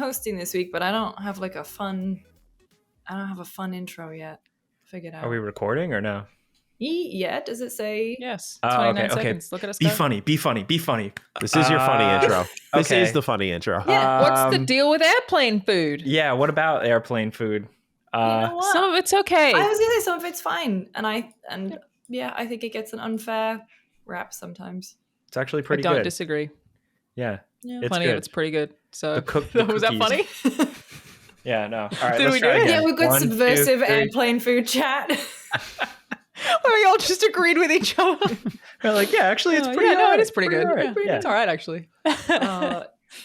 hosting this week, but I don't have like a fun intro yet figured out. Are we recording or no? Yeah, does it say? Yes. 29 seconds. Look at us Be go. funny. This is your funny intro. This is the funny intro. Yeah. What's the deal with airplane food? Yeah, what about airplane food? You know what? Some of it's okay. I was gonna say some of it's fine, and I think it gets an unfair rap sometimes. It's actually pretty I don't good. disagree. Yeah. Yeah. It's Plenty good. of it's pretty good. So The was that funny? Yeah, no. All right, Did let's we try do it? again. Yeah, we're good 1, 2, subversive 3. airplane food chat. We all just agreed with each other. We're like, yeah, actually, it's pretty. no, alright. it is pretty good. all right. Yeah, it's all right actually.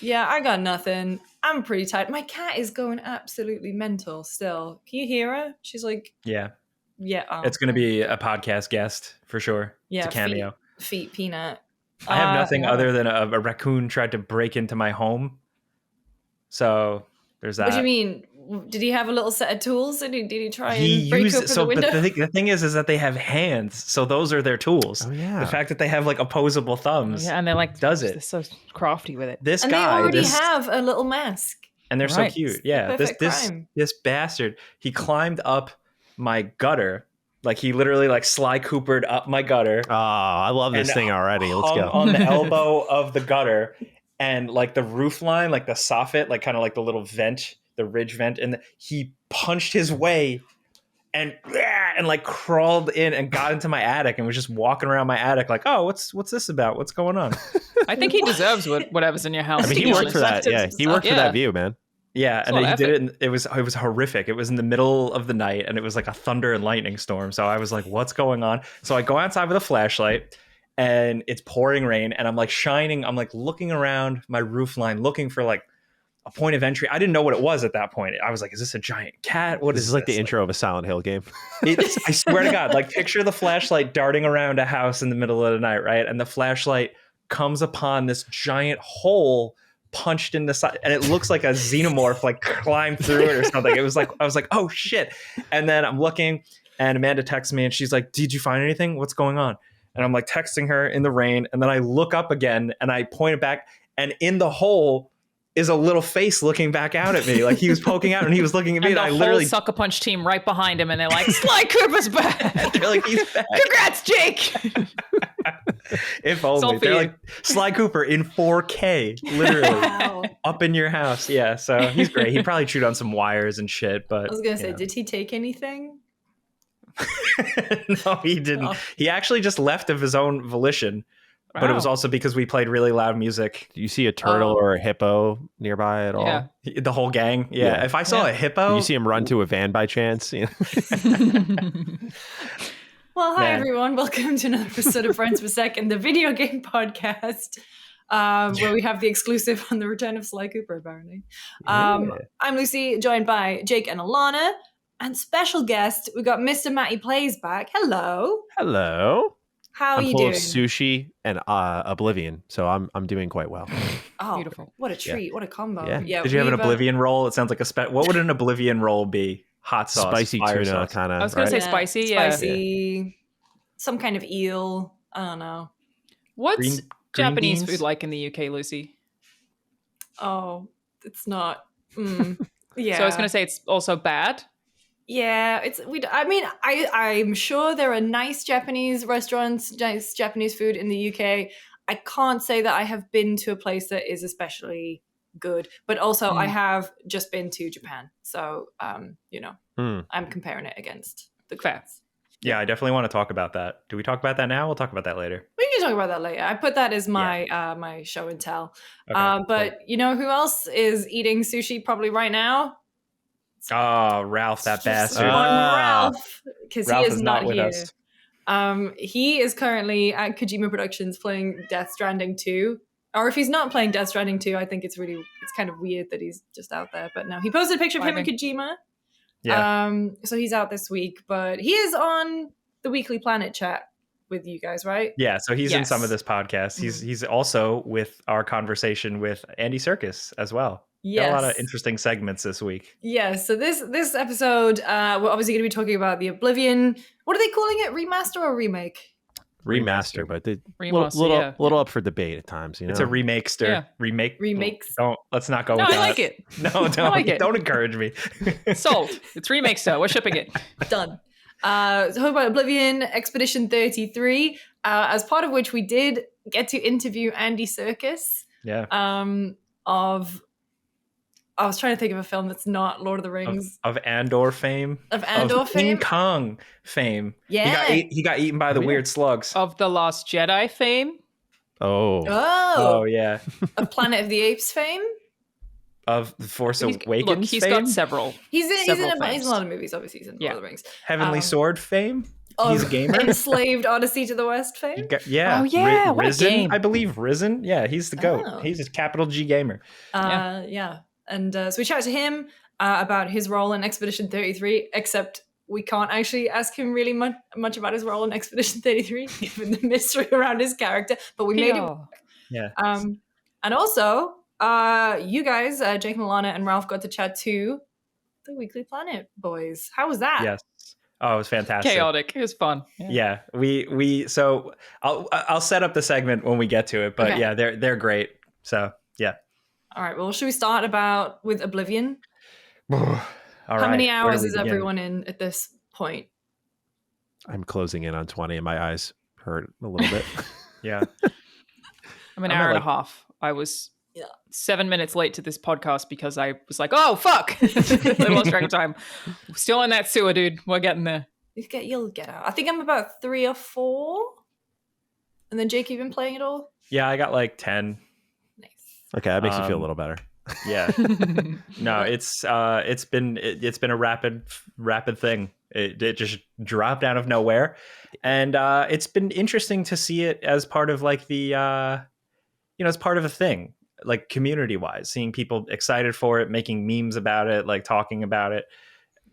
Yeah, I got nothing. I'm pretty tired. My cat is going absolutely mental still. Can you hear her? She's like, Yeah, yeah. it's going to be a podcast guest for sure. Yeah, it's a cameo. Feet peanut. I have nothing yeah. other than a raccoon tried to break into my home. So there's that. What do you mean? Did he have a little set of tools? Did he try He and break used open so, the window? but the thing is that they have hands, so those are their tools. Oh, yeah. The fact that they have like opposable thumbs, Yeah, and they're like does it? They're so crafty with it. This and guy, they already this, have a little mask. and they're Right. so cute. It's the Yeah, perfect crime. this bastard, he climbed up my gutter, like he literally like Sly Coopered up my gutter. Oh, I love this and thing already. Let's hung go. on the elbow of the gutter, and like the roof line, like the soffit, like kind of like the little vent, the ridge vent, and he punched his way and like crawled in and got into my attic and was just walking around my attic like, oh, what's this about? What's going on? I think he deserves whatever's in your house. I mean, to he be worked for honest. that. Yeah, he worked for Yeah. that view, man. Yeah, It's and a lot he of did it. And it was horrific. It was in the middle of the night, and it was like a thunder and lightning storm. So I was like, "What's going on?" So I go outside with a flashlight, and it's pouring rain, and I'm like looking around my roof line, looking for like a point of entry. I didn't know what it was at that point. I was like, "Is this a giant cat? What This is is like the intro of a Silent Hill game. I swear to God, like picture the flashlight darting around a house in the middle of the night, right? And the flashlight comes upon this giant hole punched in the side, and it looks like a xenomorph like climbed through it or something. It was like, I was like, oh shit. And then I'm looking, and Amanda texts me, and she's like, did you find anything? What's going on? And I'm like texting her in the rain, and then I look up again, and I point it back, and in the hole is a little face looking back out at me, like he was poking out and he was looking at me, And and the I whole literally Sucker Punch team right behind him, and they're like, Sly Cooper's back. they're like, he's back. Congrats, Jake. If all only. for They're you. like Sly Cooper in 4K, literally Wow. up in your house. Yeah, so he's great. He probably chewed on some wires and shit, but I was gonna say, yeah. did he take anything? No, he didn't. Oh. He actually just left of his own volition, but it was Wow. also because we played really loud music. Do you see a turtle or a hippo nearby at all? Yeah. The whole gang. Yeah. Yeah. If I saw Yeah. a hippo, Did you see him run to a van by chance? You know? Well, hi Man. everyone. Welcome to another episode of Friends Per Second, the video game podcast, where we have the exclusive on the return of Sly Cooper, apparently. I'm Lucy, joined by Jake and Alana, and special guest, we got MrMattyPlays back. Hello. Hello. How are I'm you full doing? of sushi and Oblivion, so I'm doing quite well. Oh, Beautiful. What a treat. What a combo. Yeah. did you have an we've, Oblivion roll? It sounds like what would an Oblivion roll be? Hot sauce, Spicy fire tuna, sauce. kind of. I was gonna say spicy, yeah. Spicy. Some kind of eel. I don't know. What's Green Japanese beans? food like in the UK, Lucy? Oh, it's not. Yeah. So I was gonna say it's also bad. Yeah, I'm sure there are nice Japanese restaurants, nice Japanese food in the UK. I can't say that I have been to a place that is especially good, but also I have just been to Japan. So, I'm comparing it against the Fair. crowds. Yeah, I definitely want to talk about that. Do we talk about that now? We'll talk about that later. We can talk about that later. I put that as my my show and tell. Okay, But you know who else is eating sushi probably right now? cool. Oh, Ralph, that bastard. One Ralph, because he Ralph is not with here. us. He is currently at Kojima Productions playing Death Stranding 2. Or if he's not playing Death Stranding 2, I think it's kind of weird that he's just out there. But no, he posted a picture of him and Kojima. Yeah. So he's out this week, but he is on the Weekly Planet chat with you guys, right? Yeah, so he's in Yes. some of this podcast. He's also with our conversation with Andy Serkis as well. Yes. Got a lot of interesting segments this week. Yeah, so this episode, we're obviously going to be talking about the Oblivion. What are they calling it? Remaster or remake? Remaster, but Remaster, little up for debate at times. You know, It's a remakester. Yeah. Remakes. Let's not go No, with I that. like it. No, don't, like it. don't encourage me. Sold. It's remake, so we're shipping it. Done. So talk about Oblivion Expedition 33, as part of which we did get to interview Andy Serkis. Yeah. I was trying to think of a film that's not Lord of the Rings. Of Andor fame. Of Andor King fame. Kong fame. Yeah. He got eaten by the weird slugs. Of the Last Jedi fame. Oh yeah. Of Planet of the Apes fame. Of The Force Awakens Look, he's fame. got several. He's in a fames. lot of movies, obviously. He's in Lord of the Rings. Heavenly Sword fame. Of He's a gamer. Enslaved Odyssey to the West fame. Oh, yeah, what a Risen, game. I believe Risen. Yeah, he's the GOAT. Oh. He's a capital G gamer. Yeah. And so we chatted to him about his role in Expedition 33, except we can't actually ask him really much about his role in Expedition 33, given the mystery around his character, but we made it work. Yeah. And also, you guys, Jake and Alana and Ralph, got to chat to the Weekly Planet boys. How was that? Yes. Oh, it was fantastic. Chaotic. It was fun. Yeah. We so I'll set up the segment when we get to it, but Okay. yeah, they're great. So yeah. All right. Well, should we start with Oblivion? All How right. many Where hours do we is begin? everyone in at this point? I'm closing in on 20, and my eyes hurt a little bit. Yeah. I'm an I'm hour at and a half. I was Yeah. 7 minutes late to this podcast because I was like, oh, fuck. I lost track of time. Still in that sewer, dude. We're getting there. You'll get out. I think I'm about 3 or 4. And then Jake, you've been playing it all? Yeah, I got like 10. Nice. Okay, that makes you feel a little better. Yeah. No, it's been a rapid thing. It just dropped out of nowhere, and it's been interesting to see it as part of like the as part of a thing, like community wise, seeing people excited for it, making memes about it, like talking about it.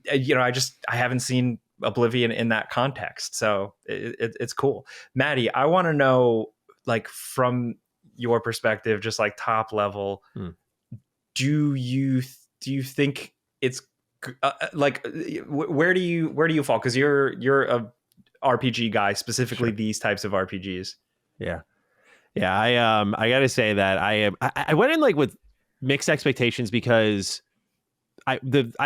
I haven't seen Oblivion in that context, so it's cool. Maddie, I want to know, like, from your perspective, just like top level, do you think it's like where do you fall, because you're a RPG guy, specifically these types of RPGs? Yeah I gotta say that I went in like with mixed expectations, because I've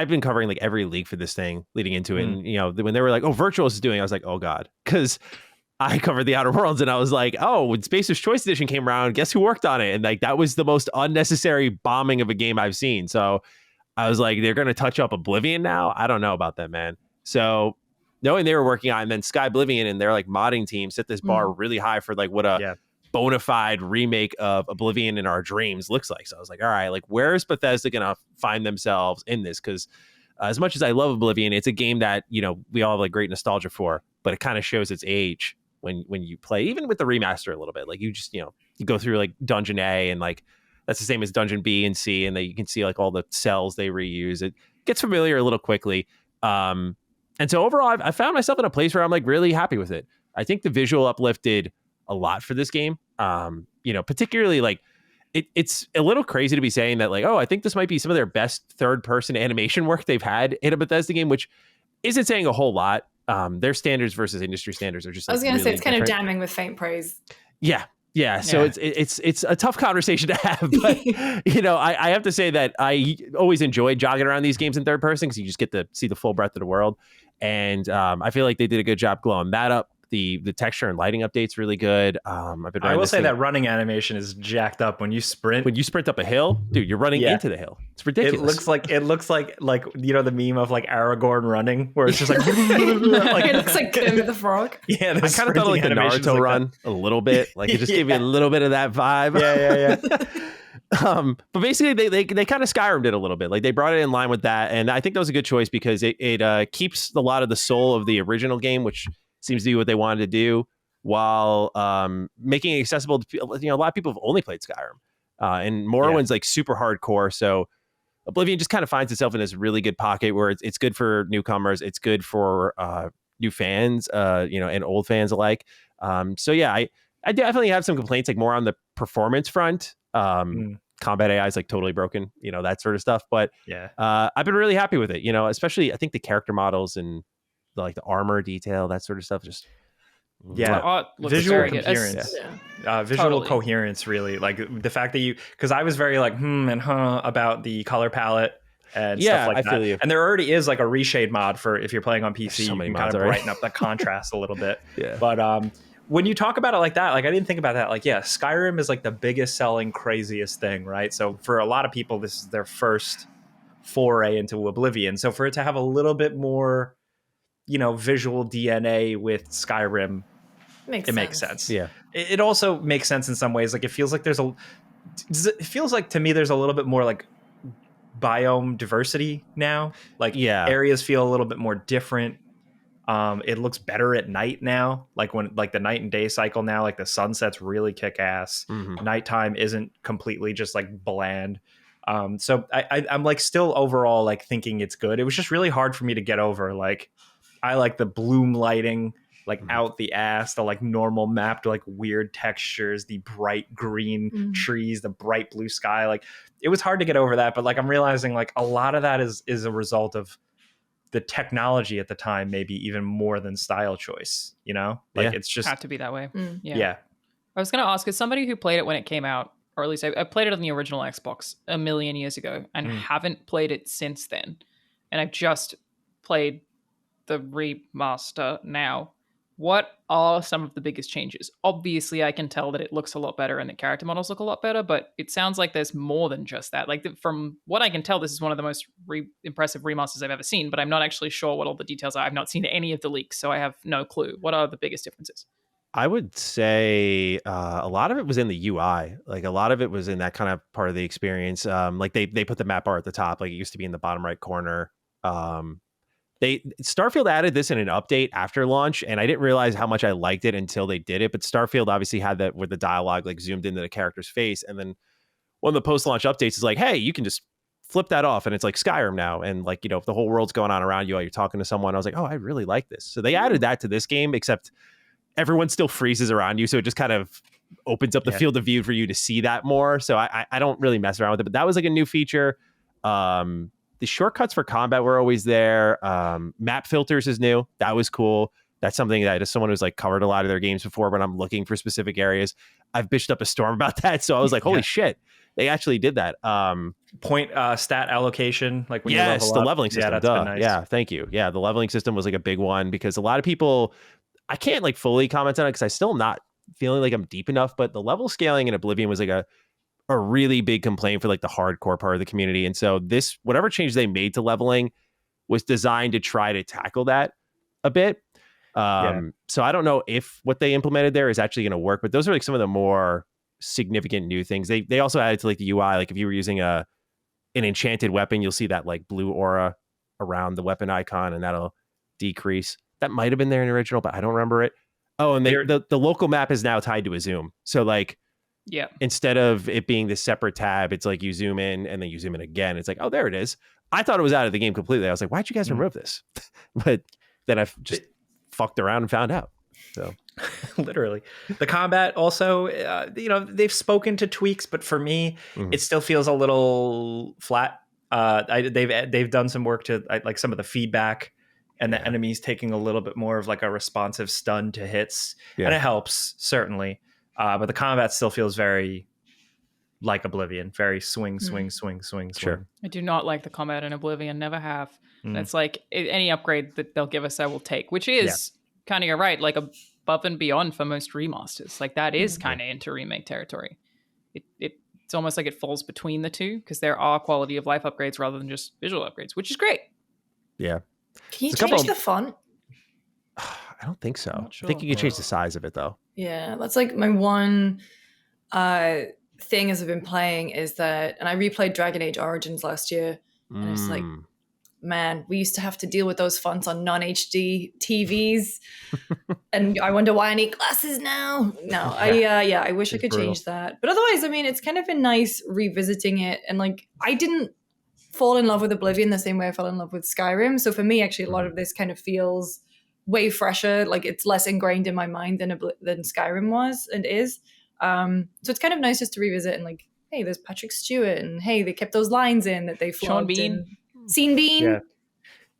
been covering like every leak for this thing leading into it, and when they were like, oh, Virtuos is doing it, I was like, oh god, because I covered the Outer Worlds, and I was like, oh, when Spacer's Choice Edition came around, guess who worked on it? And like, that was the most unnecessary bombing of a game I've seen. So I was like, they're going to touch up Oblivion now? I don't know about that, man. So knowing they were working on, and then Sky Oblivion and their like modding team set this bar really high for like what a bona fide remake of Oblivion in our dreams looks like. So I was like, all right, like, where is Bethesda going to find themselves in this? Because as much as I love Oblivion, it's a game that, we all have like great nostalgia for, but it kind of shows its age when you play, even with the remaster a little bit. Like, you just, you go through like Dungeon A, and like that's the same as Dungeon B and C, and then you can see like all the cells they reuse. It gets familiar a little quickly. And so overall, I found myself in a place where I'm like really happy with it. I think the visual uplifted a lot for this game. Particularly like it's a little crazy to be saying that, like, oh, I think this might be some of their best third person animation work they've had in a Bethesda game, which isn't saying a whole lot. Their standards versus industry standards are just, like, I was going to really say, it's kind of different. damning with faint praise. Yeah. So it's a tough conversation to have, but I have to say that I always enjoy jogging around these games in third person, because you just get to see the full breadth of the world. And I feel like they did a good job glowing that up. The texture and lighting update's really good. I will say that running animation is jacked up when you sprint. When you sprint up a hill, dude, you're running into the hill. It's ridiculous. It looks like the meme of like Aragorn running, where it's just like, It looks like Kermit the Frog. Yeah, I kind of thought like the Naruto run a little bit. Like, it just gave you a little bit of that vibe. Yeah. But basically they kind of Skyrimed it a little bit. Like, they brought it in line with that, and I think that was a good choice, because it keeps a lot of the soul of the original game, which seems to be what they wanted to do, while making it accessible to people. A lot of people have only played Skyrim, and Morrowind's like super hardcore. So Oblivion just kind of finds itself in this really good pocket where it's good for newcomers, it's good for new fans, and old fans alike. So yeah, I definitely have some complaints, like more on the performance front. Combat AI is like totally broken, that sort of stuff. But I've been really happy with it. Especially I think the character models and the armor detail, that sort of stuff, just Yeah. The art looks Visual very good. coherence. Yeah. Visual Totally. coherence, really, like the fact that because I was very like and about the color palette and stuff like I that. feel you. And there already is like a reshade mod for if you're playing on PC, There's so you many can kind mods of already. brighten up the contrast a little bit. Yeah. But when you talk about it like that, like I didn't think about that. Like, yeah, Skyrim is like the biggest selling, craziest thing, right? So for a lot of people, this is their first foray into Oblivion. So for it to have a little bit more, visual DNA with Skyrim, makes sense. Yeah. It also makes sense in some ways. Like it feels like to me there's a little bit more like biome diversity now. Like areas feel a little bit more different. It looks better at night now. Like when the night and day cycle now, like the sunsets really kick ass. Nighttime isn't completely just like bland. So I'm like still overall like thinking it's good. It was just really hard for me to get over. Like I like the bloom lighting, like out the ass, the like normal map to like weird textures, the bright green trees, the bright blue sky. Like it was hard to get over that, but like I'm realizing like a lot of that is a result of the technology at the time, maybe even more than style choice, like it's just had to be that way. Yeah. I was going to ask, as somebody who played it when it came out, or at least I played it on the original Xbox a million years ago and haven't played it since then. And I've just played the remaster now. What are some of the biggest changes? Obviously, I can tell that it looks a lot better and the character models look a lot better, but it sounds like there's more than just that. Like from what I can tell, this is one of the most impressive remasters I've ever seen, but I'm not actually sure what all the details are. I've not seen any of the leaks, so I have no clue. What are the biggest differences? I would say a lot of it was in the UI. Like a lot of it was in that kind of part of the experience. Like they put the map bar at the top, like it used to be in the bottom right corner. Starfield added this in an update after launch, and I didn't realize how much I liked it until they did it. But Starfield obviously had that where the dialogue like zoomed into the character's face, and then one of the post-launch updates is like, hey, you can just flip that off, and it's like Skyrim now, and like if the whole world's going on around you while you're talking to someone, I was like, oh, I really like this. So they added that to this game, except everyone still freezes around you, so it just kind of opens up the field of view for you to see that more. So I don't really mess around with it, but that was like a new feature. The shortcuts for combat were always there. Map filters is new. That was cool. That's something that as someone who's like covered a lot of their games before, when I'm looking for specific areas, I've bitched up a storm about that. So I was like, holy shit, they actually did that. Point stat allocation, like when you yes, level the up. leveling system. Yeah, that's been nice. Yeah, thank you. Yeah, the leveling system was like a big one because a lot of people, I can't like fully comment on it because I still am not feeling like I'm deep enough, but the level scaling in Oblivion was like a really big complaint for like the hardcore part of the community. And so this, whatever change they made to leveling was designed to try to tackle that a bit. So I don't know if what they implemented there is actually going to work, but those are like some of the more significant new things. They also added to like the UI, like if you were using an enchanted weapon, you'll see that like blue aura around the weapon icon, and that'll decrease. That might have been there in the original, but I don't remember it. Oh, and the local map is now tied to a zoom. So like, instead of it being this separate tab, it's like you zoom in and then you zoom in again. It's like, oh, there it is. I thought it was out of the game completely. I was like, why'd you guys remove this? But then I've just fucked around and found out. So literally the combat also, they've spoken to tweaks, but for me, it still feels a little flat. They've done some work to like some of the feedback and the enemies taking a little bit more of like a responsive stun to hits, and it helps certainly. But the combat still feels very like Oblivion, very swing. Sure. I do not like the combat in Oblivion, never have. And it's like any upgrade that they'll give us, I will take, which is kind of, you're right, like above and beyond for most remasters. Like that is kind of into remake territory. It's almost like it falls between the two because there are quality of life upgrades rather than just visual upgrades, which is great. Yeah. Can you change the font? I don't think so. Sure. I think you can change the size of it though. Yeah, that's like my one thing as I've been playing is that, and I replayed Dragon Age Origins last year, and it's like, man, we used to have to deal with those fonts on non-HD TVs, and I wonder why I need glasses now. No, I wish I could change that. But otherwise, I mean, it's kind of been nice revisiting it, and like, I didn't fall in love with Oblivion the same way I fell in love with Skyrim. So for me, actually, a lot of this kind of feels way fresher. Like it's less ingrained in my mind than Skyrim was and is. So it's kind of nice just to revisit and like, hey, there's Patrick Stewart, and hey, they kept those lines in that they flubbed. Sean Bean. Scene Bean.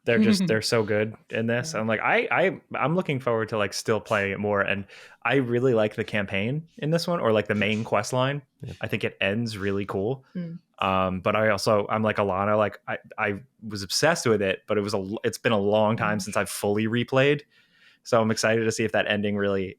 they're so good in this. I'm like, I'm looking forward to like still playing it more. And I really like the campaign in this one, or like the main quest line. I think it ends really cool. But I'm like Alana, like I was obsessed with it, but it's been a long time since I've fully replayed. So I'm excited to see if that ending really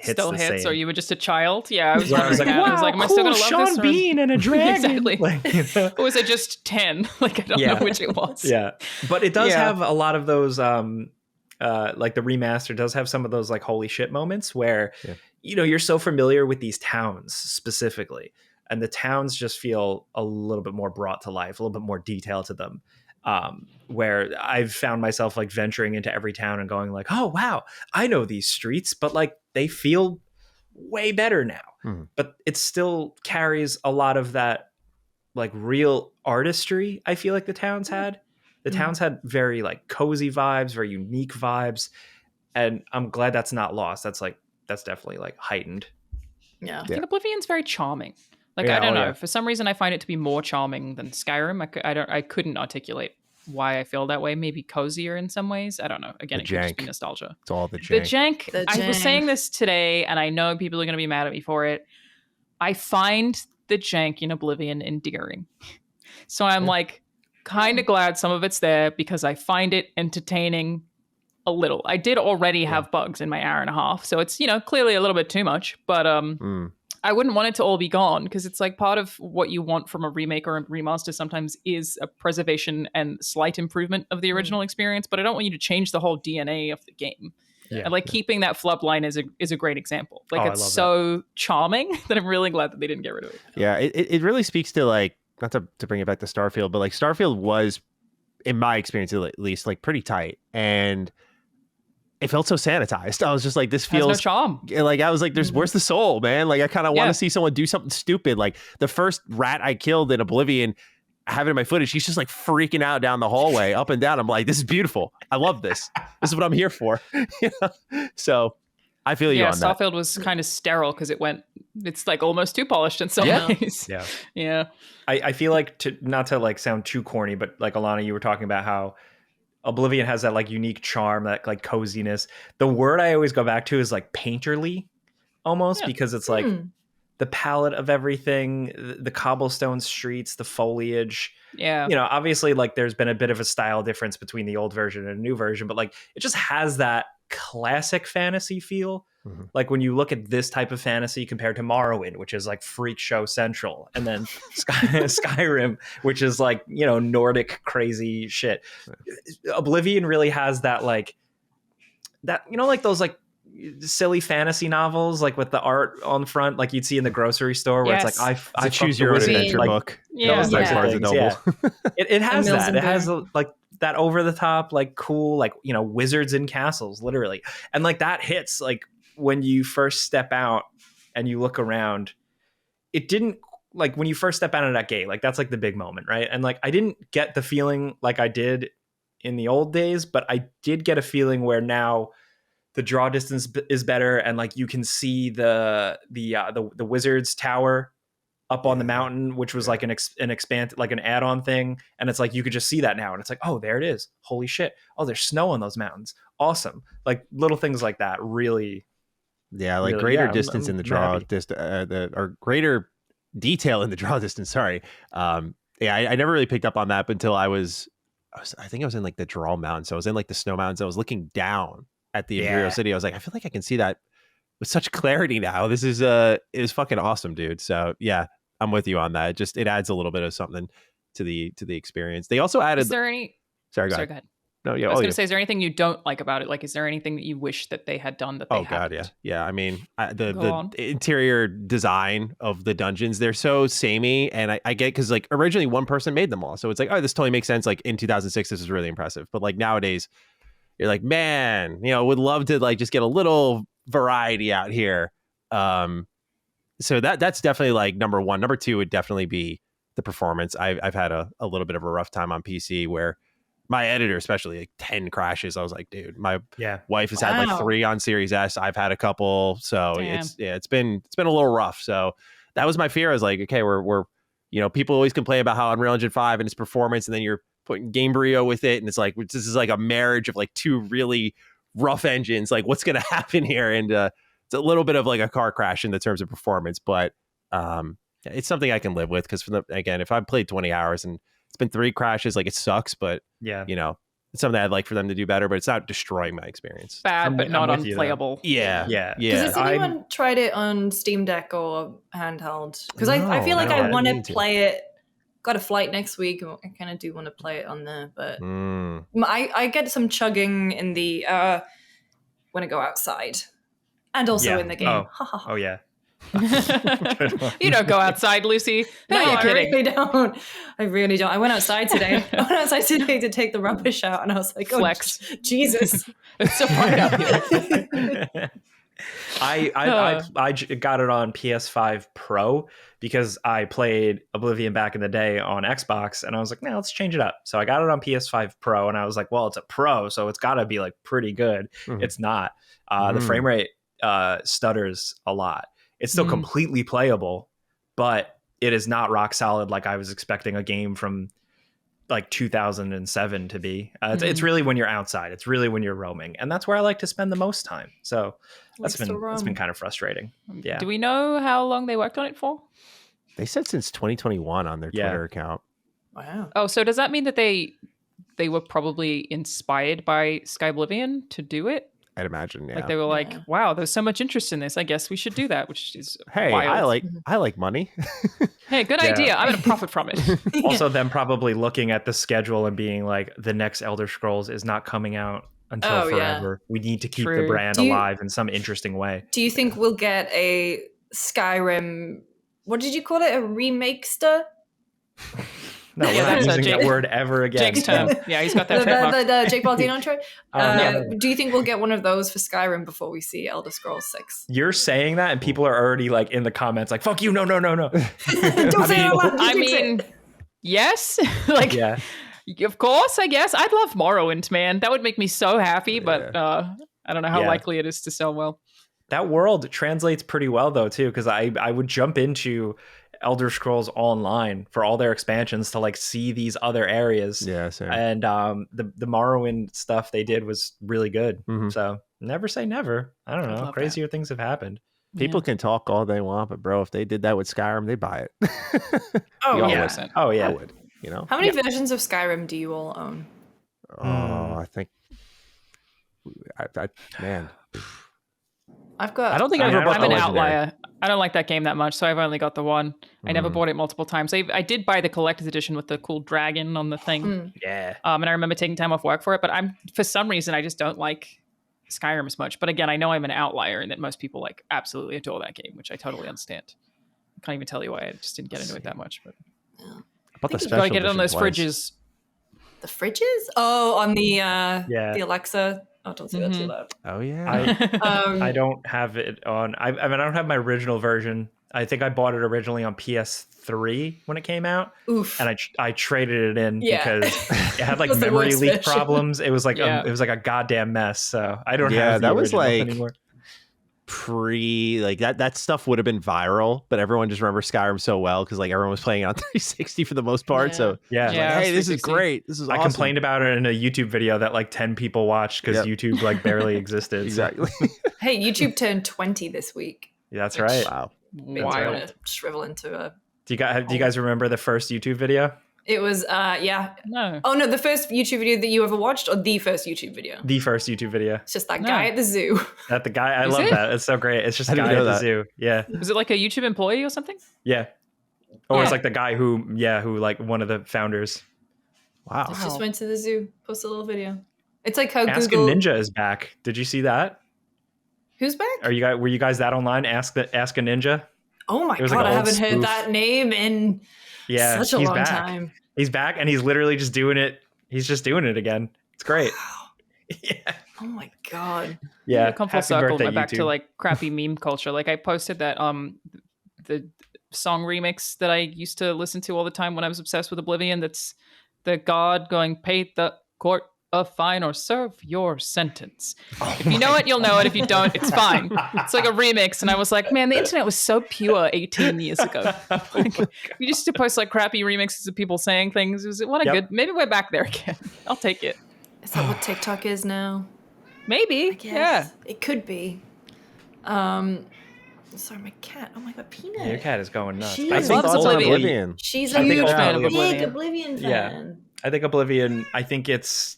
still the hits, same. or you were just a child? Yeah, I was Where I was wondering like, that. wow, I was like, am I cool, still gonna love Sean this? Bean and a dragon. Exactly. Like, you know? Or was it just 10? Like, I don't know which it was. Yeah, but it does Yeah. have a lot of those like the remaster does have some of those like holy shit moments where you know, you're so familiar with these towns specifically, and the towns just feel a little bit more brought to life, a little bit more detail to them. Where I've found myself like venturing into every town and going like, oh wow, I know these streets, but like they feel way better now. But it still carries a lot of that like real artistry. I feel like the towns had very like cozy vibes, very unique vibes, and I'm glad that's not lost. That's definitely like heightened. Yeah. I think Oblivion's very charming. Like, I don't know. For some reason, I find it to be more charming than Skyrim. I couldn't articulate why I feel that way. Maybe cozier in some ways. I don't know. Again, it could just be nostalgia. It's all the jank. I was saying this today, and I know people are going to be mad at me for it. I find the jank in Oblivion endearing. So I'm like kind of glad some of it's there because I find it entertaining a little. I did already have bugs in my hour and a half, so it's, you know, clearly a little bit too much, but I wouldn't want it to all be gone, because it's like part of what you want from a remake or a remaster sometimes is a preservation and slight improvement of the original experience, but I don't want you to change the whole DNA of the game. And like keeping that flub line is a great example. Like, it's so charming that I'm really glad that they didn't get rid of it. Yeah, it really speaks to, like, not to bring it back to Starfield, but like Starfield was, in my experience at least, like pretty tight, and it felt so sanitized. I was just like, this feels no charm. Like, I was like, where's the soul, man? Like, I kind of want to see someone do something stupid. Like the first rat I killed in Oblivion, having my footage, she's just like freaking out down the hallway, up and down. I'm like, this is beautiful. I love this. This is what I'm here for. So I feel you on that. Starfield was kind of sterile because it's like almost too polished in some ways. Yeah. I feel like, not to like sound too corny, but like Alana, you were talking about how Oblivion has that like unique charm, that like coziness. The word I always go back to is like painterly almost, because it's like the palette of everything, the cobblestone streets, the foliage. Yeah. You know, obviously like there's been a bit of a style difference between the old version and a new version, but like it just has that classic fantasy feel. Like when you look at this type of fantasy compared to Morrowind, which is like freak show central, and then Skyrim, which is like, you know, Nordic crazy shit. Oblivion really has that, like that, you know, like those like silly fantasy novels, like with the art on the front, like you'd see in the grocery store, where it's like I choose your own adventure book. Yeah. Barnes and Noble. It has that. It has like that over the top, like cool, like, you know, wizards in castles, literally, and like that hits like when you first step out and you look around. It didn't, like when you first step out of that gate, like that's like the big moment, right? And like I didn't get the feeling like I did in the old days, but I did get a feeling where now the draw distance is better, and like you can see the wizard's tower up on the mountain, which was like an expand, like an add-on thing, and it's like you could just see that now, and it's like, oh, there it is, holy shit, oh, there's snow on those mountains, awesome. Like little things like that really, like really, greater distance in the draw or greater detail in the draw distance, sorry. I never really picked up on that until I think I was in like the draw mountains, so I was in like the snow mountains, I was looking down at the Imperial City. I was like, I feel like I can see that with such clarity now. This is it is fucking awesome, dude. So yeah, I'm with you on that. It adds a little bit of something to the experience. They also added. Is there any? Sorry, go ahead. No, yeah. I was going to say, is there anything you don't like about it? Like, is there anything that you wish that they had done that they haven't? God, yeah. I mean, the interior design of the dungeons, they're so samey, and I get, because like originally one person made them all, so it's like, oh, this totally makes sense. Like in 2006, this is really impressive, but like nowadays, you're like, man, you know, would love to like just get a little variety out here. So that's definitely like number one. Number two would definitely be the performance. I've had a little bit of a rough time on PC where my editor, especially, like 10 crashes. I was like, dude, my wife has had like 3 on Series S. I've had a couple. So it's been a little rough. So that was my fear. I was like, okay, we're you know, people always complain about how Unreal Engine 5 and its performance, and then you're putting Gamebryo with it, and it's like this is like a marriage of like two really rough engines. Like, what's going to happen here? And it's a little bit of like a car crash in the terms of performance, but it's something I can live with because again, if I've played 20 hours and it's been 3 crashes, like it sucks, but it's something I'd like for them to do better, but it's not destroying my experience. Bad, but not unplayable. Yeah. Has anyone tried it on Steam Deck or handheld? Because I feel like I want to play it. Got a flight next week. I kind of do want to play it on there, but I get some chugging in the when I go outside, and also in the game. Oh yeah. You don't go outside, Lucy. No, you're kidding. I really don't. I went outside today. To take the rubbish out, and I was like, flex. Jesus. It's so fun out here. I got it on PS5 Pro because I played Oblivion back in the day on Xbox, and I was like, nah, let's change it up. So I got it on PS5 Pro, and I was like, well, it's a Pro, so it's got to be like pretty good. It's not. The frame rate stutters a lot. It's still completely playable, but it is not rock solid like I was expecting a game from like 2007 to be. It's really when you're outside. It's really when you're roaming. And that's where I like to spend the most time. So that's been kind of frustrating. Yeah. Do we know how long they worked on it for? They said since 2021 on their Twitter account. Wow. Oh, so does that mean that they were probably inspired by Sky Oblivion to do it? I'd imagine, yeah. Like they were like, wow, there's so much interest in this. I guess we should do that, which is wild. I like money. Hey, good idea. I'm going to profit from it. Also, them probably looking at the schedule and being like, the next Elder Scrolls is not coming out until forever. We need to keep the brand alive in some interesting way. Do you think we'll get a Skyrim? What did you call it? A remakester? No, we're not using that word ever again. Jake's term. Yeah, he's got that the Jake Baldino intro. Do you think we'll get one of those for Skyrim before we see Elder Scrolls 6? You're saying that, and people are already like in the comments, like, "Fuck you! No." Don't say it out loud. I mean, yes, of course. I guess I'd love Morrowind, man. That would make me so happy. But I don't know how likely it is to sell well. That world translates pretty well though too, because I would jump into Elder Scrolls Online for all their expansions to like see these other areas. Yeah, same. And the Morrowind stuff they did was really good. So never say never. I don't know. Crazier things have happened. People can talk all they want, but bro, if they did that with Skyrim, they buy it. Oh yeah. Oh yeah. I would. You know. How many versions of Skyrim do you all own? I think. Man. I've got. I don't think I'm an outlier. I don't like that game that much, so I've only got the one. I never bought it multiple times. I did buy the collector's edition with the cool dragon on the thing. Yeah. And I remember taking time off work for it, but for some reason I just don't like Skyrim as much. But again, I know I'm an outlier and that most people like absolutely adore that game, which I totally understand. I can't even tell you why I just didn't get into it that much. But you gotta get it on those fridges. The fridges? Oh, on the Alexa. Oh, don't say that too loud. Oh yeah. I don't have it on. I mean, I don't have my original version. I think I bought it originally on PS3 when it came out. Oof. And I traded it in because it had like memory leak problems. It was like it was like a goddamn mess. So I don't have the original anymore. That stuff would have been viral, but everyone just remembers Skyrim so well because like everyone was playing it on 360 for the most part. So hey, this is great. This is awesome. I complained about it in a YouTube video that like 10 people watched because YouTube like barely existed. Exactly. Hey, YouTube turned 20 this week. Yeah, that's right. Wow. Wild. Shrivel into a. Do you guys remember the first YouTube video? It was No. Oh no, the first YouTube video that you ever watched, or the first YouTube video? The first YouTube video. It's just that guy at the zoo. That the guy. I love that. It's so great. It's just a guy at the zoo. Yeah. Was it like a YouTube employee or something? Yeah. Or it's like the guy who like one of the founders. Wow. Just went to the zoo, post a little video. It's like how Ask Google. a Ninja is back. Did you see that? Who's back? Were you guys that online? Ask a Ninja. Oh my god, I haven't heard that name in such a long time. He's back and he's literally just doing it. He's just doing it again. It's great. Yeah. Oh my god. Yeah. Come full circle back to like crappy meme culture. Like I posted that the song remix that I used to listen to all the time when I was obsessed with Oblivion. That's the god going pay the court fine or serve your sentence. If you know it, you'll know it. If you don't, it's fine. It's like a remix. And I was like, man, the internet was so pure 18 years ago. Like, we used to post like crappy remixes of people saying things. It was what a good, maybe we're back there again. I'll take it. Is that what TikTok is now? Maybe. I guess. Yeah. It could be. Sorry, my cat. Oh my god, Peanut. Yeah, your cat is going nuts. She I think loves ultimately- Oblivion. She's I a think huge fan of big Oblivion. Oblivion fan. Yeah. I think Oblivion, I think it's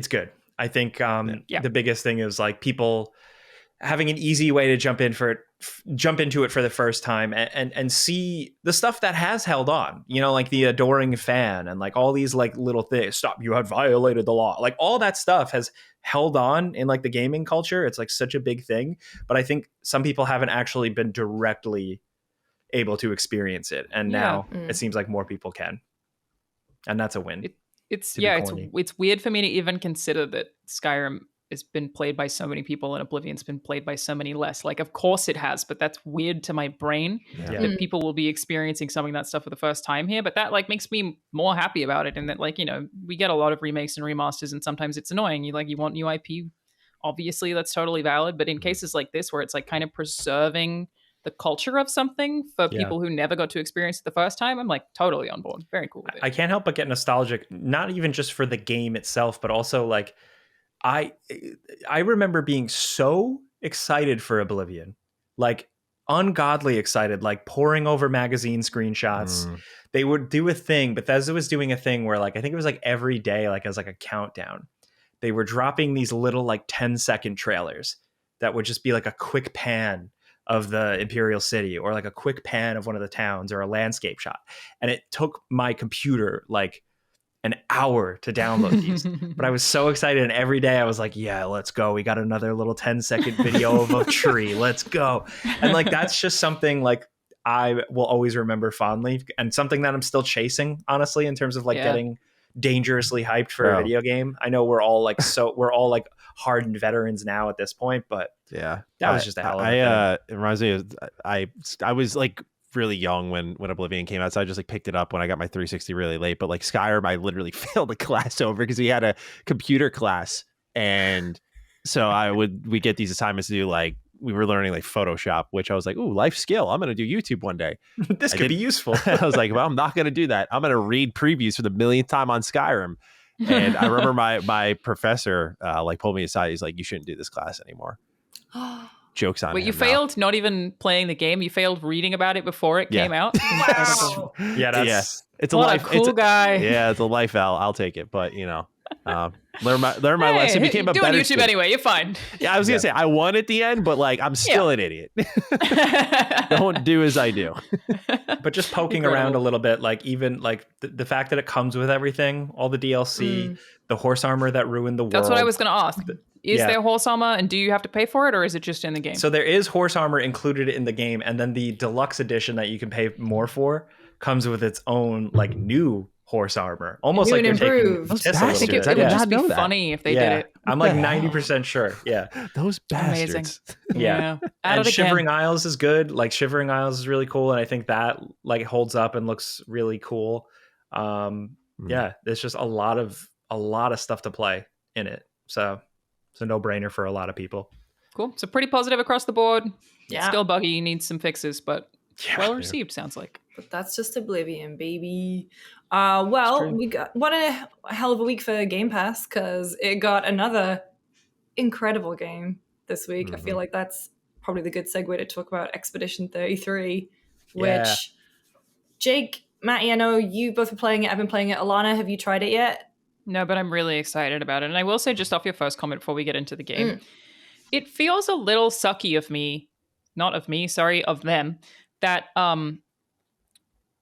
good. I think the biggest thing is like people having an easy way to jump into it for the first time and see the stuff that has held on, you know, like the adoring fan and like all these like little things. Stop, you had violated the law. Like all that stuff has held on in like the gaming culture. It's like such a big thing. But I think some people haven't actually been directly able to experience it. And now it seems like more people can. And that's a win. It's weird for me to even consider that Skyrim has been played by so many people and Oblivion's been played by so many less. Like, of course it has, but that's weird to my brain that people will be experiencing some of that stuff for the first time here. But that like makes me more happy about it. And that, like, you know, we get a lot of remakes and remasters and sometimes it's annoying. You want new IP. Obviously that's totally valid. But in cases like this, where it's like kind of preserving the culture of something for people who never got to experience it the first time, I'm like totally on board. Very cool with it. I can't help but get nostalgic, not even just for the game itself, but also like I remember being so excited for Oblivion, like ungodly excited, like poring over magazine screenshots. They would do a thing, Bethesda was doing a thing where like I think it was like every day, like as like a countdown, they were dropping these little like 10-second trailers that would just be like a quick pan of the Imperial City or like a quick pan of one of the towns or a landscape shot. And it took my computer like an hour to download these. But I was so excited. And every day I was like, yeah, let's go. We got another little 10-second video of a tree. Let's go. And like, that's just something like I will always remember fondly and something that I'm still chasing, honestly, in terms of like getting dangerously hyped for a video game. I know we're all like hardened veterans now at this point, but that was just a hell of a thing. It reminds me of I was like really young when Oblivion came out, so I just like picked it up when I got my 360 really late. But like Skyrim, I literally failed a class over because we had a computer class, and so we get these assignments to do, like we were learning like Photoshop, which I was like, ooh, life skill. I'm going to do YouTube one day. This could be useful. I was like, well, I'm not going to do that. I'm going to read previews for the millionth time on Skyrim. And I remember my professor like pulled me aside. He's like, you shouldn't do this class anymore. Joke's on him. Wait, you failed not even playing the game. You failed reading about it before it came out. Wow. It's a what life. A cool guy. Yeah, it's a life. I'll take it. But you know, learn my lesson. Became a doing better YouTube student. Anyway. You're fine. Yeah, I was gonna say I won at the end, but like I'm still an idiot. Don't do as I do. But just poking around a little bit, like even like the fact that it comes with everything, all the DLC, the horse armor that ruined the world. That's what I was going to ask. Is there horse armor, and do you have to pay for it, or is it just in the game? So there is horse armor included in the game, and then the deluxe edition that you can pay more for comes with its own like new horse armor, almost New like you're and improved. taking. I think it would just be funny if they did it. I'm like 90% sure. Yeah, those bastards. Amazing. Yeah. And Shivering Isles is good. Like Shivering Isles is really cool, and I think that like holds up and looks really cool. Yeah, there's just a lot of stuff to play in it. So it's a no-brainer for a lot of people. Cool. So pretty positive across the board. Yeah. It's still buggy, needs some fixes, but well received, sounds like. But that's just Oblivion, baby. Well, we got what a hell of a week for Game Pass, because it got another incredible game this week. I feel like that's probably the good segue to talk about Expedition 33, which Jake, Matty, I know you both are playing it. I've been playing it. Alana, have you tried it yet? No, but I'm really excited about it. And I will say, just off your first comment before we get into the game, it feels a little sucky of them, that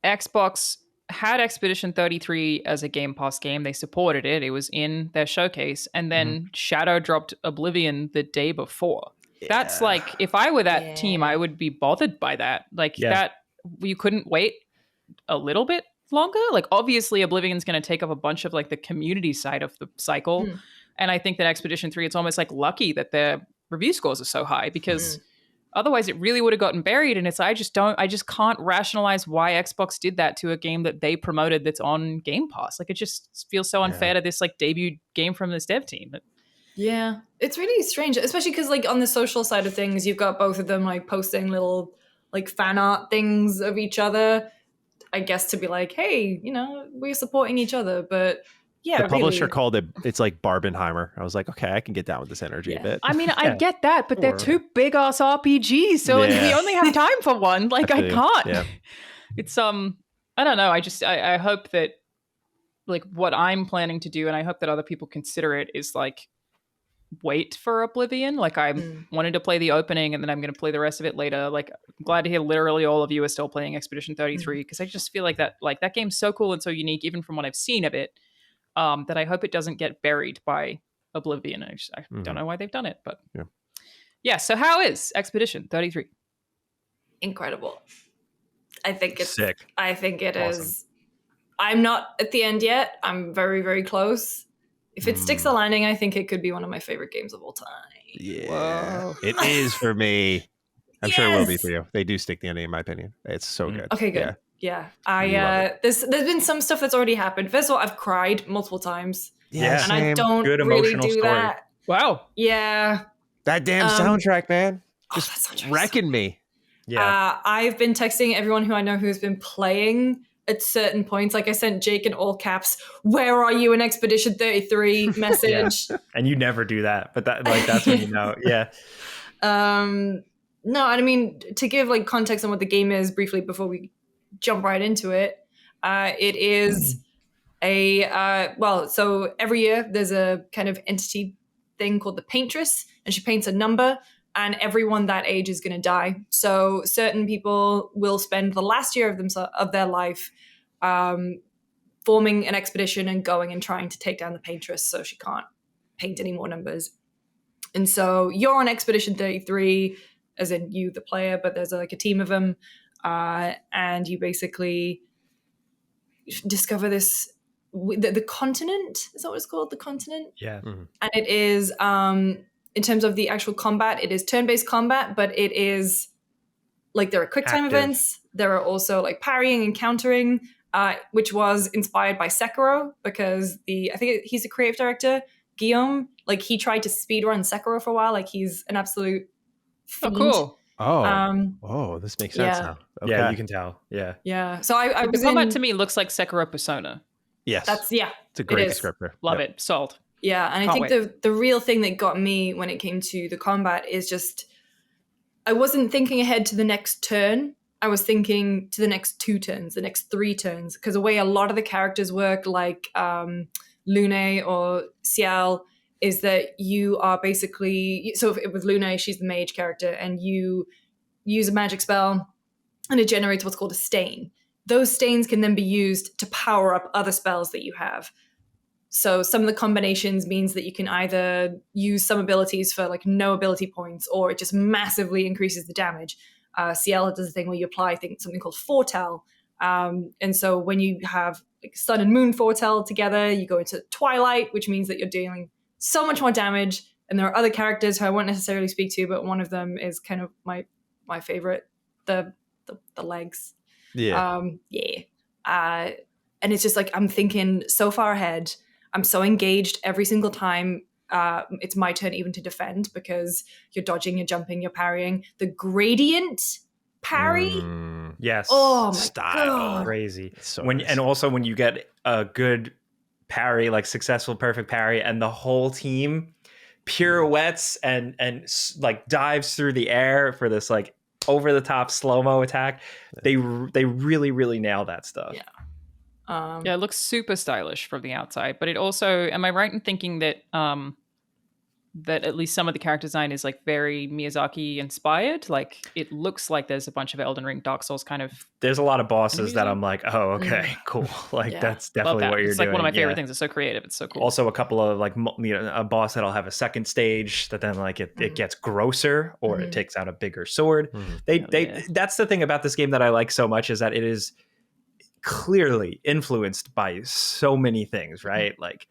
Xbox had Expedition 33 as a Game Pass game. They supported it. It was in their showcase. And then Shadow dropped Oblivion the day before. Yeah. That's like, if I were that team, I would be bothered by that. Like that, you couldn't wait a little bit longer. Like obviously Oblivion's going to take up a bunch of like the community side of the cycle. And I think that Expedition 3, it's almost like lucky that their review scores are so high, because Otherwise, it really would have gotten buried. And I just can't rationalize why Xbox did that to a game that they promoted that's on Game Pass. Like, it just feels so unfair to this like debut game from this dev team. Yeah, it's really strange, especially because like on the social side of things, you've got both of them like posting little like fan art things of each other, I guess, to be like, hey, we're supporting each other. But yeah, the publisher really, called it's like Barbenheimer. I was like, okay, I can get down with this energy a bit. I mean, I get that, but they're two big ass RPGs, so if we only have time for one, like I can't. Yeah. It's I don't know. I hope that like what I'm planning to do, and I hope that other people consider it, is like wait for Oblivion. Like I wanted to play the opening and then I'm going to play the rest of it later. Like I'm glad to hear literally all of you are still playing Expedition 33 because I just feel like that game's so cool and so unique, even from what I've seen of it, that I hope it doesn't get buried by Oblivion. I don't know why they've done it, but yeah. So how is Expedition 33? Incredible. I think it's sick. I think it Awesome. is. I'm not at the end yet. I'm very, very close. If it sticks the landing, I think it could be one of my favorite games of all time. Yeah. Whoa. It is for me. I'm sure it will be for you. They do stick the ending, in my opinion. It's so good. Okay, good. Yeah. There's been some stuff that's already happened. First of all, I've cried multiple times. Yeah. And I don't Good really emotional do story. that. Wow. Yeah. That damn soundtrack, man. Just that soundtrack's wrecking me. Yeah. I've been texting everyone who I know who's been playing at certain points. Like I sent Jake in all caps, "Where are you in Expedition 33?" message. And you never do that, but that's when you know. Yeah. No, I mean, to give like context on what the game is briefly before we jump right into it, it is so every year there's a kind of entity thing called the Paintress, and she paints a number, and everyone that age is going to die. So certain people will spend the last year of their life forming an expedition and going and trying to take down the Paintress so she can't paint any more numbers. And so you're on Expedition 33, as in you, the player, but there's like a team of them, and you basically discover this, the continent, is that what it's called? The continent? Yeah. Mm-hmm. And it is, in terms of the actual combat, it is turn-based combat, but it is like there are quick time Active. events. There are also like parrying and countering, which was inspired by Sekiro, because I think he's the creative director, Guillaume, like he tried to speedrun Sekiro for a while. Like he's an absolute fiend. Oh, cool. Oh, this makes sense now. Okay. Yeah, you can tell. Yeah. Yeah. So I The was combat to me looks like Sekiro Persona. Yes. It's a great is. descriptor. Love Yep. it. Sold. Yeah, and I Can't think the real thing that got me when it came to the combat is just I wasn't thinking ahead to the next turn. I was thinking to the next 2 turns, the next 3 turns, because the way a lot of the characters work, like Lune or Ciel, is that you are basically, so with Lune, she's the mage character, and you use a magic spell and it generates what's called a stain. Those stains can then be used to power up other spells that you have. So some of the combinations means that you can either use some abilities for like no ability points, or it just massively increases the damage. Ciel does a thing where you apply something called foretell. And so when you have like sun and moon foretell together, you go into twilight, which means that you're dealing so much more damage. And there are other characters who I won't necessarily speak to, but one of them is kind of my favorite, the legs. Yeah. And it's just like I'm thinking so far ahead. I'm so engaged every single time it's my turn even to defend, because you're dodging, you're jumping, you're parrying. The gradient parry. Yes. Oh my Style. God. Crazy. So when nice. And also when you get a good parry, like successful perfect parry, and the whole team pirouettes and like dives through the air for this like over the top slow-mo attack. They really, really nail that stuff. Yeah. Yeah, it looks super stylish from the outside, but it also, am I right in thinking that that at least some of the character design is like very Miyazaki inspired? Like it looks like there's a bunch of Elden Ring, Dark Souls kind of. There's a lot of bosses that I'm like, oh, okay, cool. Like Yeah. that's Love definitely that. what you're It's doing. like one of my favorite Yeah. things. It's so creative. It's so cool. Also, a couple of like a boss that'll have a second stage that then like it gets grosser, or it takes out a bigger sword. Yeah. That's the thing about this game that I like so much, is that it is clearly influenced by so many things, right? Like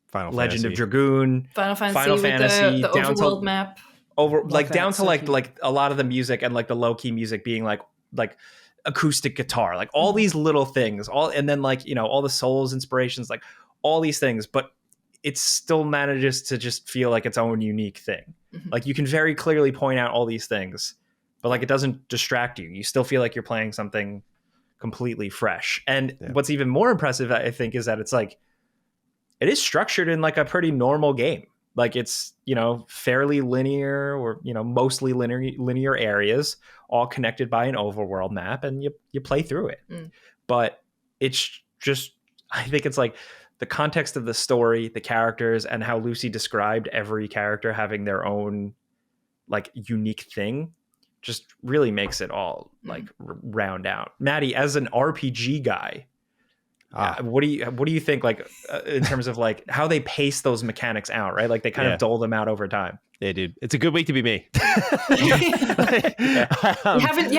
Final Legend Fantasy. of Dragoon, Final Fantasy Final with Fantasy, the down to overworld map. over Love like that, down to so like cute. like a lot of the music and like the low key music being like acoustic guitar, like all these little things, all, and then like, you know, all the Souls inspirations, like all these things, but it still manages to just feel like its own unique thing. Mhm. Like you can very clearly point out all these things, but like it doesn't distract you. You still feel like you're playing something completely fresh. And what's even more impressive, I think, is that it's like it is structured in like a pretty normal game. Like it's, you know, fairly linear, or, you know, mostly linear areas, all connected by an overworld map, and you play through it. But it's just, I think it's like the context of the story, the characters, and how Lucy described every character having their own like unique thing just really makes it all like round out. Maddie, as an RPG guy, what do you think, like in terms of like how they pace those mechanics out, right? Like they kind of dole them out over time. Yeah, dude, it's a good week to be me. You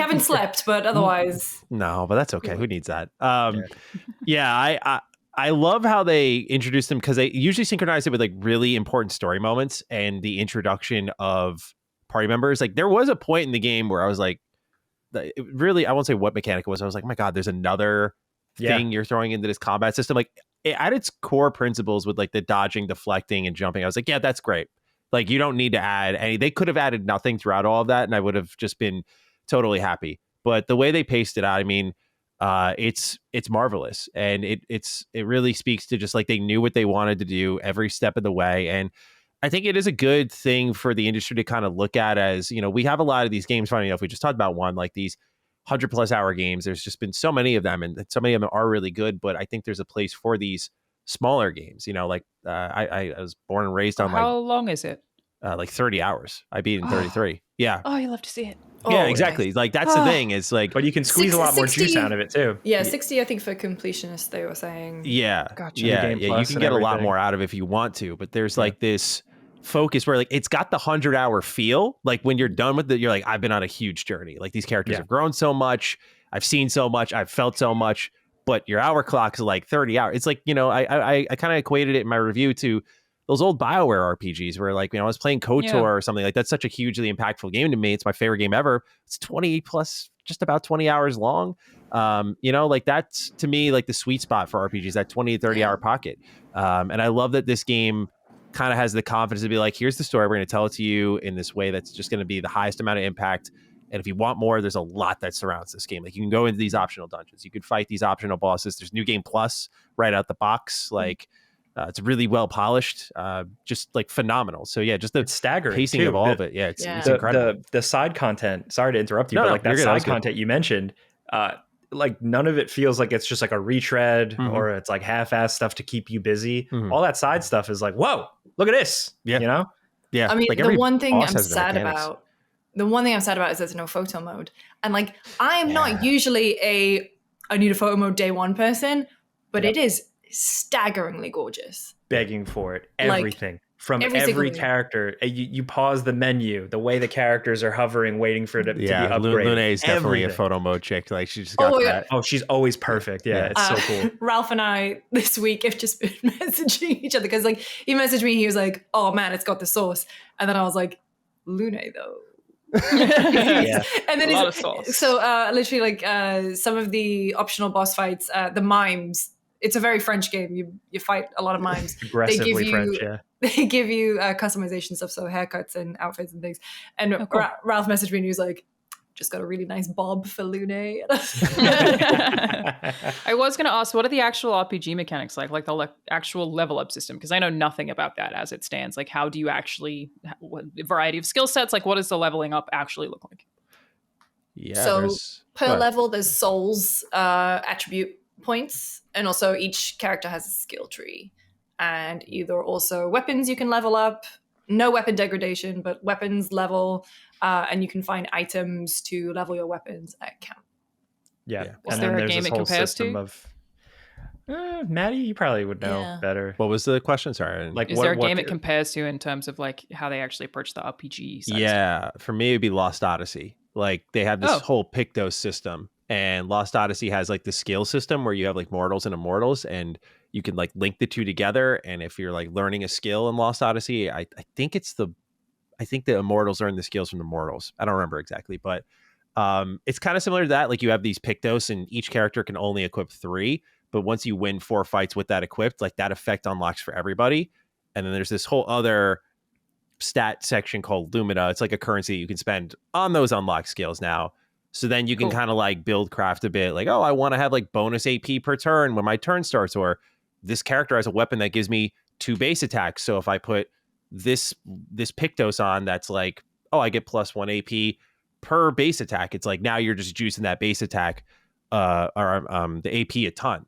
haven't slept, but otherwise, no, but that's okay. Who needs that? I love how they introduce them, because they usually synchronize it with like really important story moments and the introduction of party members. Like there was a point in the game where I was like, really, I won't say what mechanic it was. I was like, my God, there's another thing you're throwing into this combat system. Like at its core principles with like the dodging, deflecting, and jumping, I was like, yeah, that's great. Like you don't need to add any. They could have added nothing throughout all of that, and I would have just been totally happy. But the way they paced it out, I mean, it's marvelous, and it really speaks to just like they knew what they wanted to do every step of the way. And I think it is a good thing for the industry to kind of look at, as, you know, we have a lot of these games. Funny enough, we just talked about one, like these 100+ hour games. There's just been so many of them, and so many of them are really good. But I think there's a place for these smaller games. You know, like I was born and raised on how long is it? Like 30 hours. I beat it in 33. Yeah. Oh, you love to see it. Yeah, exactly. Like that's the thing. Is like, but you can squeeze a lot more juice out of it too. Yeah, 60, I think, for completionists, they were saying. Yeah, gotcha. Yeah. You can get a lot more out of it if you want to. But there's like this focus where like it's got the 100-hour feel. Like when you're done with it, you're like, I've been on a huge journey. Like these characters have grown so much. I've seen so much. I've felt so much. But your hour clock is like 30 hours. It's like, you know, I kind of equated it in my review to those old BioWare RPGs where, like, you know, I was playing KOTOR or something like that's such a hugely impactful game to me. It's my favorite game ever. It's 20 plus, just about 20 hours long. You know, like that's to me like the sweet spot for RPGs, that 20 to 30 hour pocket. And I love that this game kind of has the confidence to be like, here's the story. We're going to tell it to you in this way that's just going to be the highest amount of impact. And if you want more, there's a lot that surrounds this game. Like you can go into these optional dungeons. You could fight these optional bosses. There's New Game Plus right out the box. Like it's really well polished, just like phenomenal. So yeah, just the staggering pacing of all of it. Yeah, it's incredible. The side content. Sorry to interrupt you, but like that side content you mentioned, like none of it feels like it's just like a retread or it's like half-assed stuff to keep you busy. All that side stuff is like, whoa, look at this. Yeah, you know. Yeah, I mean, like the one thing I'm sad about. The one thing I'm sad about is there's no photo mode. And like, I am not usually I need a photo mode day one person, but it is staggeringly gorgeous. Begging for it. Everything. Like, from every character. You pause the menu, the way the characters are hovering, waiting for it to be upgraded. Luna is definitely a photo mode chick. Like, she just got that. Oh, she's always perfect. Yeah, it's so cool. Ralph and I this week have just been messaging each other because like he messaged me, he was like, oh man, it's got the sauce. And then I was like, Luna though. And then a lot of sauce. So literally like some of the optional boss fights, the mimes, it's a very French game. You fight a lot of mimes. Aggressively French, yeah. They give you customization stuff, so haircuts and outfits and things. And Ralph messaged me and he was like, just got a really nice bob for Lune. I was going to ask, what are the actual RPG mechanics like the actual level up system? Because I know nothing about that as it stands. Like, how do you actually, what variety of skill sets? Like, what does the leveling up actually look like? Yeah. So per level, there's souls, attribute points, and also each character has a skill tree. And either also weapons you can level up, no weapon degradation, but weapons level, and you can find items to level your weapons at camp. Yeah. Is there a game it compares to? Maddie, you probably would know better. What was the question? Sorry. Like, is there a game it compares to in terms of like how they actually approach the RPG side? Yeah, for me it'd be Lost Odyssey. Like they have this whole Pictos system, and Lost Odyssey has like the skill system where you have like mortals and immortals, and you can like link the two together. And if you're like learning a skill in Lost Odyssey, I think it's I think the immortals learn the skills from the mortals. I don't remember exactly, but it's kind of similar to that. Like you have these Pictos, and each character can only equip 3. But once you win 4 fights with that equipped, like that effect unlocks for everybody. And then there's this whole other stat section called Lumina. It's like a currency you can spend on those unlocked skills now. So then you can kind of like build craft a bit. Like, oh, I want to have like bonus AP per turn when my turn starts, or this character has a weapon that gives me 2 base attacks. So if I put this Pictos on, that's like, oh, I get +1 AP per base attack. It's like now you're just juicing that base attack or the AP a ton.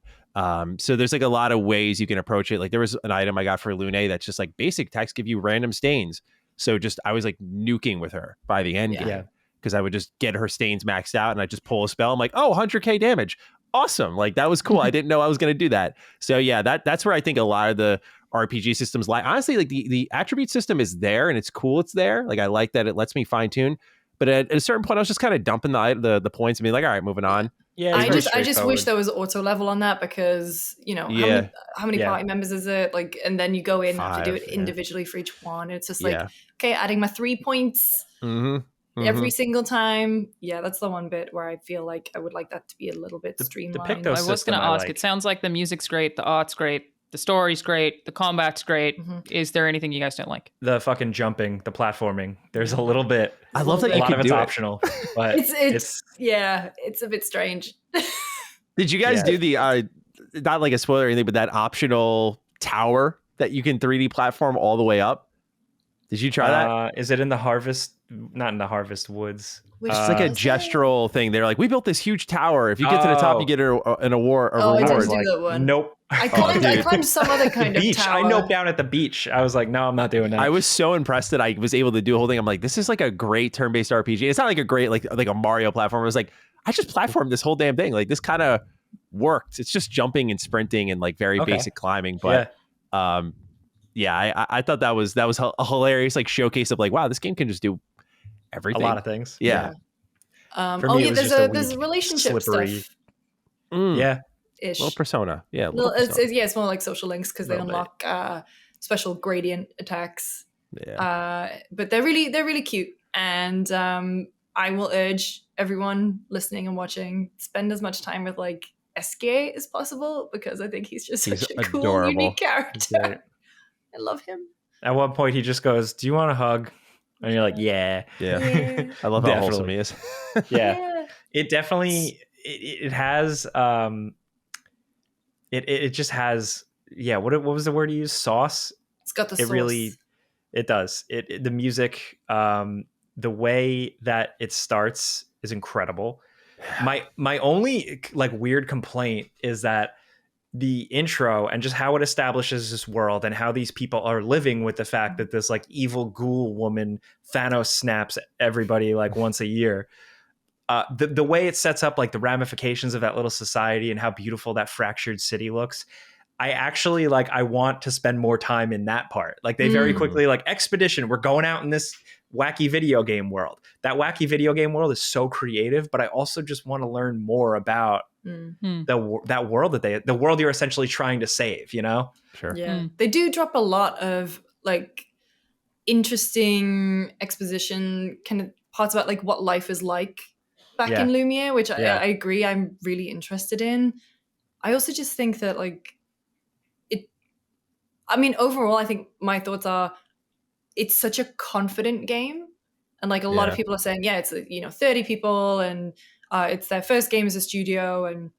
So there's like a lot of ways you can approach it. Like there was an item I got for Lune that's just like basic attacks give you random stains. So just I was like nuking with her by the end game because I would just get her stains maxed out and I just pull a spell. I'm like, oh, 100k damage. Awesome. Like that was cool. I didn't know I was going to do that. So yeah, that's where I think a lot of the RPG systems lie. Honestly, like the attribute system is there and it's cool. It's there. Like I like that it lets me fine tune. But at a certain point, I was just kind of dumping the points and being like, all right, moving on. Yeah, I just wish there was auto level on that because, you know, how many party members is it? Like, and then you go in and have to do it individually for each one. It's just like, okay, adding my 3 points every single time. Yeah, that's the one bit where I feel like I would like that to be a little bit streamlined. I was going to ask, it sounds like the music's great, the art's great, the story's great, the combat's great. Is there anything you guys don't like? The fucking jumping, the platforming. There's a little bit. I love that you can do it. A lot of it's optional, but it's a bit strange. Did you guys do the not like a spoiler or anything, but that optional tower that you can 3D platform all the way up? Did you try that? Is it in the Harvest? Not in the Harvest Woods. It's like a gestural thing. They're like, we built this huge tower. If you get to the top, you get an award. I didn't do that one. Nope. I climbed some other kind of tower. I noped down at the beach. I was like, no, I'm not doing that. I was so impressed that I was able to do a whole thing. I'm like, this is like a great turn-based RPG. It's not like a great like a Mario platform. It was like, I just platformed this whole damn thing. Like this kind of worked. It's just jumping and sprinting and like very basic climbing. But I thought that was a hilarious like showcase of like, wow, this game can just do everything. A lot of things. Yeah. For me, there's a relationship slippery stuff. Yeah. Ish. Well, Persona. Yeah. It's more like social links because they unlock special gradient attacks. Yeah. But they're really cute, and I will urge everyone listening and watching spend as much time with like SK as possible because I think he's such a cool, adorable. unique character. I love him. At one point, he just goes, "Do you want a hug?" And you're like, "Yeah." I love how wholesome he is. Yeah. It definitely it has it just has what was the word you used? Sauce. It's got the sauce. It does. The music, the way that it starts is incredible. My only like weird complaint is that the intro and just how it establishes this world and how these people are living with the fact that this like evil ghoul woman Thanos snaps everybody like once a year. The way it sets up like the ramifications of that little society and how beautiful that fractured city looks. I actually I want to spend more time in that part. Like they very quickly like expedition. We're going out in this wacky video game world. That wacky video game world is so creative, but I also just want to learn more about that world the world you're essentially trying to save, you know? Sure. Yeah. They do drop a lot of like interesting exposition kind of parts about like what life is like back in Lumiere, which I agree I'm really interested in. I also just think that overall, I think my thoughts are it's such a confident game. And like a lot of people are saying, it's 30 people and it's their first game as a studio.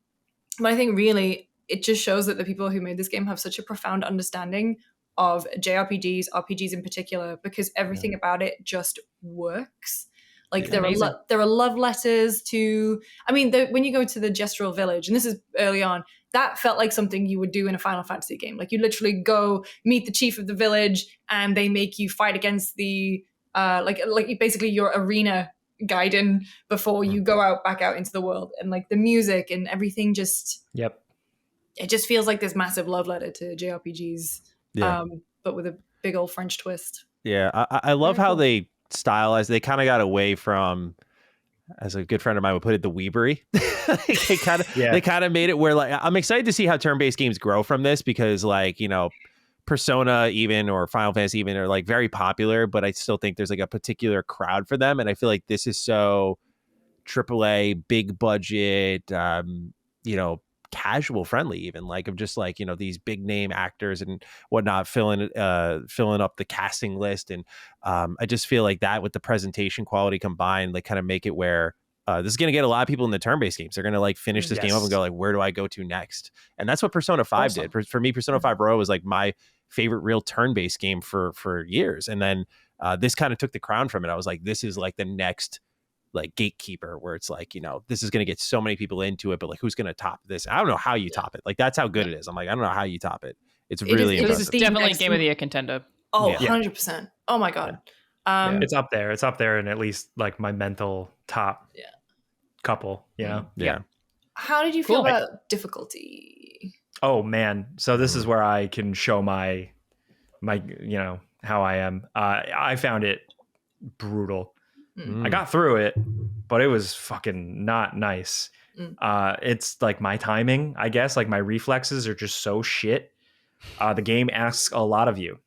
But I think really it just shows that the people who made this game have such a profound understanding of JRPGs, RPGs in particular, because everything about it just works. Like there are love letters to, when you go to the gestural village, and this is early on, that felt like something you would do in a Final Fantasy game. Like you literally go meet the chief of the village and they make you fight against the, basically your arena guiding before you go back out into the world. And like the music and everything just, it just feels like this massive love letter to JRPGs, but with a big old French twist. Yeah, I love how they stylized. They kind of got away from, as a good friend of mine would put it, the weebery. They kind of made it where like I'm excited to see how turn-based games grow from this because Persona even or Final Fantasy even are like very popular, but I still think there's like a particular crowd for them. And I feel like this is so AAA, big budget, you know, casual friendly, even like of just like, you know, these big name actors and whatnot filling up the casting list. And I just feel like that with the presentation quality combined, like kind of make it where this is going to get a lot of people in the turn-based games. They're going to like finish this game up and go like, where do I go to next? And that's what Persona 5 did. For me, Persona 5 Royal was like my favorite real turn-based game for years. And then this kind of took the crown from it. I was like, this is like the next like gatekeeper where it's like, you know, this is going to get so many people into it, but like, who's going to top this? I don't know how you top it. Like, that's how good it is. I'm like, I don't know how you top it. It's really impressive. This is definitely Game of the Year contender. Oh, 100%. Oh my God. It's up there. It's up there in at least like my mental top couple, you know? Yeah. How did you feel about difficulty? Oh man. So this is where I can show my, you know, how I am. I found it brutal. I got through it, but it was fucking not nice. It's like my timing, I guess, like my reflexes are just so shit. The game asks a lot of you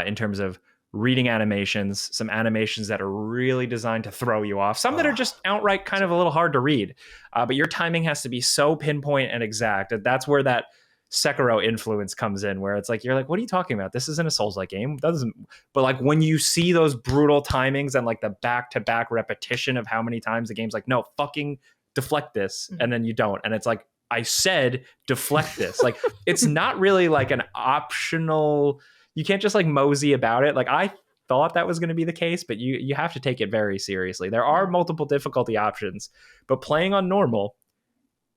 in terms of reading animations, some animations that are really designed to throw you off, some that are just outright kind of a little hard to read. But your timing has to be so pinpoint and exact. That's where that Sekiro influence comes in, where it's like, you're like, what are you talking about? This isn't a Souls-like game. That doesn't. But like when you see those brutal timings and like the back-to-back repetition of how many times the game's like, no, fucking deflect this. And then you don't. And it's like, I said, deflect this. Like, it's not really like an optional, you can't just like mosey about it. Like I thought that was going to be the case, but you have to take it very seriously. There are multiple difficulty options, but playing on normal,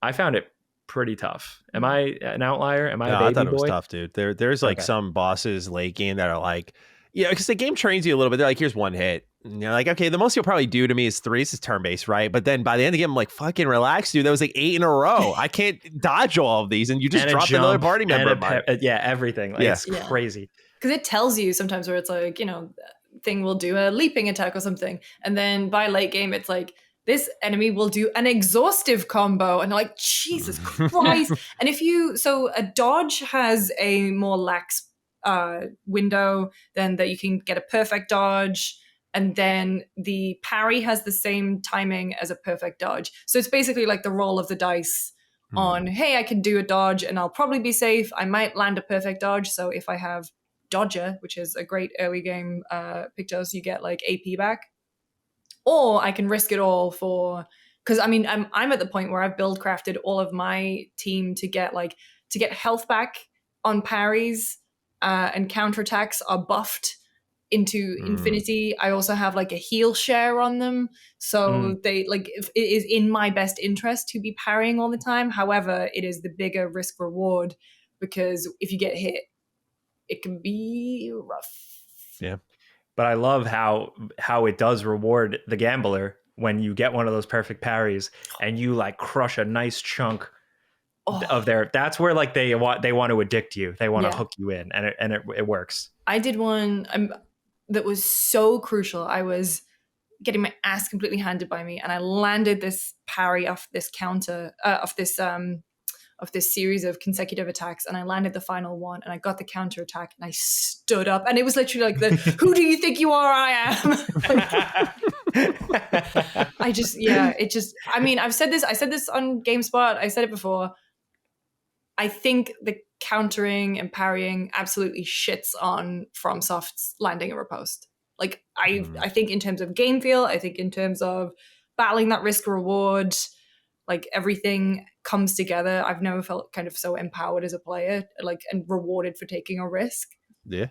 I found it pretty tough. Am I an outlier? Am I a baby I thought it was boy? tough, dude. There's like some bosses late game that are like, yeah, because the game trains you a little bit. They're like, here's one hit. And you're like, okay, the most you'll probably do to me is 3. This is turn-based, right? But then by the end of the game, I'm like, fucking relax, dude. That was like 8 in a row. I can't dodge all of these. And you just dropped another party member. Everything. Like, it's crazy. Because it tells you sometimes where it's like, you know, thing will do a leaping attack or something. And then by late game, it's like, this enemy will do an exhaustive combo. And like, Jesus Christ. And so a dodge has a more lax window than that you can get a perfect dodge. And then the parry has the same timing as a perfect dodge. So it's basically like the roll of the dice on, hey, I can do a dodge and I'll probably be safe. I might land a perfect dodge. So if I have Dodger, which is a great early game Pictos, you get like AP back. Or I can risk it all because I mean, I'm at the point where I've build crafted all of my team to get health back on parries and counterattacks are buffed into infinity. I also have like a heal share on them, so they like if it is in my best interest to be parrying all the time. However, it is the bigger risk reward because if you get hit, it can be rough. Yeah. But I love how it does reward the gambler when you get one of those perfect parries and you like crush a nice chunk of their. That's where like they want to addict you. They want to hook you in, and it works. I did one that was so crucial. I was getting my ass completely handed by me, and I landed this parry off this counter of this series of consecutive attacks, and I landed the final one, and I got the counter attack, and I stood up, and it was literally like who do you think you are? I am. I mean, I said this on GameSpot, I said it before. I think the countering and parrying absolutely shits on FromSoft's landing a riposte. Like I think in terms of game feel, I think in terms of battling that risk reward, like everything comes together. I've never felt kind of so empowered as a player, like, and rewarded for taking a risk. Yeah.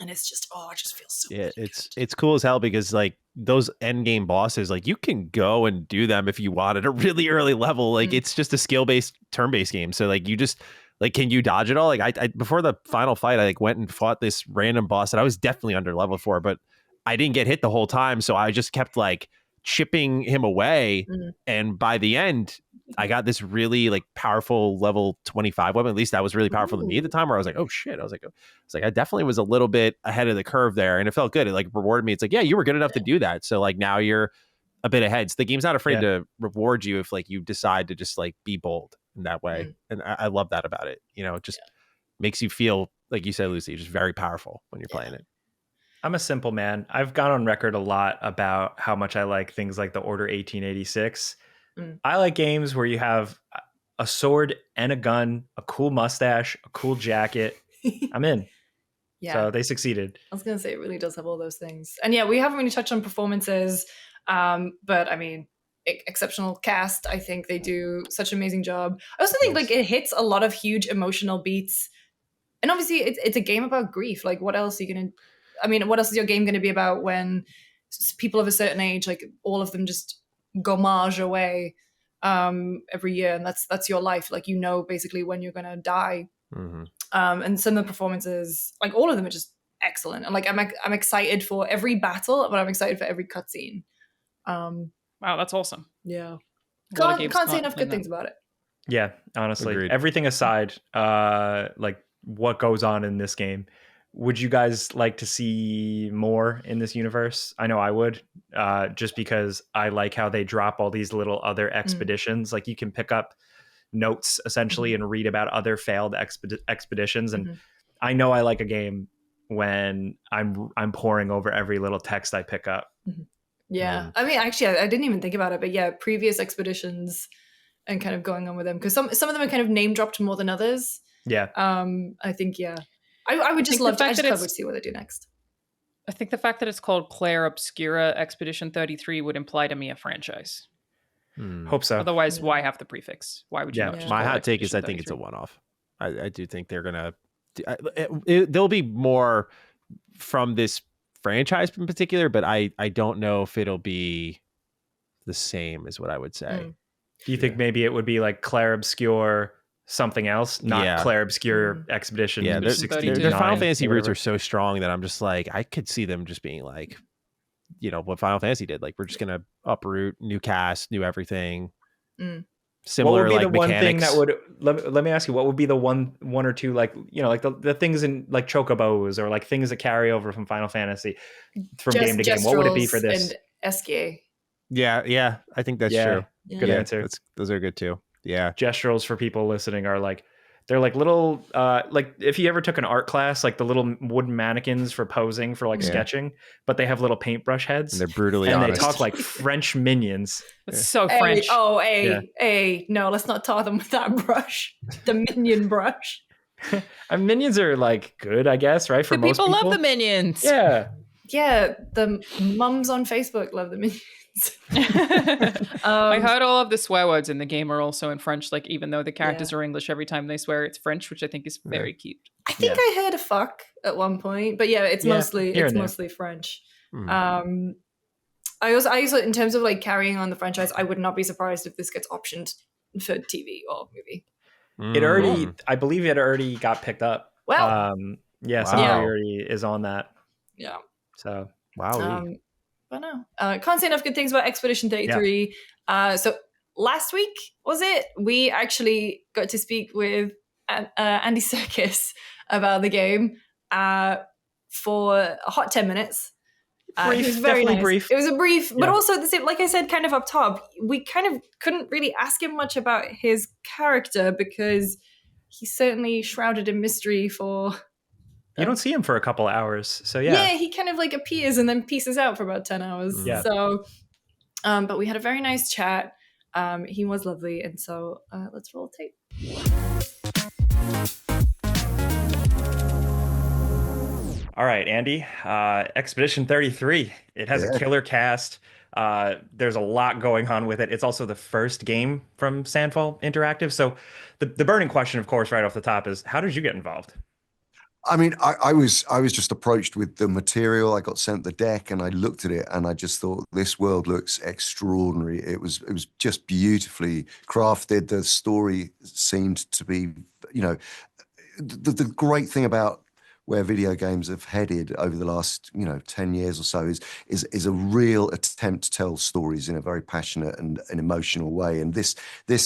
And it's just, it just feels so good. It's cool as hell because like those end game bosses, like you can go and do them if you want at a really early level. Like it's just a skill based turn based game. So like you just like, can you dodge it all? Like I before the final fight, I like went and fought this random boss that I was definitely under level for, but I didn't get hit the whole time. So I just kept like chipping him away. And by the end, I got this really like powerful level 25 weapon. At least that was really powerful to me at the time, where I was like, oh shit. I was like, I definitely was a little bit ahead of the curve there. And it felt good. It like rewarded me. It's like, yeah, you were good enough to do that. So like now you're a bit ahead. So the game's not afraid to reward you if like you decide to just like be bold in that way. And I love that about it. You know, just makes you feel, like you said, Lucy, just very powerful when you're playing it. I'm a simple man. I've gone on record a lot about how much I like things like the Order 1886. I like games where you have a sword and a gun, a cool mustache, a cool jacket. I'm in. Yeah. So they succeeded. I was going to say it really does have all those things. And yeah, we haven't really touched on performances, but I mean, exceptional cast. I think they do such an amazing job. I also think like it hits a lot of huge emotional beats. And obviously it's a game about grief. Like what else are you going to, I mean, what else is your game going to be about when people of a certain age, like all of them just gommage away every year, and that's your life. Like, you know, basically when you're going to die. Mm-hmm. And some of the performances, like all of them are just excellent. And like I'm excited for every battle, but I'm excited for every cutscene. Wow, that's awesome. Yeah. A lot of games Can't say can't enough claim good that. things about it. Yeah, honestly. Agreed. Everything aside, like what goes on in this game, would you guys like to see more in this universe? I know I would, just because I like how they drop all these little other expeditions. Like you can pick up notes essentially and read about other failed expeditions. And I know I like a game when I'm poring over every little text I pick up. Yeah. I mean, actually, I didn't even think about it, but yeah, previous expeditions and kind of going on with them, because some of them are kind of name dropped more than others. Yeah. I think, yeah. I would just love to see what they do next. I think the fact that it's called Clair Obscura Expedition 33 would imply to me a franchise. Hope so. Otherwise, why have the prefix? Why would you not just My call it hot take is I Expedition think it's a 33? one-off. I do think they're gonna. There'll be more from this franchise in particular, but I don't know if it'll be the same, is what I would say. Do you think maybe it would be like Clair Obscur something else, not Clair Obscur Expedition? Yeah, their 69, Final Fantasy roots whatever. are so strong that I'm just like, I could see them just being like, you know, what Final Fantasy did. Like, we're just gonna uproot, new cast, new everything. Similar, what would be like, the one mechanics. thing that would let me ask you, what would be the one or two, like, you know, like the things in like chocobos or like things that carry over from Final Fantasy from game to game? What would it be for this? And SKA. Yeah, I think that's true. Good answer. Those are good too. Yeah. Gestural for people listening are like, they're like little, like if you ever took an art class, like the little wooden mannequins for posing for like sketching, but they have little paintbrush heads. And they're brutally and honest. they talk like French minions. It's so French. No, let's not tar them with that brush. The minion brush. Minions are like good, I guess, right? For The most people people. love the minions. Yeah. Yeah, the mums on Facebook love the minions. I heard all of the swear words in the game are also in French, like even though the characters are English, every time they swear it's French, which I think is very cute. I think I heard a fuck at one point, but yeah, it's mostly French. I also in terms of like carrying on the franchise, I would not be surprised if this gets optioned for TV or movie. It already, I believe it already got picked up. Well, somebody already is on that. Yeah. So but no, can't say enough good things about Expedition 33. So last week, was it? We actually got to speak with Andy Serkis about the game for a hot 10 minutes. Brief, it was very nice. Brief. It was a brief, but also the same, like I said, kind of up top, we kind of couldn't really ask him much about his character because he's certainly shrouded in mystery for... You don't see him for a couple hours, so yeah. Yeah, he kind of like appears and then pieces out for about 10 hours. Yeah. So, but we had a very nice chat. He was lovely, and so let's roll tape. All right, Andy. Expedition 33. It has a killer cast. There's a lot going on with it. It's also the first game from Sandfall Interactive. So the burning question, of course, right off the top is, how did you get involved? I mean, I was just approached with the material. I got sent the deck and I looked at it and I just thought, this world looks extraordinary. It was just beautifully crafted. The story seemed to be, you know, the great thing about where video games have headed over the last, 10 years or so is a real attempt to tell stories in a very passionate and an emotional way. And this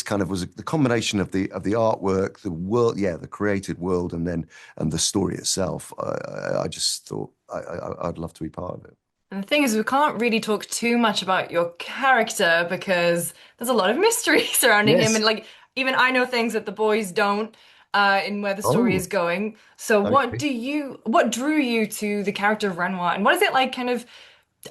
kind of was the combination of the artwork, the world, the created world, and the story itself. I just thought I'd love to be part of it. And the thing is, we can't really talk too much about your character because there's a lot of mystery surrounding him. And like, even I know things that the boys don't. in where the story Oh, is going. So okay. what drew you to the character of Renoir, and what is it like kind of,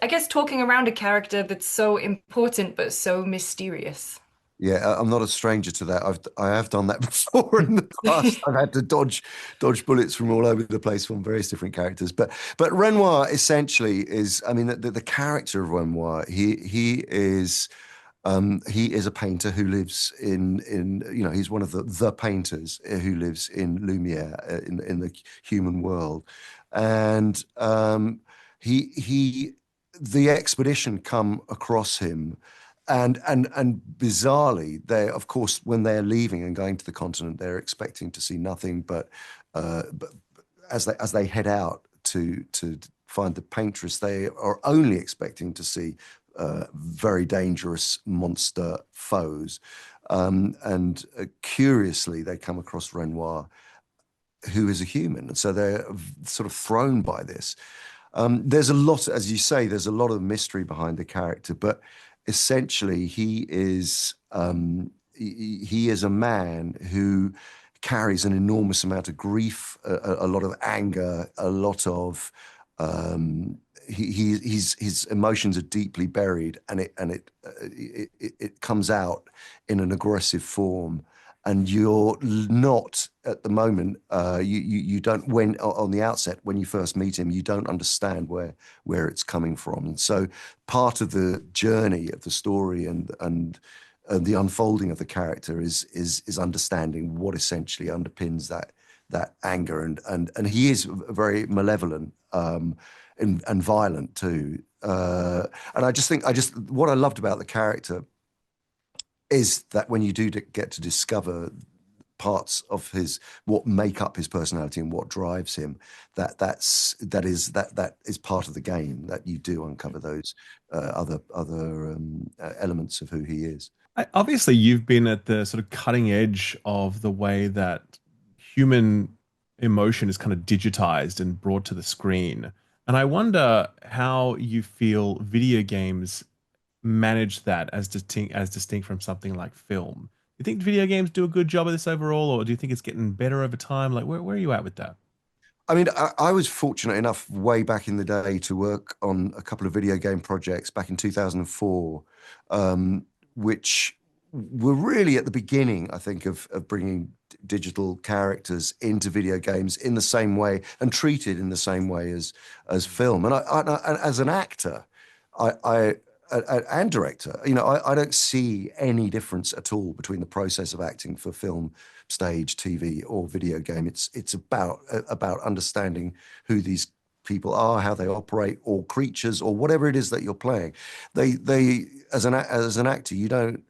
I guess, talking around a character that's so important but so mysterious? Yeah, I'm not a stranger to that. I have done that before in the past. I've had to dodge bullets from all over the place from various different characters. But Renoir essentially is, I mean, the character of Renoir, he is a painter who lives in he's one of the painters who lives in Lumiere in the human world, and he the expedition come across him, and bizarrely, they, of course, when they're leaving and going to the continent, they're expecting to see nothing but as they head out to find the paintress, they are only expecting to see very dangerous monster foes. And curiously, they come across Renoir, who is a human. And so they're sort of thrown by this. There's a lot, as you say, there's a lot of mystery behind the character, but essentially he is a man who carries an enormous amount of grief, a lot of anger, a lot of his emotions are deeply buried, and it comes out in an aggressive form. And you're not at the moment. You don't, when on the outset, when you first meet him, you don't understand where it's coming from. And so part of the journey of the story and the unfolding of the character is understanding what essentially underpins that anger, and he is very malevolent and violent too. And I just what I loved about the character is that when you do get to discover parts of what make up his personality and what drives him, that is part of the game, that you do uncover those other elements of who he is. Obviously, you've been at the sort of cutting edge of the way that human emotion is kind of digitized and brought to the screen. And I wonder how you feel video games manage that as distinct from something like film. Do you think video games do a good job of this overall, or do you think it's getting better over time? Like, where are you at with that? I mean, I was fortunate enough way back in the day to work on a couple of video game projects back in 2004, which were really at the beginning, I think, of bringing digital characters into video games in the same way and treated in the same way as film. And I as an actor, and director, I don't see any difference at all between the process of acting for film, stage, TV, or video game. It's about understanding who these people are, how they operate, or creatures, or whatever it is that you're playing. They as an actor, you don't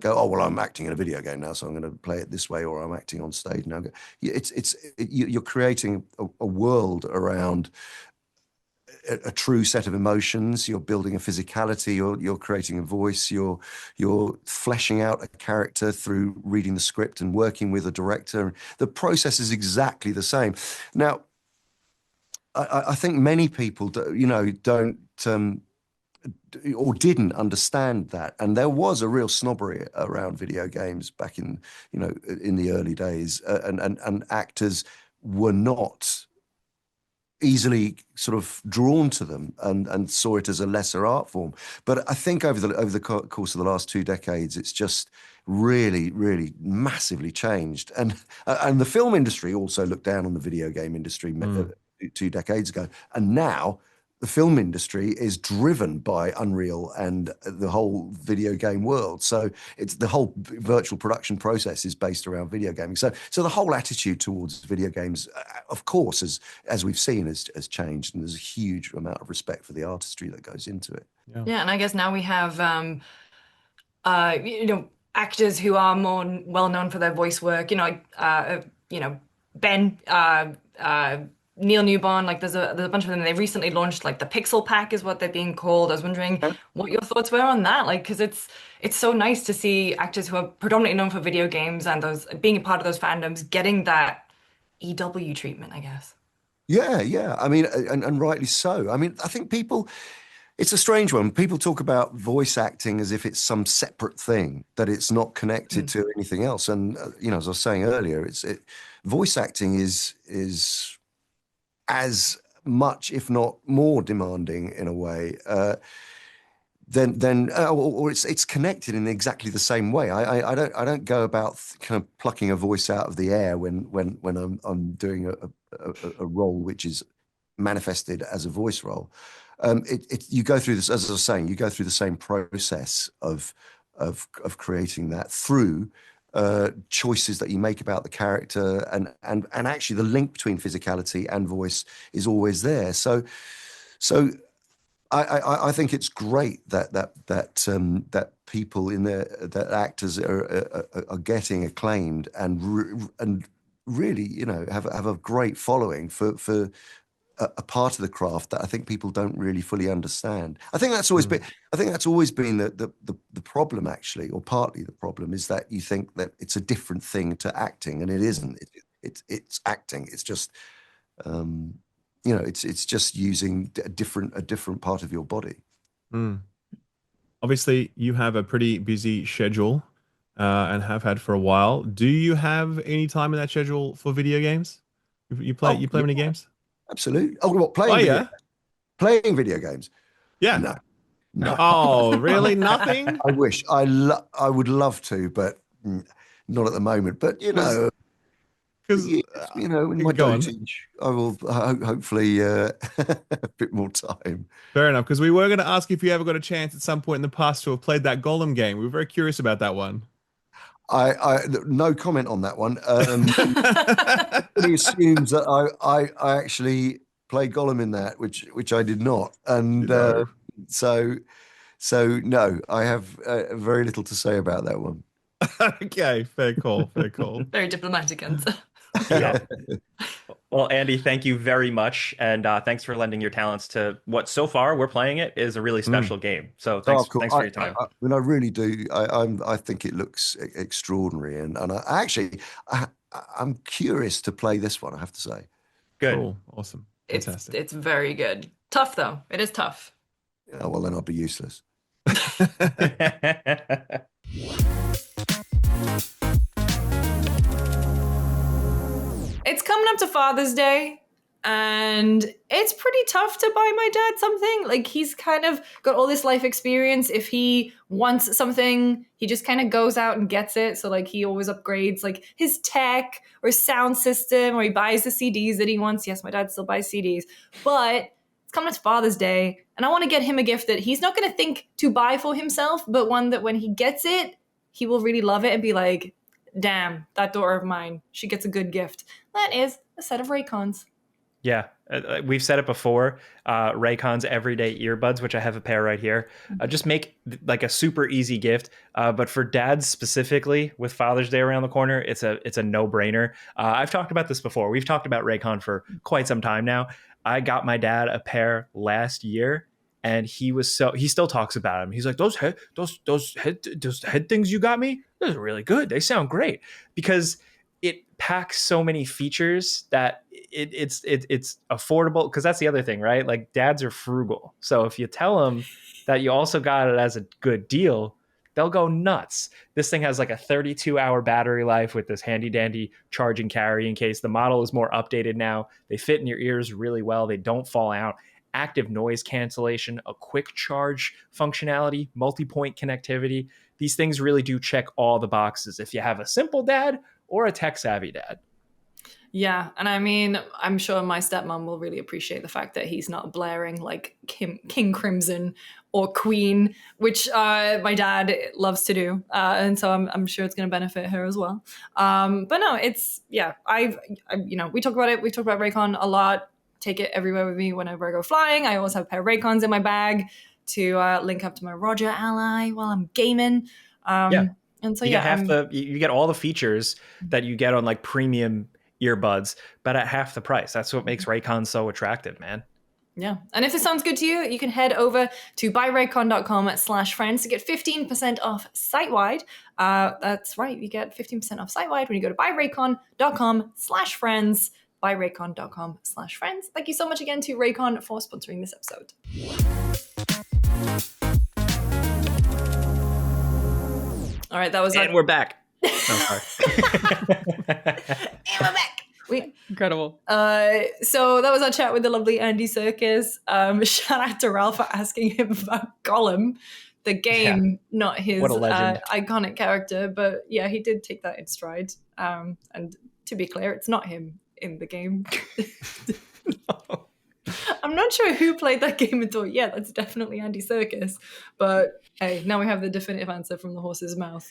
go, oh well, I'm acting in a video game now, so I'm going to play it this way, or I'm acting on stage now. You're creating a world around a true set of emotions. You're building a physicality. You're creating a voice. You're fleshing out a character through reading the script and working with a director. The process is exactly the same. Now, I think many people don't or didn't understand that, and there was a real snobbery around video games back in in the early days, and actors were not easily sort of drawn to them and saw it as a lesser art form. But I think over the course of the last 2 decades, it's just really, really massively changed. And the film industry also looked down on the video game industry 2 decades ago. And now the film industry is driven by Unreal and the whole video game world. So it's the whole virtual production process is based around video gaming. So the whole attitude towards video games, of course, as we've seen, has changed, and there's a huge amount of respect for the artistry that goes into it. Yeah, and I guess now we have actors who are more well known for their voice work. Ben. Neil Newborn, like there's a bunch of them. They recently launched like the Pixel Pack is what they're being called. I was wondering what your thoughts were on that, like because it's so nice to see actors who are predominantly known for video games and those being a part of those fandoms getting that EW treatment, I guess. Yeah. I mean, and rightly so. I mean, I think people, It's a strange one. People talk about voice acting as if it's some separate thing, that it's not connected to anything else. And as I was saying earlier, voice acting is as much, if not more, demanding in a way. Or it's connected in exactly the same way. I don't go about kind of plucking a voice out of the air when I'm doing a role which is manifested as a voice role. You go through this, as I was saying, you go through the same process of creating that through choices that you make about the character, and actually the link between physicality and voice is always there. So I think it's great that people that actors are getting acclaimed and really have a great following for a part of the craft that I think people don't really fully understand. I think that's always been the problem, actually, or partly the problem, is that you think that it's a different thing to acting, and it isn't. It's acting. It's just it's just using a different part of your body. Obviously, you have a pretty busy schedule, and have had for a while. Do you have any time in that schedule for video games? You play many games? Absolutely. Oh, what, playing video games? Yeah. No. Oh, really? Nothing? I wish. I would love to, but not at the moment. But because in my dotage, I will hopefully a bit more time. Fair enough, because we were going to ask if you ever got a chance at some point in the past to have played that Golem game. We were very curious about that one. I no comment on that one. He assumes that I actually played Gollum in that, which I did not, and so no, I have very little to say about that one. Okay, fair call. Very diplomatic answer. Yeah. Well, Andy, thank you very much, and thanks for lending your talents to what so far we're playing. It is a really special game. So thanks for your time. I really do. I think it looks extraordinary, and I'm curious to play this one, I have to say. Good. Cool. Awesome. Fantastic. It's very good. Tough though. It is tough. Oh, well, then I'll be useless. It's coming up to Father's Day, and it's pretty tough to buy my dad something. Like, he's kind of got all this life experience. If he wants something, he just kind of goes out and gets it. So, like, he always upgrades, like, his tech or his sound system, or he buys the CDs that he wants. Yes, my dad still buys CDs. But it's coming up to Father's Day, and I want to get him a gift that he's not going to think to buy for himself, but one that when he gets it, he will really love it and be like, damn, that daughter of mine, she gets a good gift. That is a set of Raycons. Yeah, we've said it before. Raycon's everyday earbuds, which I have a pair right here, just make like a super easy gift. But for dads specifically, with Father's Day around the corner, it's a no-brainer. I've talked about this before. We've talked about Raycon for quite some time now. I got my dad a pair last year, and he still talks about them. He's like, those head things you got me, those are really good. They sound great, because it packs so many features that it's affordable. Because that's the other thing, right? Like, dads are frugal. So if you tell them that you also got it as a good deal, they'll go nuts. This thing has like a 32-hour battery life with this handy dandy charging carrying case. The model is more updated now. They fit in your ears really well. They don't fall out. Active noise cancellation, a quick charge functionality, multi-point connectivity. These things really do check all the boxes if you have a simple dad or a tech-savvy dad. Yeah, and I mean, I'm sure my stepmom will really appreciate the fact that he's not blaring like King Crimson or Queen, which my dad loves to do, and so I'm sure it's going to benefit her as well. But no, it's we talk about it. We talk about Raycon a lot. Take it everywhere with me whenever I go flying. I always have a pair of Raycons in my bag to link up to my Roger Ally while I'm gaming. And so you get all the features that you get on like premium earbuds, but at half the price. That's what makes Raycon so attractive, man. Yeah. And if this sounds good to you, you can head over to buyraycon.com/friends to get 15% off site-wide. That's right. You get 15% off site-wide when you go to buyraycon.com/friends. buyraycon.com/friends. Thank you so much again to Raycon for sponsoring this episode. All right, that was And we're back. Oh, sorry. And we're back. Incredible. So that was our chat with the lovely Andy Serkis. Shout out to Ralph for asking him about Gollum, the game, not his What a legend. iconic character. But yeah, he did take that in stride. And to be clear, it's not him in the game. No. I'm not sure who played that game and thought, yeah, that's definitely Andy Serkis. But hey, now we have the definitive answer from the horse's mouth.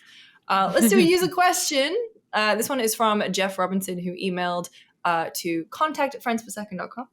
Let's do a user question. This one is from Jeff Robinson, who emailed to contact@friendspersecond.com.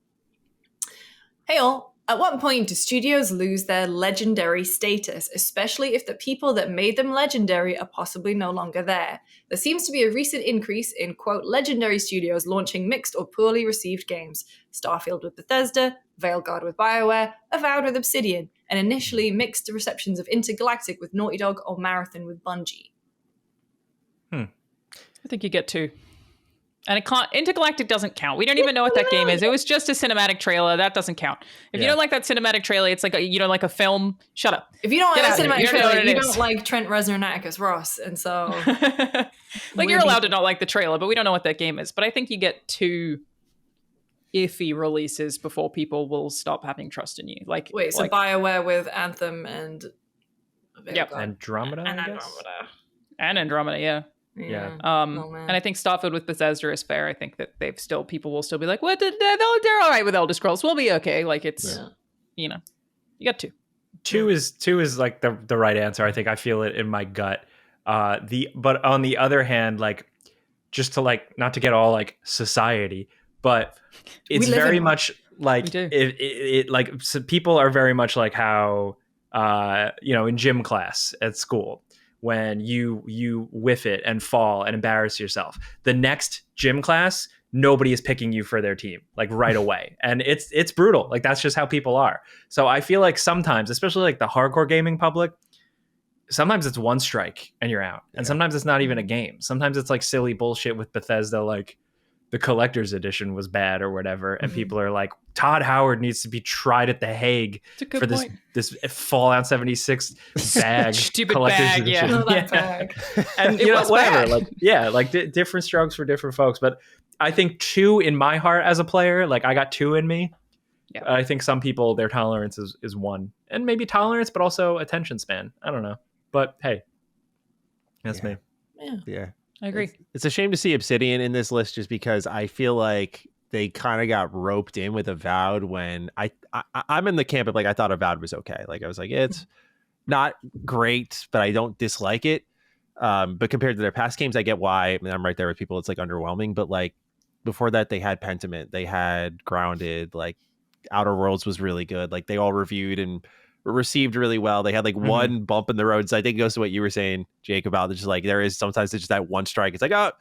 Hey all, at what point do studios lose their legendary status, especially if the people that made them legendary are possibly no longer there? There seems to be a recent increase in, quote, legendary studios launching mixed or poorly received games. Starfield with Bethesda, Veilguard with BioWare, Avowed with Obsidian, and initially mixed receptions of Intergalactic with Naughty Dog or Marathon with Bungie. I think you get 2. And it can't, Intergalactic doesn't count. We don't even know what that game is. It was just a cinematic trailer. That doesn't count. If you don't like that cinematic trailer, it's like you don't like a film. Shut up. If you don't like that cinematic trailer, you is. don't like Trent Reznor and Atticus Ross. And so... like, you're allowed to not like the trailer, but we don't know what that game is. But I think you get 2 iffy releases before people will stop having trust in you. Like, wait, so BioWare with Anthem and... Yep. Andromeda, and I guess? Andromeda. And Andromeda, yeah. Yeah. And I think Starfield with Bethesda is fair. I think that people will still be like, what? They're all right with Elder Scrolls. We'll be okay. Like, it's, you got 2. 2 is like the right answer. I think I feel it in my gut. But on the other hand, like, just to like, not to get all like society, but it's very much like it like, so people are very much like how in gym class at school, when you whiff it and fall and embarrass yourself, the next gym class, nobody is picking you for their team like right away. And it's brutal. Like, that's just how people are. So I feel like sometimes, especially like the hardcore gaming public, sometimes it's one strike and you're out. And sometimes it's not even a game. Sometimes it's like silly bullshit with Bethesda, like the collector's edition was bad or whatever. And people are like, Todd Howard needs to be tried at The Hague for this Fallout 76 bag. Stupid collector's bag, edition. Not that bag. And whatever. Bad. Like, different strokes for different folks. But I think 2 in my heart as a player, like, I got 2 in me. Yeah. I think some people, their tolerance is 1. And maybe tolerance, but also attention span. I don't know. But hey, that's me. Yeah. I agree. It's a shame to see Obsidian in this list, just because I feel like they kind of got roped in with Avowed when I'm in the camp of like, I thought Avowed was okay. Like, I was like, it's not great, but I don't dislike it. But compared to their past games, I get why. I mean, I'm right there with people. It's like underwhelming, but like before that, they had Pentiment, they had Grounded, like Outer Worlds was really good. Like, they all reviewed and received really well. They had like one bump in the road. So I think it goes to what you were saying, Jake, about just like, there is sometimes it's just that one strike. It's like, oh,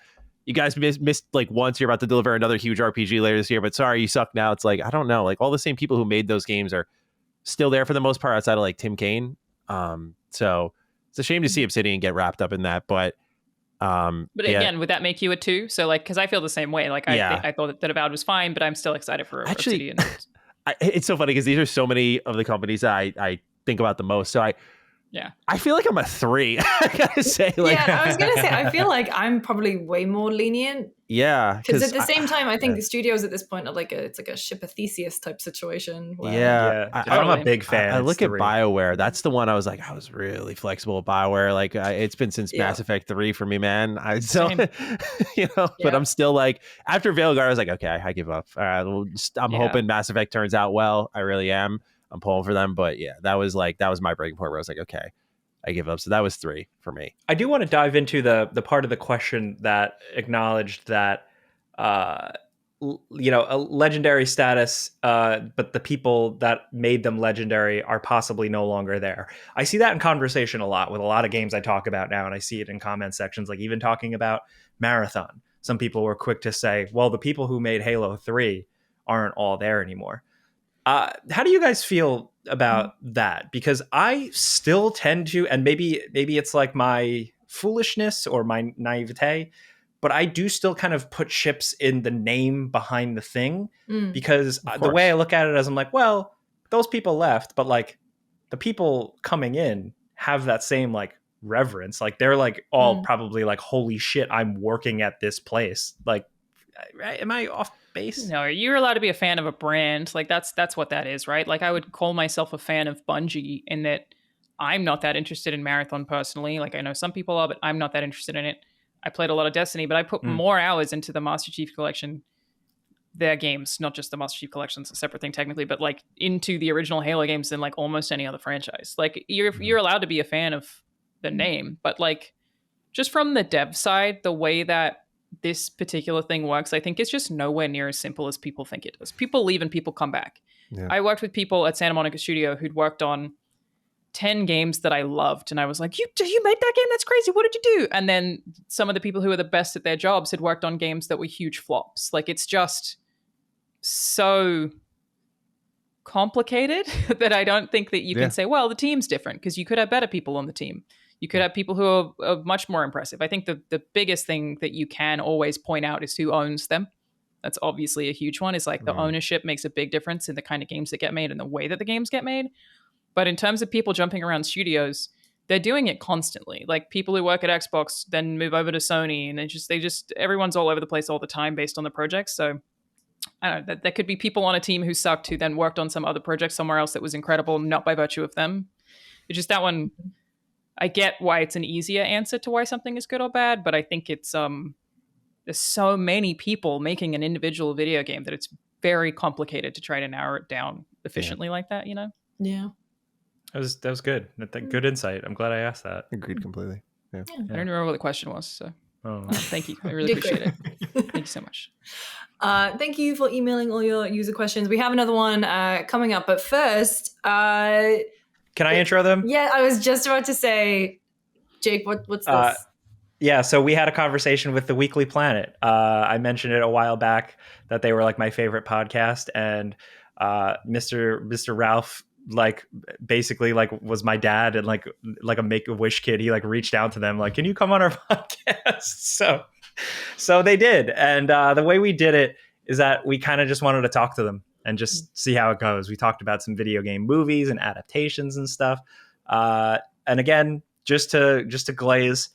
you guys missed like once. You're about to deliver another huge RPG later this year, but sorry, you suck now. It's like, I don't know. Like, all the same people who made those games are still there for the most part, outside of like Tim Kaine. So it's a shame to see Obsidian get wrapped up in that. But again, would that make you a 2? So like, because I feel the same way. Like, I thought that Avowed was fine, but I'm still excited for Obsidian. It's so funny because these are so many of the companies that I think about the most. So I feel like I'm a 3. I gotta say, like, I was gonna say, I feel like I'm probably way more lenient. Yeah, because at the same time, I think the studios at this point are like it's like a Ship of Theseus type situation. Where, I'm a big fan. I look at BioWare. That's the one I was like, I was really flexible with BioWare. Like, it's been since Mass Effect 3 for me, man. But I'm still like, after Veilguard, I was like, okay, I give up. I'm hoping Mass Effect turns out well. I really am. I'm pulling for them. But that was my breaking point where I was like, okay, I give up. So that was 3 for me. I do want to dive into the part of the question that acknowledged that, a legendary status, but the people that made them legendary are possibly no longer there. I see that in conversation a lot with a lot of games I talk about now, and I see it in comment sections, like even talking about Marathon. Some people were quick to say, well, the people who made Halo 3 aren't all there anymore. How do you guys feel about that? Because I still tend to, and maybe it's like my foolishness or my naivete, but I do still kind of put chips in the name behind the thing, because the way I look at it is, I'm like, well, those people left, but like the people coming in have that same like reverence. Like they're like all probably like, holy shit, I'm working at this place. Like, right? Am I off base? No, you're allowed to be a fan of a brand. Like that's what that is, right? Like I would call myself a fan of Bungie in that I'm not that interested in Marathon personally. Like I know some people are, but I'm not that interested in it. I played a lot of Destiny, but I put more hours into the Master Chief Collection, their games, not just the Master Chief Collection, it's a separate thing technically, but like into the original Halo games than like almost any other franchise. Like you're allowed to be a fan of the name, but like just from the dev side, the way that this particular thing works, I think it's just nowhere near as simple as people think it is. People leave and people come back. Yeah. I worked with people at Santa Monica Studio who'd worked on 10 games that I loved, and I was like, you made that game? That's crazy. What did you do? And then some of the people who were the best at their jobs had worked on games that were huge flops. Like it's just so complicated that I don't think that you can say, well, the team's different, because you could have better people on the team. You could have people who are much more impressive. I think the biggest thing that you can always point out is who owns them. That's obviously a huge one. Is like the ownership makes a big difference in the kind of games that get made and the way that the games get made. But in terms of people jumping around studios, they're doing it constantly. Like people who work at Xbox then move over to Sony, and they just everyone's all over the place all the time based on the projects. So I don't know, there could be people on a team who sucked who then worked on some other project somewhere else that was incredible, not by virtue of them. It's just that one. I get why it's an easier answer to why something is good or bad, but I think it's there's so many people making an individual video game that it's very complicated to try to narrow it down efficiently like that, you know? Yeah. That was good. Good insight. I'm glad I asked that. Agreed completely. Yeah. I don't remember what the question was, so thank you. I really appreciate it. Thank you so much. Thank you for emailing all your user questions. We have another one coming up, but first... Can I intro them? Yeah, I was just about to say, Jake, what's this? Yeah, so we had a conversation with the Weekly Planet. I mentioned it a while back that they were like my favorite podcast, and Mr. Ralph like basically like was my dad and like a Make-A-Wish kid. He like reached out to them like, can you come on our podcast? So they did, and the way we did it is that we kind of just wanted to talk to them and just see how it goes. We talked about some video game movies and adaptations and stuff. And again, just to glaze,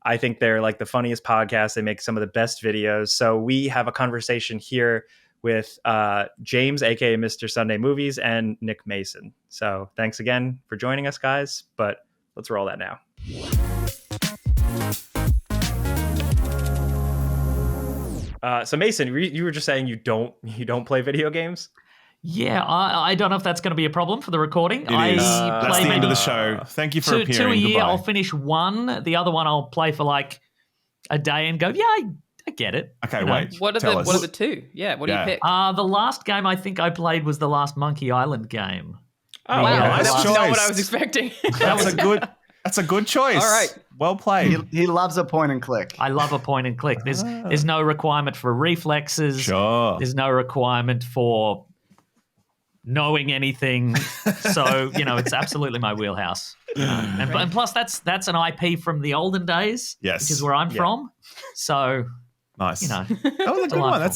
I think they're like the funniest podcast. They make some of the best videos. So we have a conversation here with James, aka Mr. Sunday Movies, and Nick Mason. So thanks again for joining us, guys. But let's roll that now. So Mason, you were just saying you don't play video games? Yeah, I don't know if that's going to be a problem for the recording. It is. That's the end of the show. Thank you for appearing. Two a year. Goodbye. I'll finish one. The other one I'll play for like a day and go, yeah, I get it. Okay, wait. What are the two? Yeah, what do you pick? The last game I think I played was the last Monkey Island game. Oh, wow. Nice That's choice. not what I was expecting. That's a good choice. All right. Well played. He loves a point and click. I love a point and click. There's no requirement for reflexes. Sure. There's no requirement for knowing anything. So, it's absolutely my wheelhouse. And plus, that's an IP from the olden days, yes, which is where I'm from. So, nice. That was a good one.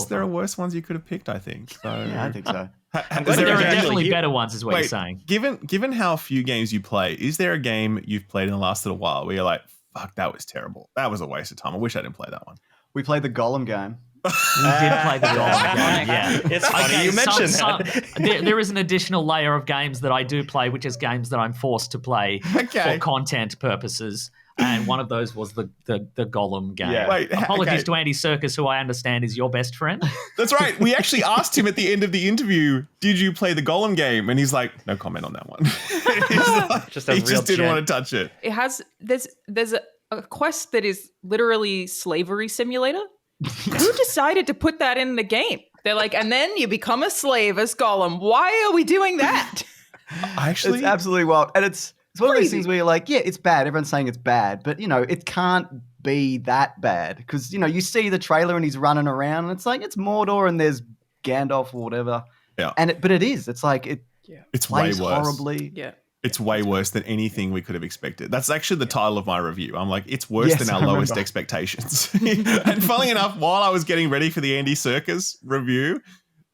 There are worse ones you could have picked, I think. So, yeah, I think so. There are definitely better ones, is what you're saying. Given how few games you play, is there a game you've played in the last little while where you're like, fuck, that was terrible. That was a waste of time. I wish I didn't play that one. We played the Golem game. We did play the Golem game, yeah. It's funny you mentioned that. There is an additional layer of games that I do play, which is games that I'm forced to play for content purposes. And one of those was the Golem game. Yeah. Apologies to Andy Serkis, who I understand is your best friend. That's right. We actually asked him at the end of the interview, did you play the Golem game? And he's like, no comment on that one. He just didn't want to touch it. It has there's a quest that is literally slavery simulator. Who decided to put that in the game? They're like, and then you become a slave as Gollum. Why are we doing that? It's absolutely wild. And it's one of those things where you're like, yeah, it's bad. Everyone's saying it's bad. But, it can't be that bad. Because, you see the trailer and he's running around and it's like, it's Mordor and there's Gandalf or whatever. Yeah. But it is. It's like, it's plays way worse. Horribly. Yeah. It's way worse than anything we could have expected. That's actually the title of my review. I'm like, it's worse than our lowest expectations. And funnily enough, while I was getting ready for the Andy Serkis review,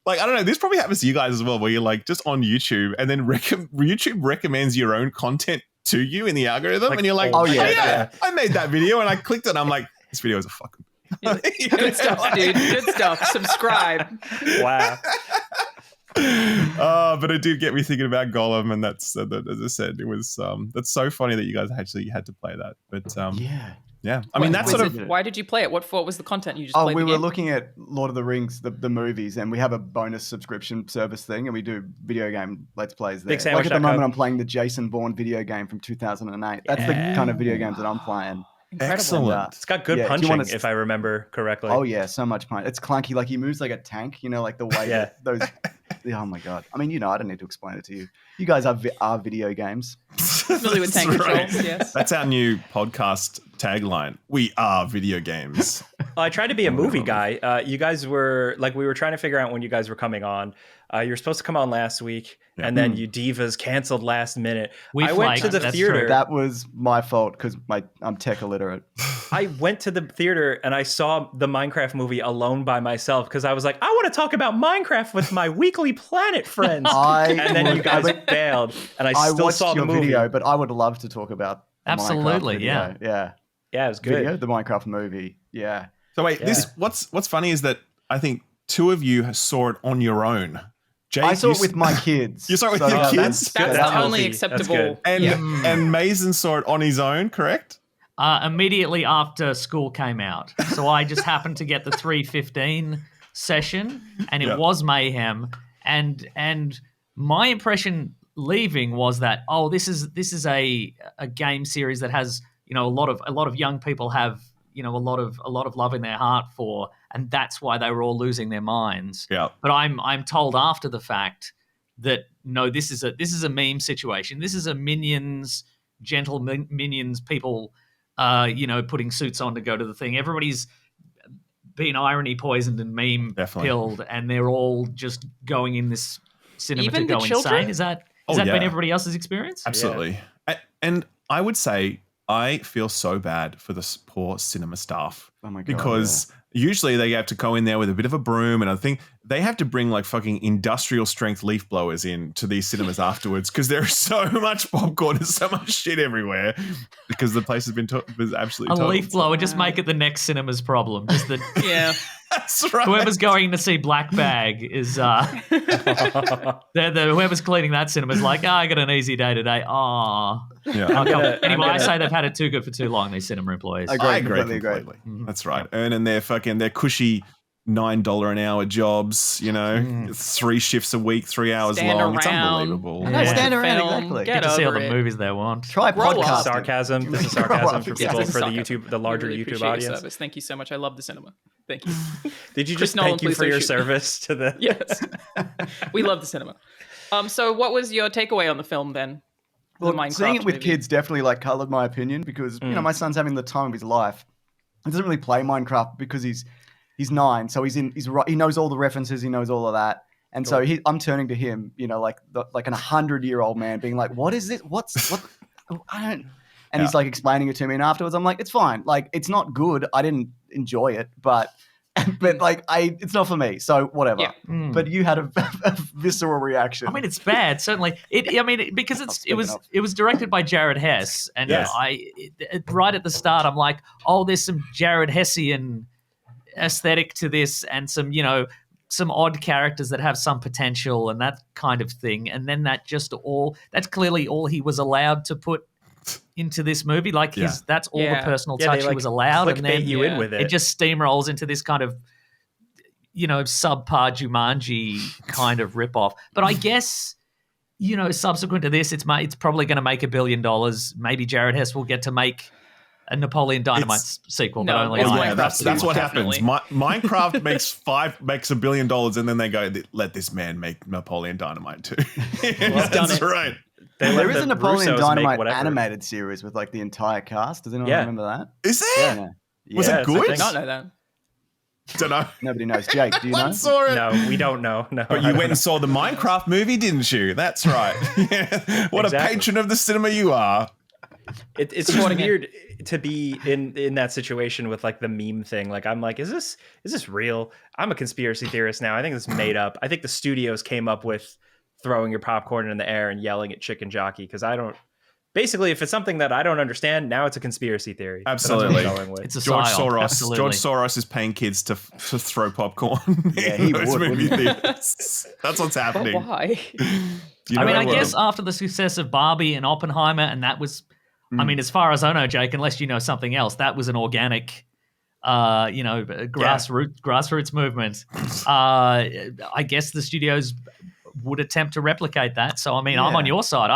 like, I don't know, this probably happens to you guys as well, where you're like just on YouTube and then YouTube recommends your own content to you in the algorithm, Like, and you're like, oh, oh yeah, yeah, yeah. I made that video, and I clicked it, and I'm like, this video is a fucking. Good stuff, dude. Good stuff. Subscribe. Wow. But it did get me thinking about Gollum, and that's as I said, it was that's so funny that you guys actually had to play that. But yeah. I mean, that's sort of Why did you play it? What was the content you just Oh, played? we the were game? looking at Lord of the Rings, the movies, and we have a bonus subscription service thing, and we do video game Let's Plays there. Like at the moment, I'm playing the Jason Bourne video game from 2008. That's the kind of video games that I'm playing. Incredible. excellent. It's got good Yeah, do you punching, wanna- if I remember correctly. Oh yeah, so much punch. It's clunky, like he moves like a tank, like the way that those. Oh my god! I mean, I don't need to explain it to you. You guys are video games. Familiar with tank That's right. controls, yes. That's our new podcast tagline. We are video games. I tried to be a movie guy. You guys were we were trying to figure out when you guys were coming on. You were supposed to come on last week, and then you divas canceled last minute. I went to the theater. That was my fault because I'm tech illiterate. I went to the theater and I saw the Minecraft movie alone by myself because I was like, I want to talk about Minecraft with my Weekly Planet friends. And then you guys bailed, and I still watched saw the your movie. video, but I would love to talk about the Absolutely, Minecraft video. yeah. Yeah, it was good. The Minecraft movie. Yeah. So wait, what's funny is that I think two of you saw it on your own. Jake, I saw it with my kids. You saw it with your kids? That's only healthy. acceptable. And Mason saw it on his own, correct? Immediately after school came out. So I just happened to get the 3:15 session, and it was mayhem. And my impression leaving was that this is a game series that has a lot of young people have a lot of love in their heart for, and that's why they were all losing their minds. Yeah. But I'm told after the fact that no, this is a meme situation. This is a minions, gentle minions people. Putting suits on to go to the thing. Everybody's been irony poisoned and meme pilled, and they're all just going in this cinema Even to go the children? insane. Is that been everybody else's experience? Absolutely. And I would say I feel so bad for the poor cinema staff. Oh my God, because usually they have to go in there with a bit of a broom, and I think they have to bring fucking industrial strength leaf blowers in to these cinemas afterwards because there is so much popcorn and so much shit everywhere because the place has been absolutely a totaled. leaf blower. Just make it the next cinema's problem. Just that That's right. whoever's going to see Black Bag is whoever's cleaning that cinema is like, I got an easy day today. Yeah. Anyway, I say they've had it too good for too long, these cinema employees. I agree completely. That's right. Earning their cushy $9 an hour jobs, 3 shifts a week, 3 hours Stand long. It's around. unbelievable. No, stand around, Film, exactly. get to see all over the it. movies they want. Try Grow up. podcast. Sarcasm. This is sarcasm for people for the larger We really YouTube appreciate your audience. service. Thank you so much. I love the cinema. Thank you. Did you Chris just Nolan, thank you please for say your shoot. service to the? Yes. We love the cinema. So what was your takeaway on the film then? Well, the Minecraft seeing it with movie? kids definitely colored my opinion because my son's having the time of his life. He doesn't really play Minecraft because he's 9, so he knows all the references, he knows all of that, and so I'm turning to him, like an 100-year-old man, being like, "What is this? What? I don't." And he's like explaining it to me, and afterwards I'm like, "It's fine. Like it's not good. I didn't enjoy it, but it's not for me. So whatever." Yeah. But you had a visceral reaction. I mean, it's bad, certainly. Because it was directed by Jared Hess, and Yes. right at the start, I'm like, oh, there's some Jared Hessian aesthetic to this, and some odd characters that have some potential and that kind of thing. And then that's clearly all he was allowed to put into this movie. That's all the personal touch he was allowed, and then you in with it. It just steamrolls into this kind of subpar Jumanji kind of ripoff. But I guess, subsequent to this, it's probably going to make $1 billion. Maybe Jared Hess will get to make a Napoleon Dynamite sequel, but only it's I. That's what Definitely. happens. Minecraft makes $1 billion, and then they go, let this man make Napoleon Dynamite too. That's right. There is a Napoleon Russos Dynamite make whatever. animated series with the entire cast. Does anyone remember that? Is there? Yeah. Was it Yes, I good? think I did not know that. Don't know. Nobody knows. Jake, do you know? I saw it. No, we don't know. No, But you went and saw the Minecraft movie, didn't you? That's right. Yeah. What Exactly. a patron of the cinema you are. It's just Supporting it. weird to be in that situation with the meme thing. I'm like, is this real? I'm a conspiracy theorist now. I think it's made up. I think the studios came up with throwing your popcorn in the air and yelling at chicken jockey because I don't basically, if it's something that I don't understand, now it's a conspiracy theory. Absolutely. That's what I'm going with. It's a George psyop, Soros. absolutely. George Soros is paying kids to throw popcorn. Yeah, in he those would, movie wouldn't theaters. That's what's But happening. why? You I mean, know, I guess after the success of Barbie and Oppenheimer, and that was, I mean, as far as I know, Jake, unless you know something else, that was an organic, grassroots movement. I guess the studios would attempt to replicate that. So, I mean, I'm on your side.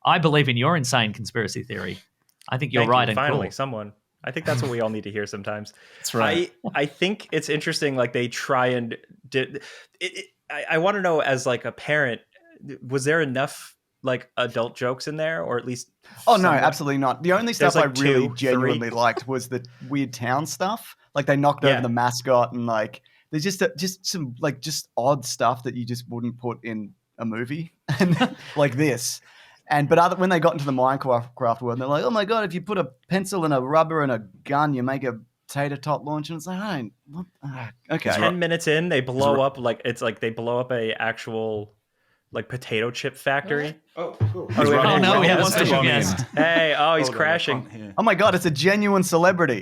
I believe in your insane conspiracy theory. I think you're Thank Oh, you. right. And Finally, cool. someone. I think that's what we all need to hear sometimes. That's right. I think it's interesting. Like they try and did. I want to know, as like a parent, was there enough like adult jokes in there, or at least? Oh no, somewhat? absolutely not. The only stuff like I really 2, 3. genuinely liked was the weird town stuff. Like they knocked over the mascot, and like there's just some like just odd stuff that you just wouldn't put in a movie, and like this. But when they got into the Minecraft world, they're like, oh my god, if you put a pencil and a rubber and a gun, you make a tater tot launcher. And it's like, okay. 10 minutes in, they blow up they blow up a actual like potato chip factory. Oh, cool. Oh no, we have a wants to special log in. guest. Hey, oh, he's Hold on, I crashing. can't hear. Oh my god, it's a genuine celebrity.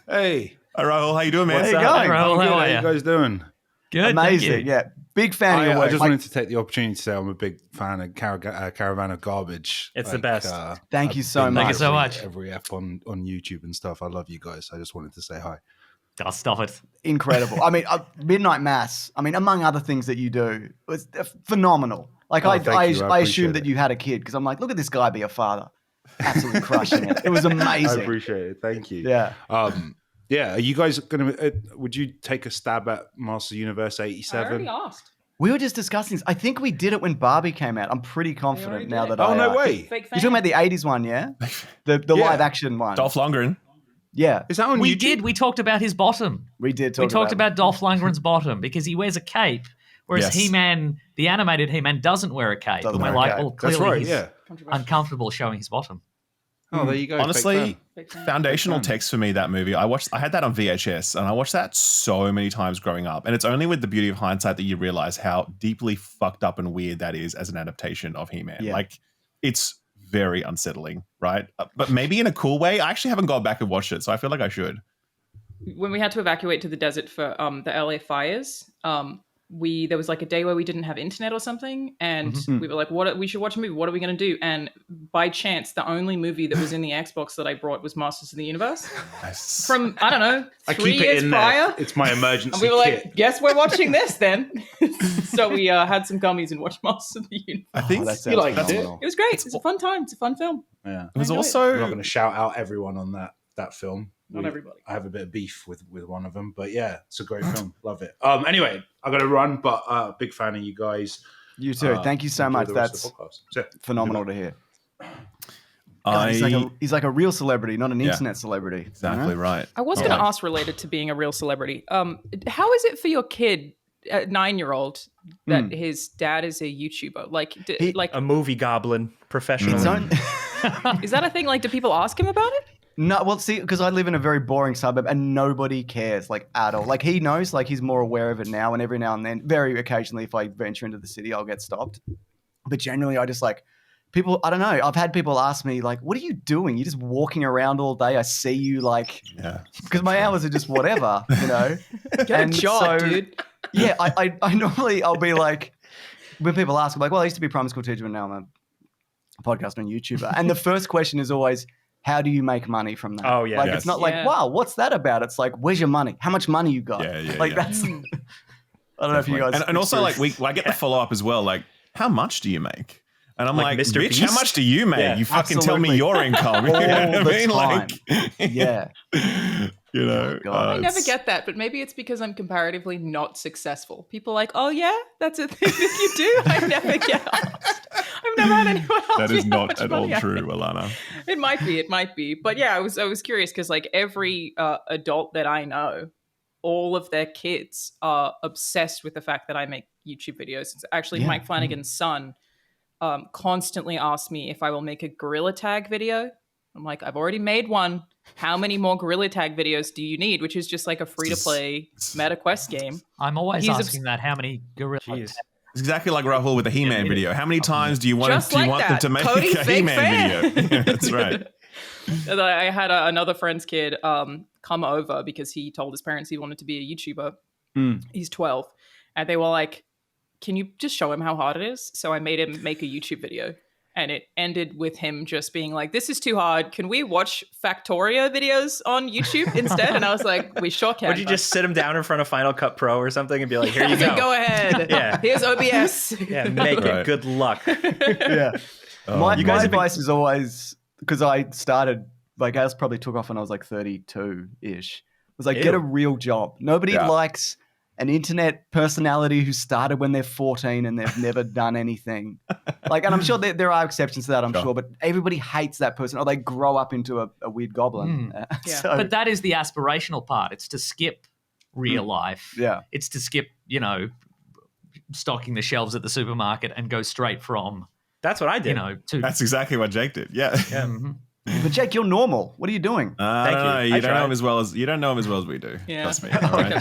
Hey, All right, Rahul, how you doing, man? Where you Hey, going? Rahul, good. how How are you you? guys doing? Good, Amazing, thank you. yeah. Big fan of your I work. just Like, wanted to take the opportunity to say I'm a big fan of Caravan of Garbage. It's the best. Thank you so I've been much. Thank you so much. Every app on YouTube and stuff. I love you guys. I just wanted to say hi. Oh, stop it. Incredible. I mean, Midnight Mass, I mean, among other things that you do, it's phenomenal. Like, Oh, I thank you. I assumed appreciate that it. you had a kid because I'm like, look at this guy be a father. Absolutely crushing it. It was I amazing. appreciate it. Thank you. Yeah. Yeah. Are you guys gonna? Would you take a stab at Master Universe I already '87? asked. We were just discussing this. I think we did it when Barbie came out. I'm pretty confident already now did. that Oh I. no way! Fake You're talking about the 80s one, yeah? The Yeah. live action one. Dolph Lundgren. Yeah. Is that on We YouTube? did. We talked about his bottom. We did We talk talked about Dolph Lundgren's bottom because he wears a cape, whereas Yes. He-Man, the animated He-Man, doesn't wear a cape. Doesn't And we're wear a like, cape. well, That's clearly right. he's Yeah. uncomfortable showing his bottom. Oh, there you go. Fake Honestly, fan. foundational Big fan. text for me, that movie. I had that on VHS, and I watched that so many times growing up. And it's only with the beauty of hindsight that you realize how deeply fucked up and weird that is as an adaptation of He-Man. Yeah. Like, it's very unsettling, right? But maybe in a cool way. I actually haven't gone back and watched it, so I feel like I should. When we had to evacuate to the desert for the LA fires, there was like a day where we didn't have internet or something, and we were like, "What? We should watch a movie. What are we going to do?" And by chance, the only movie that was in the Xbox that I brought was Masters of the Universe Nice. from I don't know I 3 keep it years in prior. there. It's my emergency And we were kit. like, "Guess we're watching this then." So we had some gummies and watched Masters of the Universe. I think that sounds liked phenomenal. It was great. It's a fun time. It's a fun film. Yeah. it was I enjoy it. also I'm not going to shout out everyone on that film. Not everybody. I have a bit of beef with one of them, but yeah, it's a great film. Love it. Anyway, I got to run, but big fan of you guys. You too. Thank you so Enjoy much. the rest That's of the podcast. That's it. phenomenal to hear. God, he's like a real celebrity, not an Yeah. internet celebrity. exactly right. I was going to ask, related to being a real celebrity, how is it for your kid, 9-year-old, that his dad is a YouTuber? Like, A movie goblin professionally. It's own- is that a thing? Like, do people ask him about it? No, well, see, because I live in a very boring suburb and nobody cares, like, at all. Like, he knows, like, he's more aware of it now, and every now and then, very occasionally, if I venture into the city, I'll get stopped. But generally, I just, like, people, I don't know, I've had people ask me, like, what are you doing? You're just walking around all day. I see you, like, Yeah. because my hours are just whatever, you know? Get And a job, so- dude. Yeah, I normally, I'll be like, when people ask, I'm like, well, I used to be a primary school teacher, and now I'm a podcaster and YouTuber. And the first question is always, how do you make money from that? Oh, yeah. Like, Yes. it's not Yeah. like, wow, what's that about? It's like, where's your money? How much money you got? Yeah, like, yeah. that's, I don't know if you guys. And also, like, I get the follow up as well. Like, how much do you make? And I'm Like like, Mr. bitch, Beast? how much do you make? Yeah. You fucking tell me Absolutely. your income. You know All what I the mean? time. Like, Yeah. you know, God. I never it's- get that, but maybe it's because I'm comparatively not successful. People are like, oh yeah, that's a thing that you do. I never get asked. I've never had anyone ask That me is how not much at all money I true, make. Alana. It might be. But yeah, I was curious because like every adult that I know, all of their kids are obsessed with the fact that I make YouTube videos. It's actually Yeah. Mike Flanagan's son constantly asks me if I will make a gorilla tag video. I'm like, I've already made one. How many more gorilla tag videos do you need? Which is just like a free to play meta quest game. I'm always He's asking that. How many gorillas? Jeez. It's exactly like Rahul with the He-Man video. How many times do you want Just them like to make Cody, a fake He-Man video? Yeah, that's right. I had another friend's kid come over because he told his parents he wanted to be a YouTuber. He's 12. And they were like, can you just show him how hard it is? So I made him make a YouTube video. And it ended with him just being like, this is too hard. Can we watch Factorio videos on YouTube instead? And I was like, we sure can. Would you just sit him down in front of Final Cut Pro or something and be like, here you go. Go ahead. Yeah. Here's OBS. Yeah, make it. Good luck. Yeah. My advice is always, because I started, like, ours probably took off when I was like 32-ish. It was like, get a real job. Nobody likes an internet personality who started when they're 14 and they've never done anything. Like, and I'm sure there are exceptions to that, I'm sure, but everybody hates that person, or they grow up into a weird goblin. So, but that is the aspirational part. It's to skip real life. Yeah. It's to skip, stocking the shelves at the supermarket and go straight from. That's what I did. That's exactly what Jake did. Yeah. Mm-hmm. But Jake, you're normal. What are you doing? Thank you. You don't know him as well as we do. Yeah. Trust me. All right?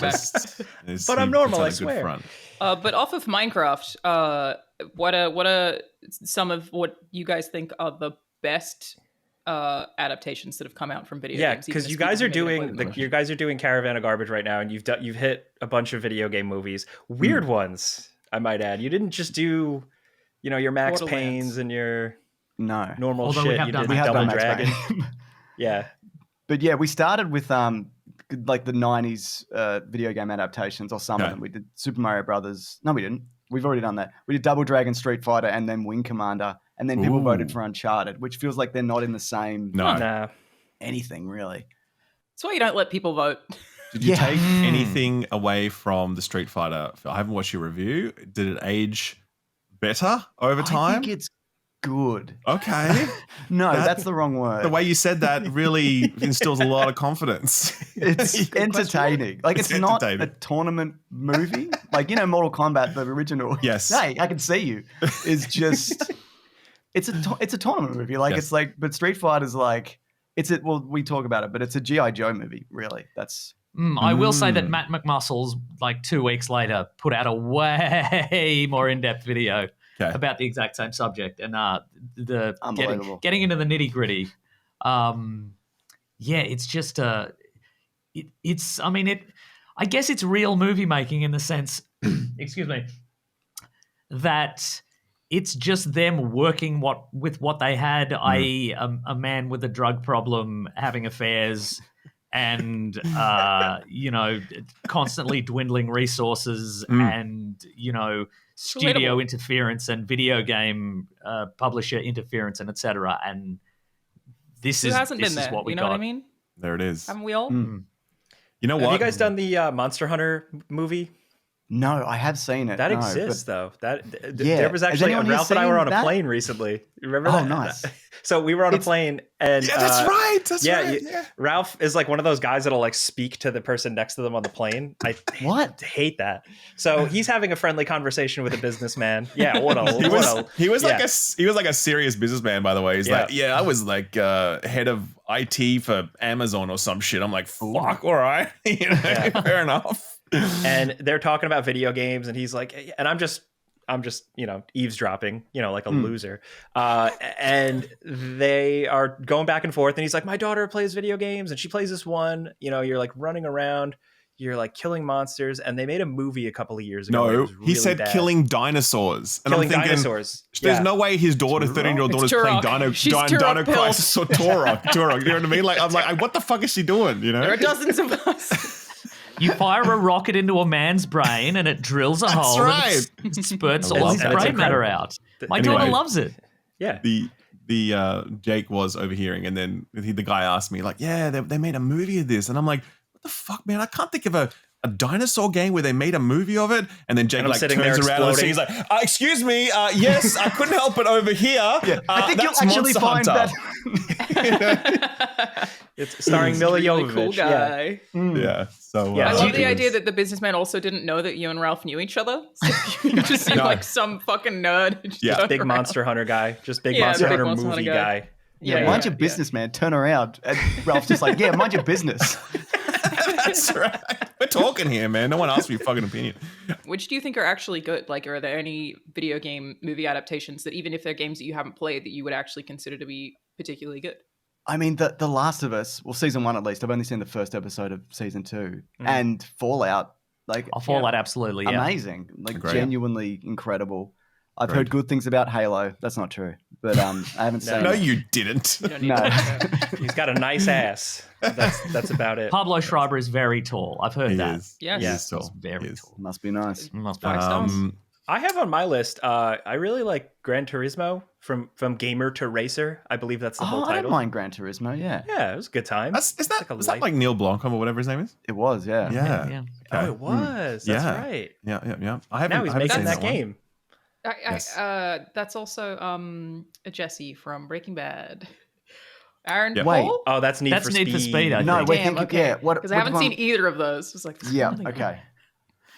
But I'm normal, I swear. But off of Minecraft, what are some of what you guys think are the best adaptations that have come out from video games? Yeah, because you guys are doing Caravan of Garbage right now, and you've hit a bunch of video game movies, weird ones, I might add. You didn't just do, your Max Paynes and your normal Although shit. You did Double Dragon. Yeah. But yeah, we started with like the 90s video game adaptations, or some of them. We did Super Mario Brothers. No, we didn't. We've already done that. We did Double Dragon, Street Fighter, and then Wing Commander. And then people voted for Uncharted, which feels like they're not in the same anything, really. That's why you don't let people vote. Did you take anything away from the Street Fighter? I haven't watched your review. Did it age better over time? I think it's good. Okay. No, that's the wrong word. The way you said that really instills a lot of confidence. It's entertaining. Like, it's not a tournament movie. Like, Mortal Kombat, the original. Yes. Hey, I can see you. Is just, it's a tournament movie. Like, it's like, but Street Fighter's like, we talk about it, but it's a G.I. Joe movie, really. That's. I will say that Matt McMuscles, like 2 weeks later, put out a way more in-depth video about the exact same subject, and getting into the nitty gritty. It's just I guess it's real movie making in the sense, excuse me, that it's just them working with what they had, i.e. a man with a drug problem having affairs and constantly dwindling resources and studio interference and video game publisher interference and etc. And this is what we got. You know what I mean? There it is. Haven't we all? You know what? Have you guys done the Monster Hunter movie? No, I have seen it. That exists, though. Yeah. There was actually Ralph and I were on a plane recently. Remember that? Oh, nice. So we were on a plane, and that's right. That's right. Ralph is like one of those guys that'll like speak to the person next to them on the plane. I hate that. So he's having a friendly conversation with a businessman. Yeah, he was like a serious businessman, by the way. He's like, I was like head of IT for Amazon or some shit. I'm like, fuck, all right, fair enough. And they're talking about video games, and he's like, and I'm just eavesdropping, like a loser. And they are going back and forth, and he's like, my daughter plays video games, and she plays this one, you're like running around, you're like killing monsters, and they made a movie a couple of years ago. No, he said killing dinosaurs. And killing I'm thinking, dinosaurs. There's no way his daughter, 13-year-old daughter's playing Dino Crisis or Turok. You know what I mean? Like, I'm like, what the fuck is she doing? There are dozens of us. You fire a rocket into a man's brain and it drills a hole and it spurts all his brain matter out. My daughter loves it. Yeah. The Jake was overhearing, and then the guy asked me, like, they made a movie of this. And I'm like, what the fuck, man? I can't think of a dinosaur game where they made a movie of it. And then Jake turns around and he's like, excuse me, yes, I couldn't help it over here. I think you'll actually find that. It's starring Mila Jovovich. Cool guy. Yeah. So I love the idea that the businessman also didn't know that you and Ralph knew each other. So you just seem like some fucking nerd. Yeah, big Monster Hunter guy. Just big Monster Hunter movie guy. Yeah, mind your business, man. Turn around. And Ralph's just like, mind your business. That's right. We're talking here, man. No one asked me your fucking opinion. Which do you think are actually good? Like, are there any video game movie adaptations that, even if they're games that you haven't played, that you would actually consider to be particularly good? I mean, The Last of Us, well, season 1 at least. I've only seen the first episode of season 2, and Fallout. Like, Fallout, absolutely, yeah. Amazing, like Agreed. Genuinely incredible. I've heard good things about Halo. That's not true, but I haven't seen. No, it. you didn't. You don't need No. to. He's got a nice ass. That's about it. Pablo Schreiber is very tall. I've heard He that. is. Yes. He Yeah. is tall. He's very He is. tall. Must be nice. Must be. I have on my list. I really like Gran Turismo from Gamer to Racer. I believe that's the whole I title. don't mind Gran Turismo. Yeah, Yeah, it was a good time. Is that It's like a is that life- like Neil Blomkamp or whatever his name is? it was. Yeah. Yeah. Yeah. Oh, it was. That's Yeah. right. Yeah. I haven't. Now he's I haven't making seen that one. game. Yes. That's also Jesse from Breaking Bad. Aaron Yep. Wait. Paul? Oh, that's Need That's for Need for Speed. Speed, I No, think. we're Damn, thinking. okay. Yeah. What? Because I haven't what seen one- either of those. It's like, Yeah. something- Okay.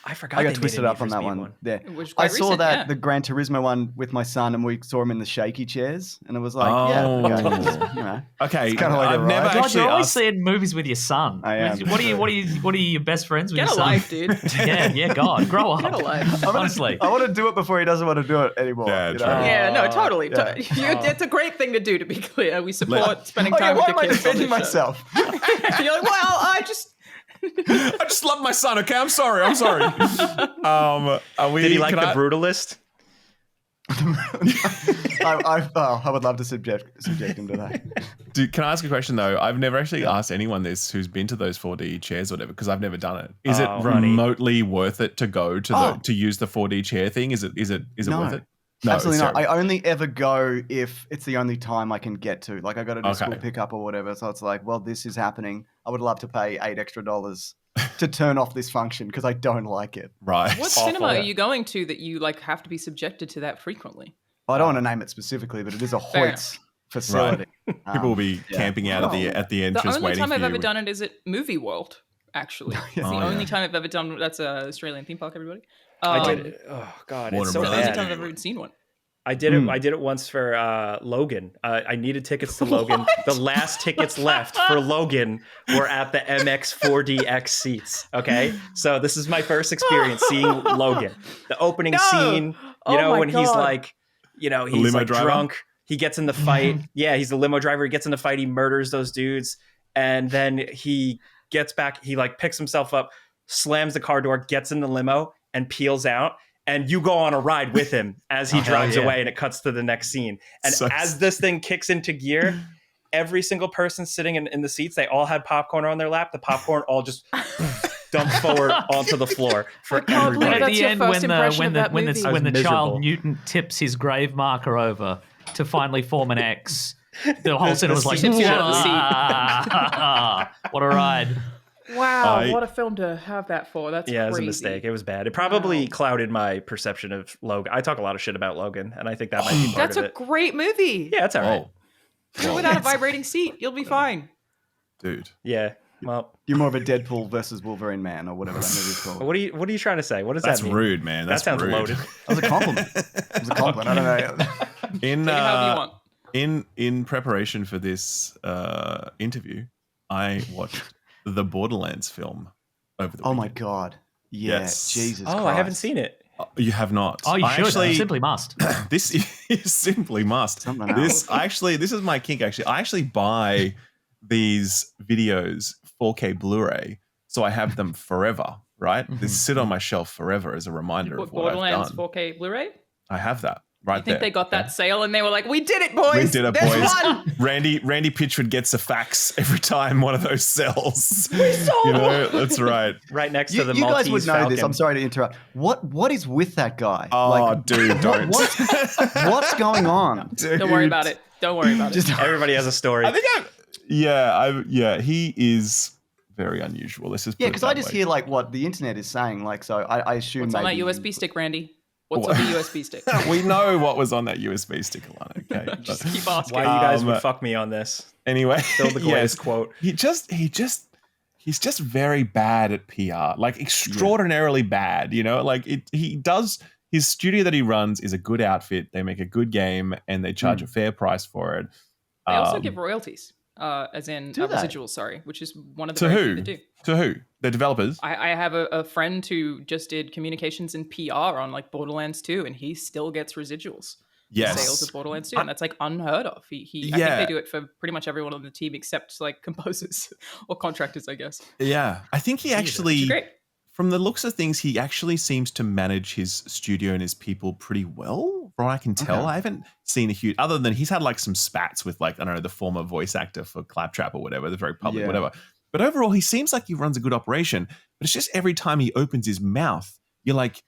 I forgot. I they got made a twisted Need up for on that Speed one. Yeah. It was I quite saw recent, that yeah. the Gran Turismo one with my son, and we saw him in the shaky chairs, and it was like, Oh. yeah, okay, you know. Okay, It's kinda like I've a never ride. God, actually you're always asked. seeing movies with your son. I am. What are you your best friends with Get your a son? life, dude. Yeah, God, grow up. Get a life. Honestly. I want to do it before he doesn't want to do it anymore. Yeah, you true. know? Yeah, no, totally. Yeah. It's a great thing to do, to be clear. We support spending Oh, yeah, time why with am I your kids on defending this show. myself? You're like, well, I just... I just love my son. Okay, I'm sorry. Are we? Did he like can the I- Brutalist? I would love to subject him to that. Can I ask a question though? I've never actually asked anyone this who's been to those 4D chairs or whatever because I've never done it. Is it Oh, Ronnie. remotely worth it to go to Oh. to use the 4D chair thing? Is it No. worth it? No, Absolutely it's not. I terrible. only ever go if it's the only time I can get to. Like I got to do Okay. school pickup or whatever. So it's like, well, this is happening. I would love to pay $8 extra to turn off this function because I don't like it. Right. What Awful. cinema are you going to that you like have to be subjected to that frequently? I don't want to name it specifically, but it is a Fair Hoyts facility. People will be yeah. camping out at the The entrance only waiting time for I've you. ever done it is at Movie World, actually. It's Oh, the yeah. only time I've ever done that's a Australian theme park, everybody. I did. Oh God, Warner it's so The only Brothers. bad. time I've ever even seen one. I did it. I did it once for Logan. I needed tickets to Logan. The last tickets left for Logan were at the MX4DX seats. Okay, so this is my first experience seeing Logan. The opening scene, Oh my when he's God. like, he's limo like driver? drunk. He gets in the fight. Yeah, he's the limo driver. He gets in the fight. He murders those dudes, and then he gets back. He like picks himself up, slams the car door, gets in the limo, and peels out. And you go on a ride with him as he drives yeah. away, and it cuts to the next scene. And So- as this thing kicks into gear, every single person sitting in the seats, they all had popcorn on their lap. The popcorn all just dumped forward onto the floor for can't believe And everybody. at That's the your end, first when the impression when of the that when movie. the I when was the child miserable. Newton tips his grave marker over to finally form an X, the whole cinema was like, Tips you out of the seat. "Wah!" What a ride! Wow, what a film to have that for. That's Yeah, it was a crazy. mistake. It was bad. It probably Wow. clouded my perception of Logan. I talk a lot of shit about Logan, and I think that might be part That's of a it. great movie. Yeah, it's all right. Go without a vibrating seat. You'll be fine. Dude. Yeah. Well, You're more of a Deadpool versus Wolverine man or whatever that movie's called. what are you trying to say? What does That's that mean? rude, man. That's that sounds rude. loaded. That was a compliment. It was a compliment. I don't know. In Take it however you want. in preparation for this interview, I watched the Borderlands film over the Oh my weekend. God. Yeah. Yes. Jesus Oh, Christ. I haven't seen it. You have not. Oh, you I should. actually- You simply must. This is simply must. Something This is my kink. Actually, I actually buy these videos 4K Blu-ray, so I have them forever. Right, they sit on my shelf forever as a reminder of what I've Borderlands done. 4K Blu-ray? I have that right You think there. they got that sale and they were like, "We did it, boys! We did it, There's boys. one!" Randy Pitchford gets a fax every time one of those sells. We sold You know, one! that's right. Right next You, to the you Maltese guys would know Falcon. this. I'm sorry to interrupt. What is with that guy? Oh, dude, don't. What's going on? Don't worry about it. Don't worry about it. Just Everybody has a story. I think he is very unusual. Let's just put yeah, it because that I just way. hear like what the internet is saying. Like, so I assume What's on that maybe USB stick, Randy? What's on the USB stick? We know what was on that USB stick, Alana. Okay, Just But keep asking. Why you guys would Um, fuck me on this? anyway, Still the greatest quote. he's just very bad at PR, like extraordinarily bad. You know, like he does. His studio that he runs is a good outfit. They make a good game and they charge a fair price for it. They also give royalties. as in Do they? residuals. Sorry, which is one of the To very who? few that do. To who? The developers? I have a friend who just did communications and PR on like Borderlands 2, and he still gets residuals. Yes. Sales of Borderlands 2, and that's like unheard of. I think they do it for pretty much everyone on the team except like composers or contractors, I guess. Yeah. I think he Which actually, is great. from the looks of things, he actually seems to manage his studio and his people pretty well, from what I can tell. Okay. I haven't seen a huge, other than he's had like some spats with like, I don't know, the former voice actor for Claptrap or whatever, the very public, Yeah. whatever. But overall, he seems like he runs a good operation. But it's just every time he opens his mouth, you're like,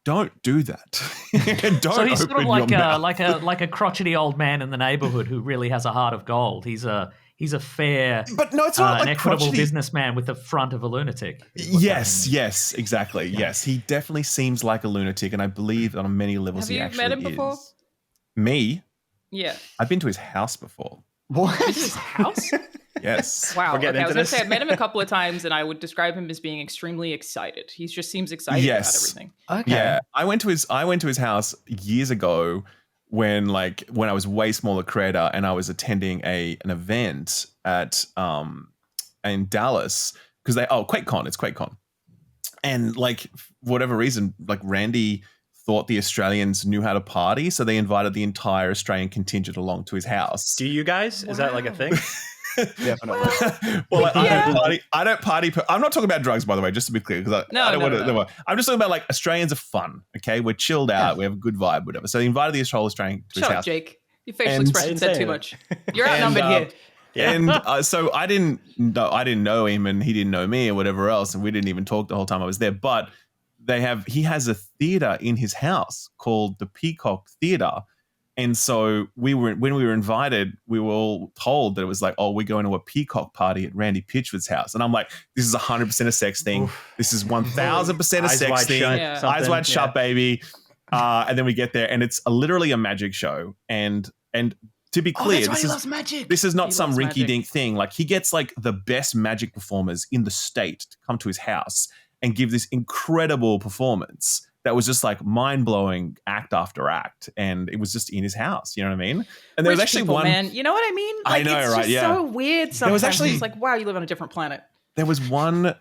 don't do that. Don't So he's sort of open like your a mouth. like a crotchety old man in the neighborhood who really has a heart of gold. He's a fair, But no, it's not an like equitable crotchety. businessman with the front of a lunatic. is what's Yes, exactly. Yes, he definitely seems like a lunatic, and I believe that on many levels Have he you actually met him before? is. Me? Yeah. I've been to his house before. What? This is his house? Yes. Wow. We're Okay, getting I was into going to this. say, I've met him a couple of times, and I would describe him as being extremely excited. He just seems excited about Yes. everything. Okay. Yeah, I went to his house years ago when I was way smaller creator and I was attending an event at in Dallas because QuakeCon, it's QuakeCon. And like for whatever reason, like Randy thought the Australians knew how to party, so they invited the entire Australian contingent along to his house. Do you guys? Is that like a thing? Definitely. Well, like, Yeah. I don't party. I'm not talking about drugs, by the way, just to be clear, because No, I don't no, want to. no. I'm just talking about like Australians are fun. Okay, we're chilled out. We have a good vibe, whatever. So they invited the whole Australian to his Shut up, house. Jake. Your facial And- expression I didn't said say too that. much. You're And, outnumbered here. And so I didn't know him, and he didn't know me, or whatever else, and we didn't even talk the whole time I was there. But he has a theater in his house called the Peacock Theater. And so when we were invited, we were all told that it was like, oh, we're going to a peacock party at Randy Pitchford's house. And I'm like, this is 100% a sex thing. This is 1000% a Eyes sex wide thing. shut, Yeah. something. Eyes wide shut, Yeah. baby. And then we get there, and it's literally a magic show. And to be Oh, clear, that's why this he is loves magic. this is not He some loves rinky-dink thing. Like, he gets like the best magic performers in the state to come to his house and give this incredible performance that was just like mind-blowing act after act, and it was just in his house. You know what I mean? And there was Rich actually people, one. man. You know what I mean? I Like, know, it's right, just yeah. so weird sometimes. was actually- It's like, wow, you live on a different planet. There was one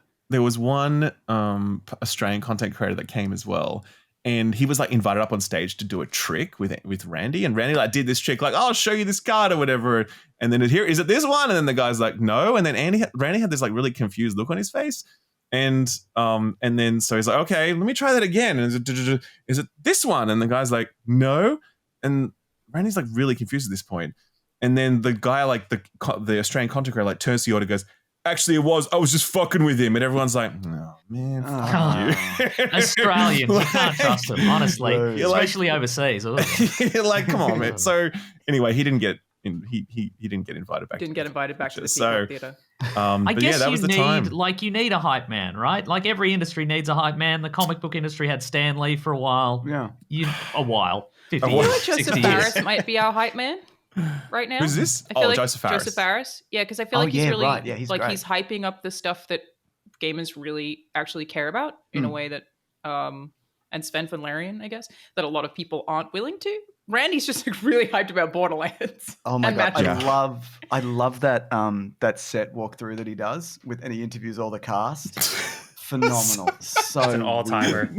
Australian content creator that came as well, and he was like invited up on stage to do a trick with Randy, and Randy like did this trick like, oh, I'll show you this card or whatever, and then here is it this one, and then the guy's like, no, and then Randy had this like really confused look on his face, and then so he's like, okay, let me try that again, and is it this one, and the guy's like, no, and Randy's like really confused at this point, and then the guy like the Australian content creator like turns to the audience, goes, actually, I was just fucking with him. And everyone's like, oh, man, fuck you. Australians, you can't trust them, honestly, You're like- especially overseas. Ugh. You're like, come on, man. So anyway, he didn't get invited back. Didn't get invited back to the So, Peacock Theatre. I but guess yeah, that was the time. you need a hype man, right? Like every industry needs a hype man. The comic book industry had Stan Lee for a while. Yeah. 50 A years, while. You know what, 60 Joseph years. Barris might be our hype man right now. Who's this? I feel like Joseph Farris. Joseph Barris. Yeah, because I feel Oh, like he's yeah, really right. Yeah, he's like great. he's hyping up the stuff that gamers really actually care about in a way that and Sven von Larian, I guess, that a lot of people aren't willing to. Randy's just like, really hyped about Borderlands. Oh my and god, Magic. I love that that set walkthrough that he does and he interviews all the cast. Phenomenal. So It's an all-timer. weird.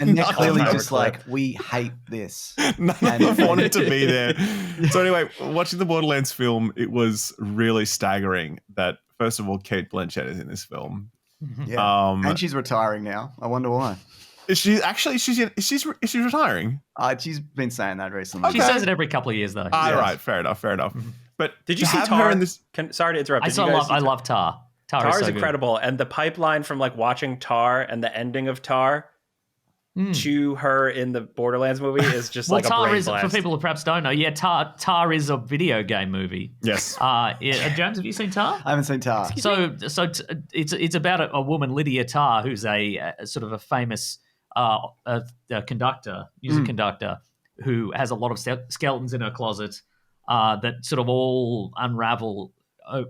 And they're clearly all-timer just clip. like, we hate this. None of them wanted to be there. So anyway, watching the Borderlands film, it was really staggering that, first of all, Kate Blanchett is in this film. Yeah. And she's retiring now. I wonder why. Is she actually? Is she retiring? She's been saying that recently. She says it every couple of years, though. Ah, right, fair enough. But Did you to see have Tar? her in this? Sorry to interrupt. I Did you guys see love Tar. Tar Tar is is so good. incredible, and the pipeline from like watching Tar and the ending of Tar to her in the Borderlands movie is just like a Tar brain is, blast. for people who perhaps don't know, Tar is a video game movie. Yes. James, have you seen Tar? I haven't seen Tar. It's about a woman, Lydia Tar, who's a sort of a famous conductor, music conductor, who has a lot of skeletons in her closet that sort of all unravel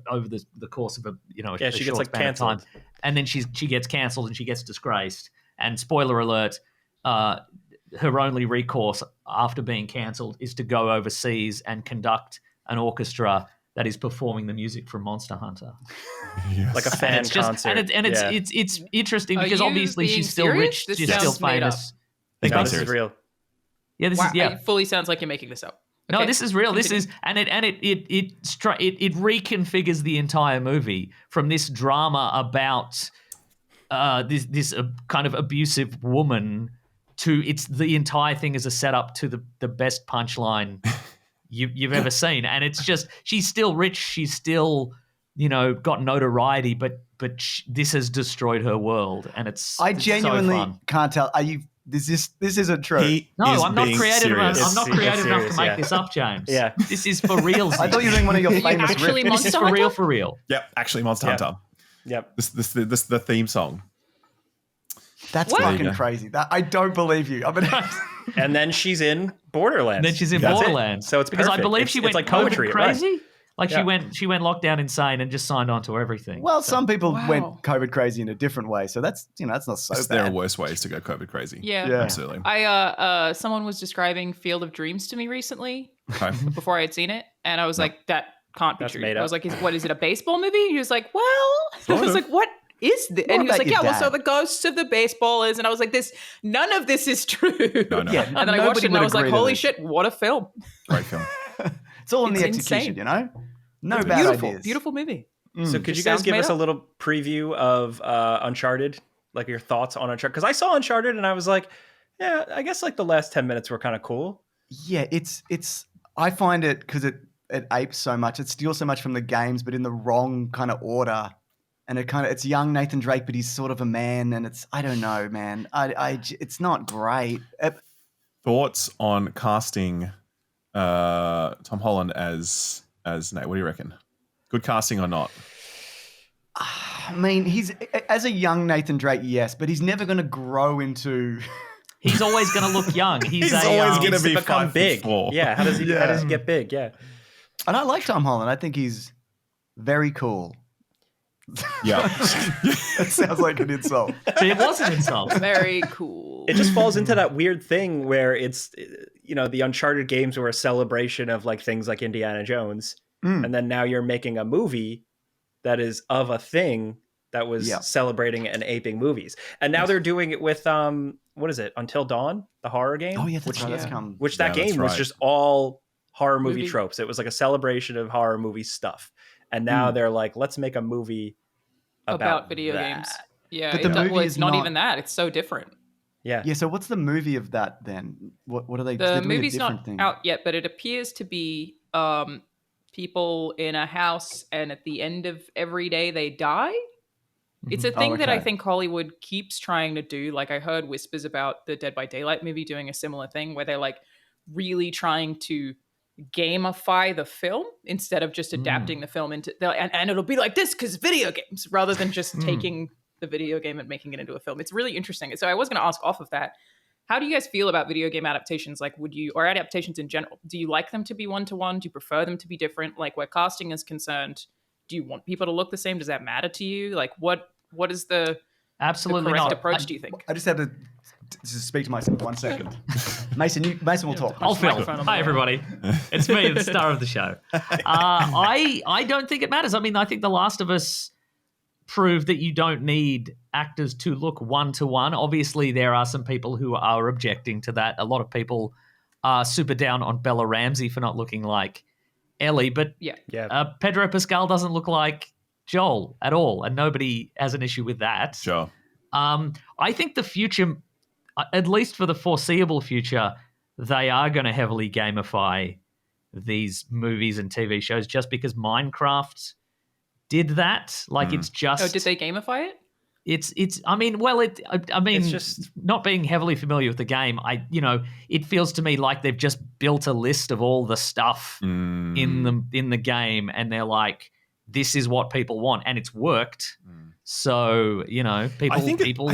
over the course of a she short gets like span of time. canceled. And then she gets cancelled and she gets disgraced. And spoiler alert, her only recourse after being cancelled is to go overseas and conduct an orchestra that is performing the music from Monster Hunter. Yes. Like a fan concert. It's interesting Are because you obviously being she's still serious? rich, This she's still sounds made up. famous. No, this is real. Yeah, this Wow, is yeah. it fully sounds like you're making this up. No, Okay, this is real. continue. This is it reconfigures the entire movie from this drama about this kind of abusive woman to the entire thing is a setup to the best punchline you've ever seen, and it's just she's still rich, she's still got notoriety, but this has destroyed her world, and it's genuinely so fun. can't tell. Are you? This isn't true. I'm not creative enough. I'm not creative enough to make yeah. this up, James. Yeah. This is for real. I thought you were doing one of your famous actually riffs. This is Monster for real. Yep, actually, Monster Hunter. Yep. This the theme song. That's What? fucking crazy. I don't believe you. I mean, And then she's in Borderlands. Then she's in That's it. Borderlands. So it's because perfect. I believe It's- she it's went like COVID poetry, right? crazy. Like Yeah. she went lockdown insane and just signed on to everything. well, some people Wow. went COVID crazy in a different way, so that's that's not so There are bad. worse ways to go COVID crazy. Yeah. Yeah. Absolutely. I someone was describing Field of Dreams to me recently Okay. before I had seen it, and I was like, that can't be That's true. made I up. was like, what is it, a baseball movie? And he was like, well, I Sort was of. like, what is this? And he was about like, your yeah, well, so dad? the ghosts of the baseballers, and I was like, none of this is true. No. Yeah, And then I watched it and I was like, holy shit, what a film. Great film. It's all in the It's execution, insane. No bad Beautiful, ideas. beautiful movie. So could Just you guys sounds give made us a up. little preview of Uncharted? Like your thoughts on Uncharted? Because I saw Uncharted and I was like, yeah, I guess like the last 10 minutes were kind of cool. Yeah, it's. I find it because it apes so much. It steals so much from the games, but in the wrong kind of order. And it's young Nathan Drake, but he's sort of a man, and I don't know, man. It's not great. Thoughts on casting Tom Holland as Nate? What do you reckon? Good casting or not? I mean, he's as a young Nathan Drake, yes, but he's never going to grow into. He's always going to look young. He's always a, gonna Needs to be become 5'4". big. Yeah. How does he get big? Yeah. And I like Tom Holland. I think he's very cool. Yeah. That sounds like an insult. It was an insult. Very cool. It just falls into that weird thing where it's, the Uncharted games were a celebration of like things like Indiana Jones. And then now you're making a movie that is of a thing that was celebrating and aping movies. And now they're doing it with, what is it? Until Dawn, the horror game? Oh, yeah, that's right. That's come. Which that Yeah, that's game was right. just all horror movie Movie. tropes. It was like a celebration of horror movie stuff. And now they're like, let's make a movie about video that. games. Yeah, But the movie well, it's is not not- even that. It's so different. Yeah. Yeah, so what's the movie of that then? What are they? they're The doing a movie's different not thing. out yet, but it appears to be people in a house, and at the end of every day they die. It's a thing that I okay. think Hollywood keeps trying to do. Like I heard whispers about the Dead by Daylight movie doing a similar thing where they're like really trying to gamify the film instead of just adapting the film into and it'll be like this because video games rather than just taking the video game and making it into a film. It's really interesting. So I was going to ask off of that, how do you guys feel about video game adaptations? Like or adaptations in general, do you like them to be one-to-one? Do you prefer them to be different? Like where casting is concerned, do you want people to look the same? Does that matter to you? Like what is the Absolutely correct not. approach, do you think? I just have to speak to myself 1 second. Mason will talk. I'll film. microphone on Hi, the everybody. It's me, the star of the show. I don't think it matters. I mean, I think The Last of Us proved that you don't need actors to look one-to-one. Obviously, there are some people who are objecting to that. A lot of people are super down on Bella Ramsey for not looking like Ellie, but Pedro Pascal doesn't look like Joel at all, and nobody has an issue with that. Sure. I think the future, at least for the foreseeable future, they are going to heavily gamify these movies and TV shows just because Minecraft did that. Like it's just... Oh, did they gamify it? It's just not being heavily familiar with the game. It feels to me like they've just built a list of all the stuff in the game, and they're like, this is what people want, and it's worked. So people.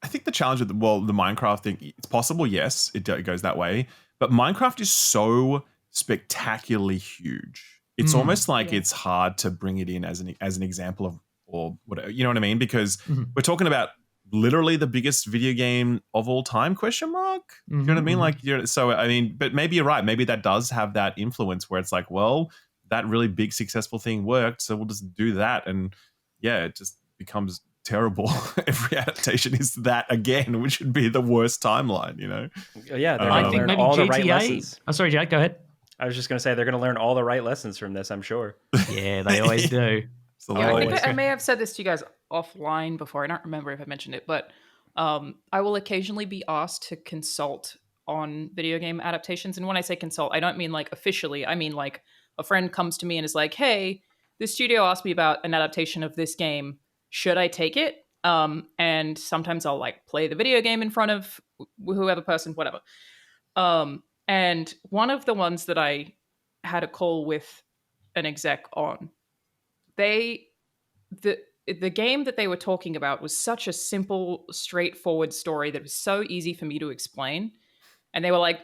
I think the challenge with the Minecraft thing, it's possible. Yes, it goes that way, but Minecraft is so spectacularly huge. It's almost like it's hard to bring it in as an example of, or whatever, you know what I mean? Because we're talking about literally the biggest video game of all time, question mark? You know what I mean? Like, so, I mean, but maybe you're right. Maybe that does have that influence where it's like, well, that really big successful thing worked, so we'll just do that. And yeah, it just becomes terrible. Every adaptation is that again, which would be the worst timeline, you know? Yeah, they're I going to think learn maybe all the GTA. right lessons. Oh, sorry, Jack, go ahead. I was just going to say they're going to learn all the right lessons from this, I'm sure. Yeah, they always do. Yeah, I think I may have said this to you guys offline before. I don't remember if I mentioned it, but I will occasionally be asked to consult on video game adaptations. And when I say consult, I don't mean like officially. I mean like a friend comes to me and is like, hey, this studio asked me about an adaptation of this game. Should I take it? And sometimes I'll like play the video game in front of whoever person, whatever. And one of the ones that I had a call with an exec on, the game that they were talking about was such a simple, straightforward story that was so easy for me to explain. And they were like,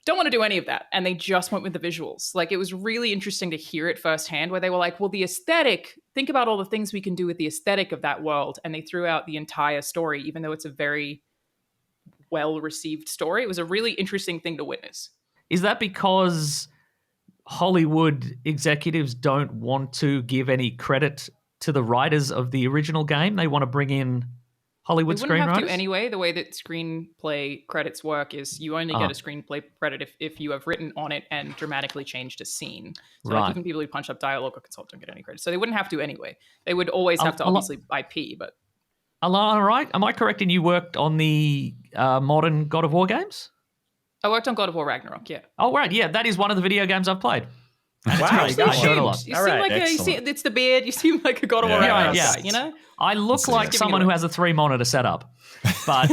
don't want to do any of that. And they just went with the visuals. Like, it was really interesting to hear it firsthand, where they were like, well, the aesthetic, think about all the things we can do with the aesthetic of that world. And they threw out the entire story, even though it's a very well-received story. It was a really interesting thing to witness. Is that because Hollywood executives don't want to give any credit to the writers of the original game? They want to bring in Hollywood screenwriters? They wouldn't have to anyway. The way that screenplay credits work is you only get a screenplay credit if you have written on it and dramatically changed a scene. So like even people who punch up dialogue or consult don't get any credit. So they wouldn't have to anyway. They would always have to obviously IP, but... All right. Am I correct in you worked on the modern God of War games? I worked on God of War Ragnarok, yeah. Oh, right. Yeah, that is one of the video games I've played. Wow, you seem like it's the beard. You seem like a God of War Ragnarok guy, you know? I look like someone who has a 3-monitor setup, but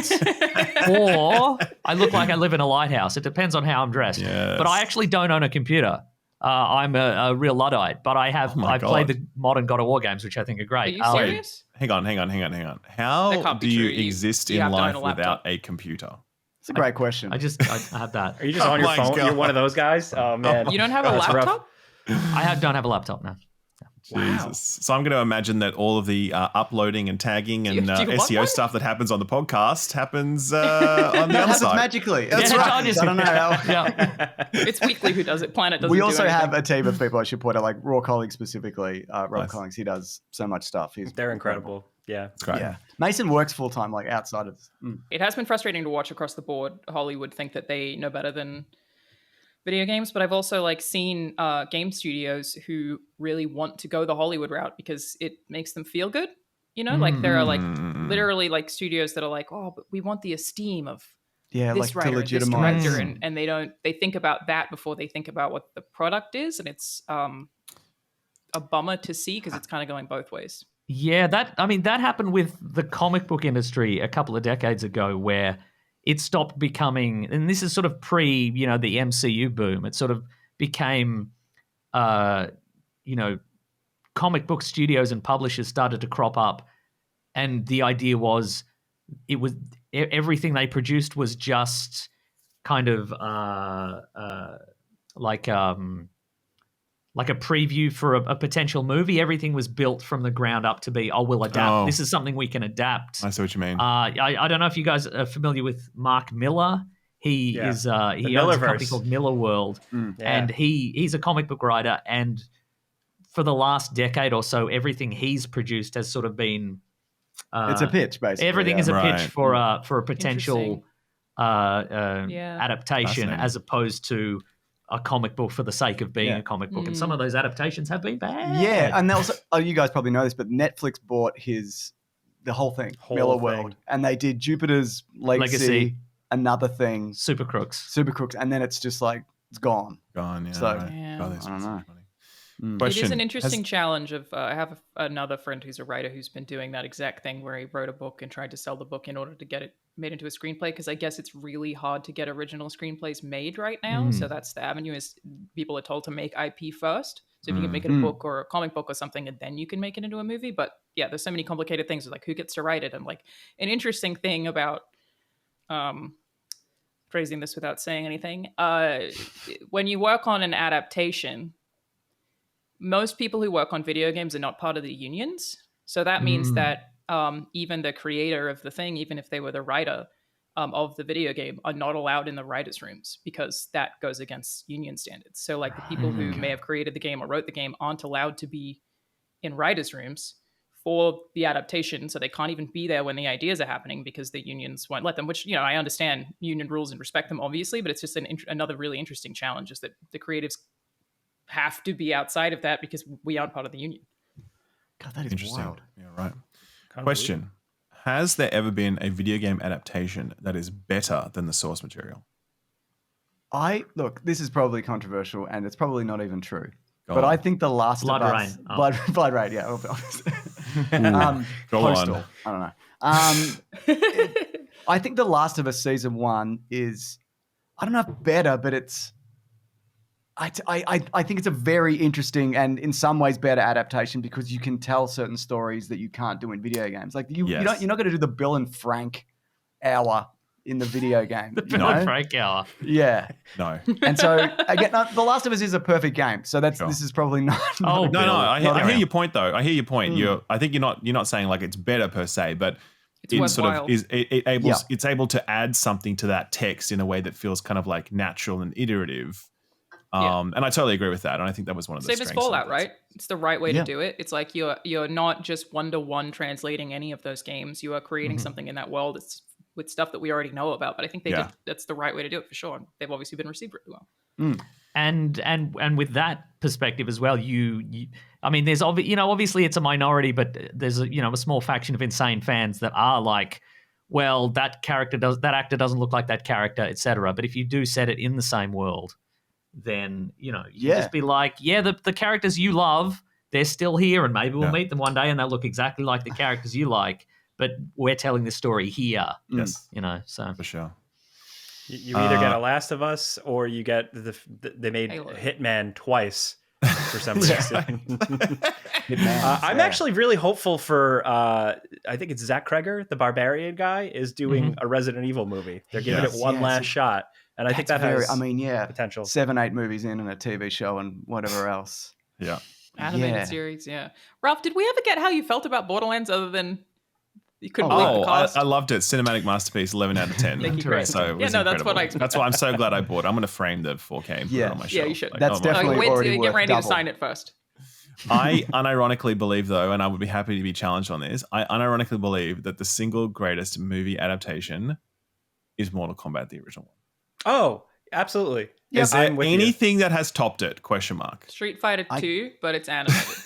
or I look like I live in a lighthouse. It depends on how I'm dressed. Yes. But I actually don't own a computer. I'm a real Luddite, but I've played the modern God of War games, which I think are great. Are you serious? Hang on. How do you exist in life without a computer? It's a great question. I have that. Are you just on your phone? God. You're one of those guys? Oh, man. You don't have a laptop? I don't have a laptop now. Jesus. Wow. So I'm going to imagine that all of the uploading and tagging and SEO stuff that happens on the podcast happens on the other happens side. magically. That's right. I don't know how. It's Weekly who does it. Planet doesn't We do also anything. have a team of people, I should point out, like Raw Colleague specifically. Rob Collings, he does so much stuff. They're incredible. Yeah. That's great. Yeah. Mason works full time, like outside of. It has been frustrating to watch across the board. Hollywood think that they know better than video games, but I've also like seen game studios who really want to go the Hollywood route because it makes them feel good. You know, like there are like literally like studios that are like, oh, but we want the esteem of this like writer, to and this legitimize. director, and they think about that before they think about what the product is, and it's a bummer to see because it's kind of going both ways. Yeah, that happened with the comic book industry a couple of decades ago, where it stopped becoming, and this is sort of pre, the MCU boom. It sort of became, comic book studios and publishers started to crop up, and the idea was, everything they produced was just kind of like a preview for a potential movie. Everything was built from the ground up to be, we'll adapt. Oh. This is something we can adapt. I see what you mean. I don't know if you guys are familiar with Mark Miller. He owns a company called Miller World, and he's a comic book writer. And for the last decade or so, everything he's produced has sort of been it's a pitch, basically. Everything is a pitch for a potential Yeah. adaptation, as opposed to a comic book for the sake of being a comic book. And some of those adaptations have been bad. Yeah, and also, you guys probably know this, but Netflix bought the whole thing, Miller World, and they did Jupiter's Legacy, another thing, Super Crooks, and then it's just like it's gone. Yeah. So right. Yeah. God, that's I don't know. funny. It is an interesting challenge of I have another friend who's a writer who's been doing that exact thing where he wrote a book and tried to sell the book in order to get it made into a screenplay, because I guess it's really hard to get original screenplays made right now. So that's the avenue, is people are told to make IP first. So if you can make it a book or a comic book or something, and then you can make it into a movie. But yeah, there's so many complicated things, like who gets to write it. And like an interesting thing about phrasing this without saying anything, when you work on an adaptation, most people who work on video games are not part of the unions. So that means that even the creator of the thing, even if they were the writer, of the video game are not allowed in the writers' rooms because that goes against union standards. So like the people who may have created the game or wrote the game aren't allowed to be in writers' rooms for the adaptation, so they can't even be there when the ideas are happening because the unions won't let them, which, you know, I understand union rules and respect them, obviously, but it's just another really interesting challenge is that the creatives have to be outside of that because we aren't part of the union. God, that is Interesting. wild. Yeah, right. Question. Has there ever been a video game adaptation that is better than the source material? Look, this is probably controversial and it's probably not even true. Go But on. I think The Last Blood of Us... Rain. Oh. Blood Rain, yeah. Obviously. Go Postal. on. I don't know. I think The Last of Us Season 1 is... I don't know if better, but it's... I think it's a very interesting and in some ways better adaptation because you can tell certain stories that you can't do in video games. Like you're not going to do the Bill and Frank hour in the video game. The Bill and Frank hour. Yeah. No. And so again, The Last of Us is a perfect game. So this is probably not. No. I hear your point though. I hear your point. I think you're not saying like it's better per se, but It's sort worthwhile. of it's able to add something to that text in a way that feels kind of like natural and iterative. And I totally agree with that. And I think that was one of the Same as strengths of Fallout, it. right? It's the right way to do it. It's like you're not just one-to-one translating any of those games. You are creating something in that world. It's with stuff that we already know about. But I think that's the right way to do it for sure. And they've obviously been received really well. And with that perspective as well, I mean, there's obviously it's a minority, but there's a small faction of insane fans that are like, well, that actor doesn't look like that character, etc. But if you do set it in the same world, then you just be like, the characters you love, they're still here, and maybe we'll meet them one day, and they'll look exactly like the characters you like. But we're telling the story here. Yes, so for sure. You either get a Last of Us or you get they made Hitman twice for some reason. I'm actually really hopeful for I think it's Zach Kreger, the Barbarian guy, is doing a Resident Evil movie. They're giving it one last shot, and I think that has potential. 7-8 movies in and a TV show and whatever else. Animated series. Ralph, did we ever get how you felt about Borderlands other than you couldn't believe the cost? I loved it. Cinematic masterpiece, 11 out of 10. Thank you, great. So That's what I expected. That's why I'm so glad I bought it. I'm going to frame the 4K and put it on my shelf. Yeah, you should. That's definitely already worth get Randy double. to sign it first. I unironically believe, though, and I would be happy to be challenged on this, I unironically believe that the single greatest movie adaptation is Mortal Kombat, the original one. Oh, absolutely. Is there anything that has topped it? Question mark. Street Fighter 2, but it's animated.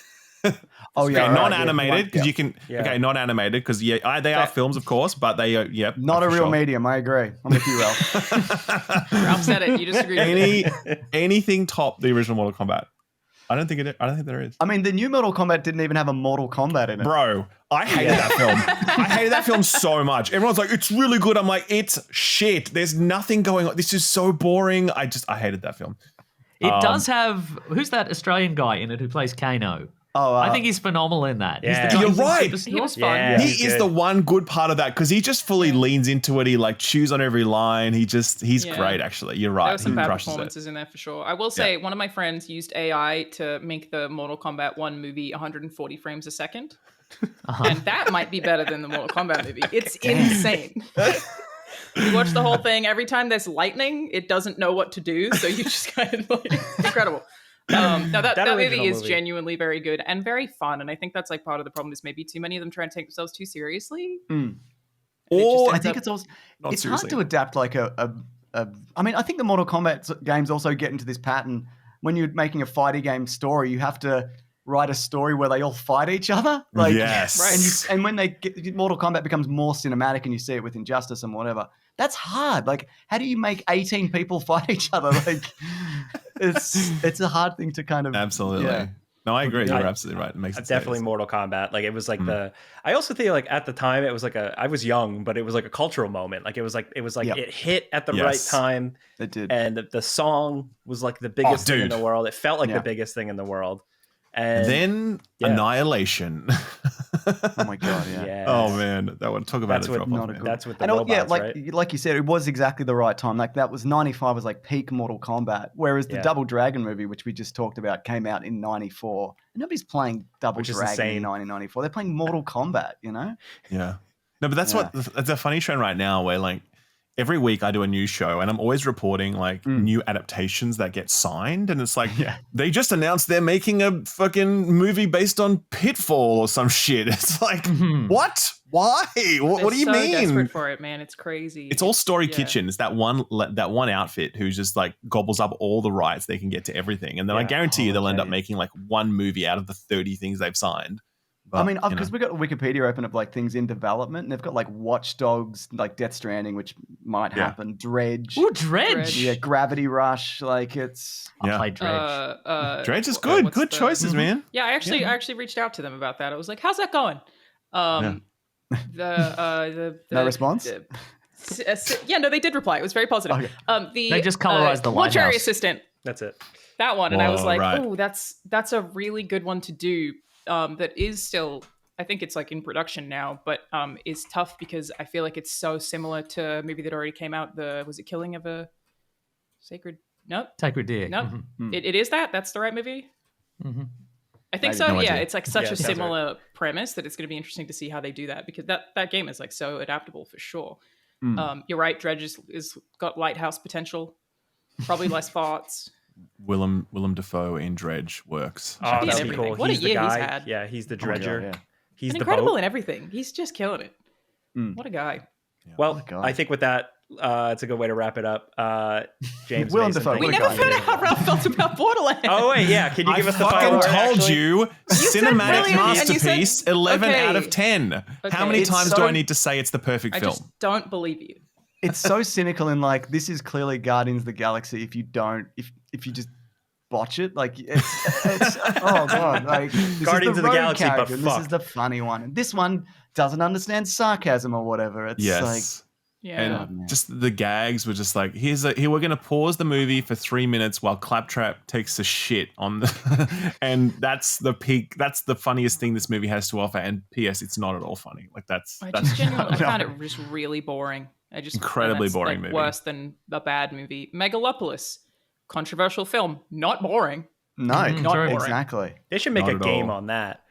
Non-animated because you can. Okay, not animated because they are films, of course, but they are not a real medium. I agree. I'm with you, Ralph. Ralph said it. You disagree. Anything top the original Mortal Kombat? I don't think there is. I mean, the new Mortal Kombat didn't even have a Mortal Kombat in it. Bro, I hated that film. I hated that film so much. Everyone's like, it's really good. I'm like, it's shit. There's nothing going on. This is so boring. I hated that film. It does have, who's that Australian guy in it who plays Kano? I think he's phenomenal in that. Yeah. You're right. He was fun. Yeah, he is the one good part of that because he just fully leans into it. He like chews on every line. He's great, actually. You're right. There were some he bad crushes performances in there for sure. I will say one of my friends used AI to make the Mortal Kombat 1 movie 140 frames a second. And that might be better than the Mortal Kombat movie. It's insane. You watch the whole thing. Every time there's lightning, it doesn't know what to do. So you just kind of like, incredible. No, that movie is genuinely very good and very fun, and I think that's like part of the problem is maybe too many of them try and take themselves too seriously. Or I think it's also hard to adapt like I mean, I think the Mortal Kombat games also get into this pattern when you're making a fighting game story. You have to write a story where they all fight each other. Like, yes, and when Mortal Kombat becomes more cinematic, and you see it with Injustice and whatever. That's hard. Like, how do you make 18 people fight each other? Like, it's a hard thing to kind of. Absolutely. Yeah. No, I agree. You're absolutely right. It makes it definitely Mortal Kombat. Like, it was like I also think like at the time it was like I was young, but it was like a cultural moment. Like it was like it hit at the right time. It did. And the song was like the biggest thing in the world. It felt like the biggest thing in the world. And then Annihilation. Oh my god! Yeah. Oh man, that would talk about that's a drop off. That's with the robots, like you said, it was exactly the right time. Like that was 95 was like peak Mortal Kombat, whereas the Double Dragon movie, which we just talked about, came out in 94. And nobody's playing Double Dragon in 1994. They're playing Mortal Kombat. You know? Yeah. No, but that's that's a funny trend right now, where like every week I do a news show and I'm always reporting like new adaptations that get signed. And it's like, they just announced they're making a fucking movie based on Pitfall or some shit. It's like, what? Why? What do you mean? Desperate for it, man. It's crazy. It's all Story Kitchen. It's that one outfit who's just like gobbles up all the rights they can get to everything. And then I guarantee you they'll end up making like one movie out of the 30 things they've signed. But, I mean, because we've got Wikipedia open of like things in development, and they've got like Watch Dogs, like Death Stranding, which might happen. Dredge. Ooh, Dredge. Yeah, Gravity Rush. Like it's. I played Dredge. Dredge is good. Good choices, man. Yeah, I actually reached out to them about that. I was like, "How's that going?" No response. No, they did reply. It was very positive. Okay. They just colorized the lighthouse. Mortuary assistant. That's it. That one, and I was like, "Oh, that's a really good one to do." That is still, I think it's like in production now, but is tough because I feel like it's so similar to a movie that already came out. Was it Killing of a Sacred? Nope. Sacred Deer. Nope. It is that. That's the right movie. I think so. No idea. It's like such a similar premise that it's going to be interesting to see how they do that because that game is like so adaptable for sure. You're right. Dredge is got lighthouse potential. Probably less farts. Willem Dafoe in Dredge works. Oh, that'd be cool. What he's a year the guy. he's had. Yeah, he's the dredger. God, He's and the incredible boat. in everything. He's just killing it. What a guy. Well, I think with that, it's a good way to wrap it up. James, Willem Mason, Dafoe. We never found out how Ralph felt about Borderlands. Oh wait, yeah. Can you give us the fucking final word, told you, cinematic brilliant, and you said- masterpiece, 11 Okay. out of 10. How Okay. many It's times so- do I need to say it's the perfect I film? just don't believe you. It's so cynical in like this is clearly Guardians of the Galaxy. If you just botch it, like it's oh god, like this Guardians is of the the road Galaxy, but character, and this is fucked. the funny one, and this one doesn't understand sarcasm or whatever. It's Yes. Yeah. And just the gags were just like, here we're going to pause the movie for 3 minutes while Claptrap takes a shit on the, and that's the peak. That's the funniest thing this movie has to offer. And P.S. It's not at all funny. Like that's I found it just really boring. Incredibly and that's, boring like, movie. Worse than a bad movie. Megalopolis, controversial film, not boring. no, Not boring. exactly. They should make Not a at game all. on that.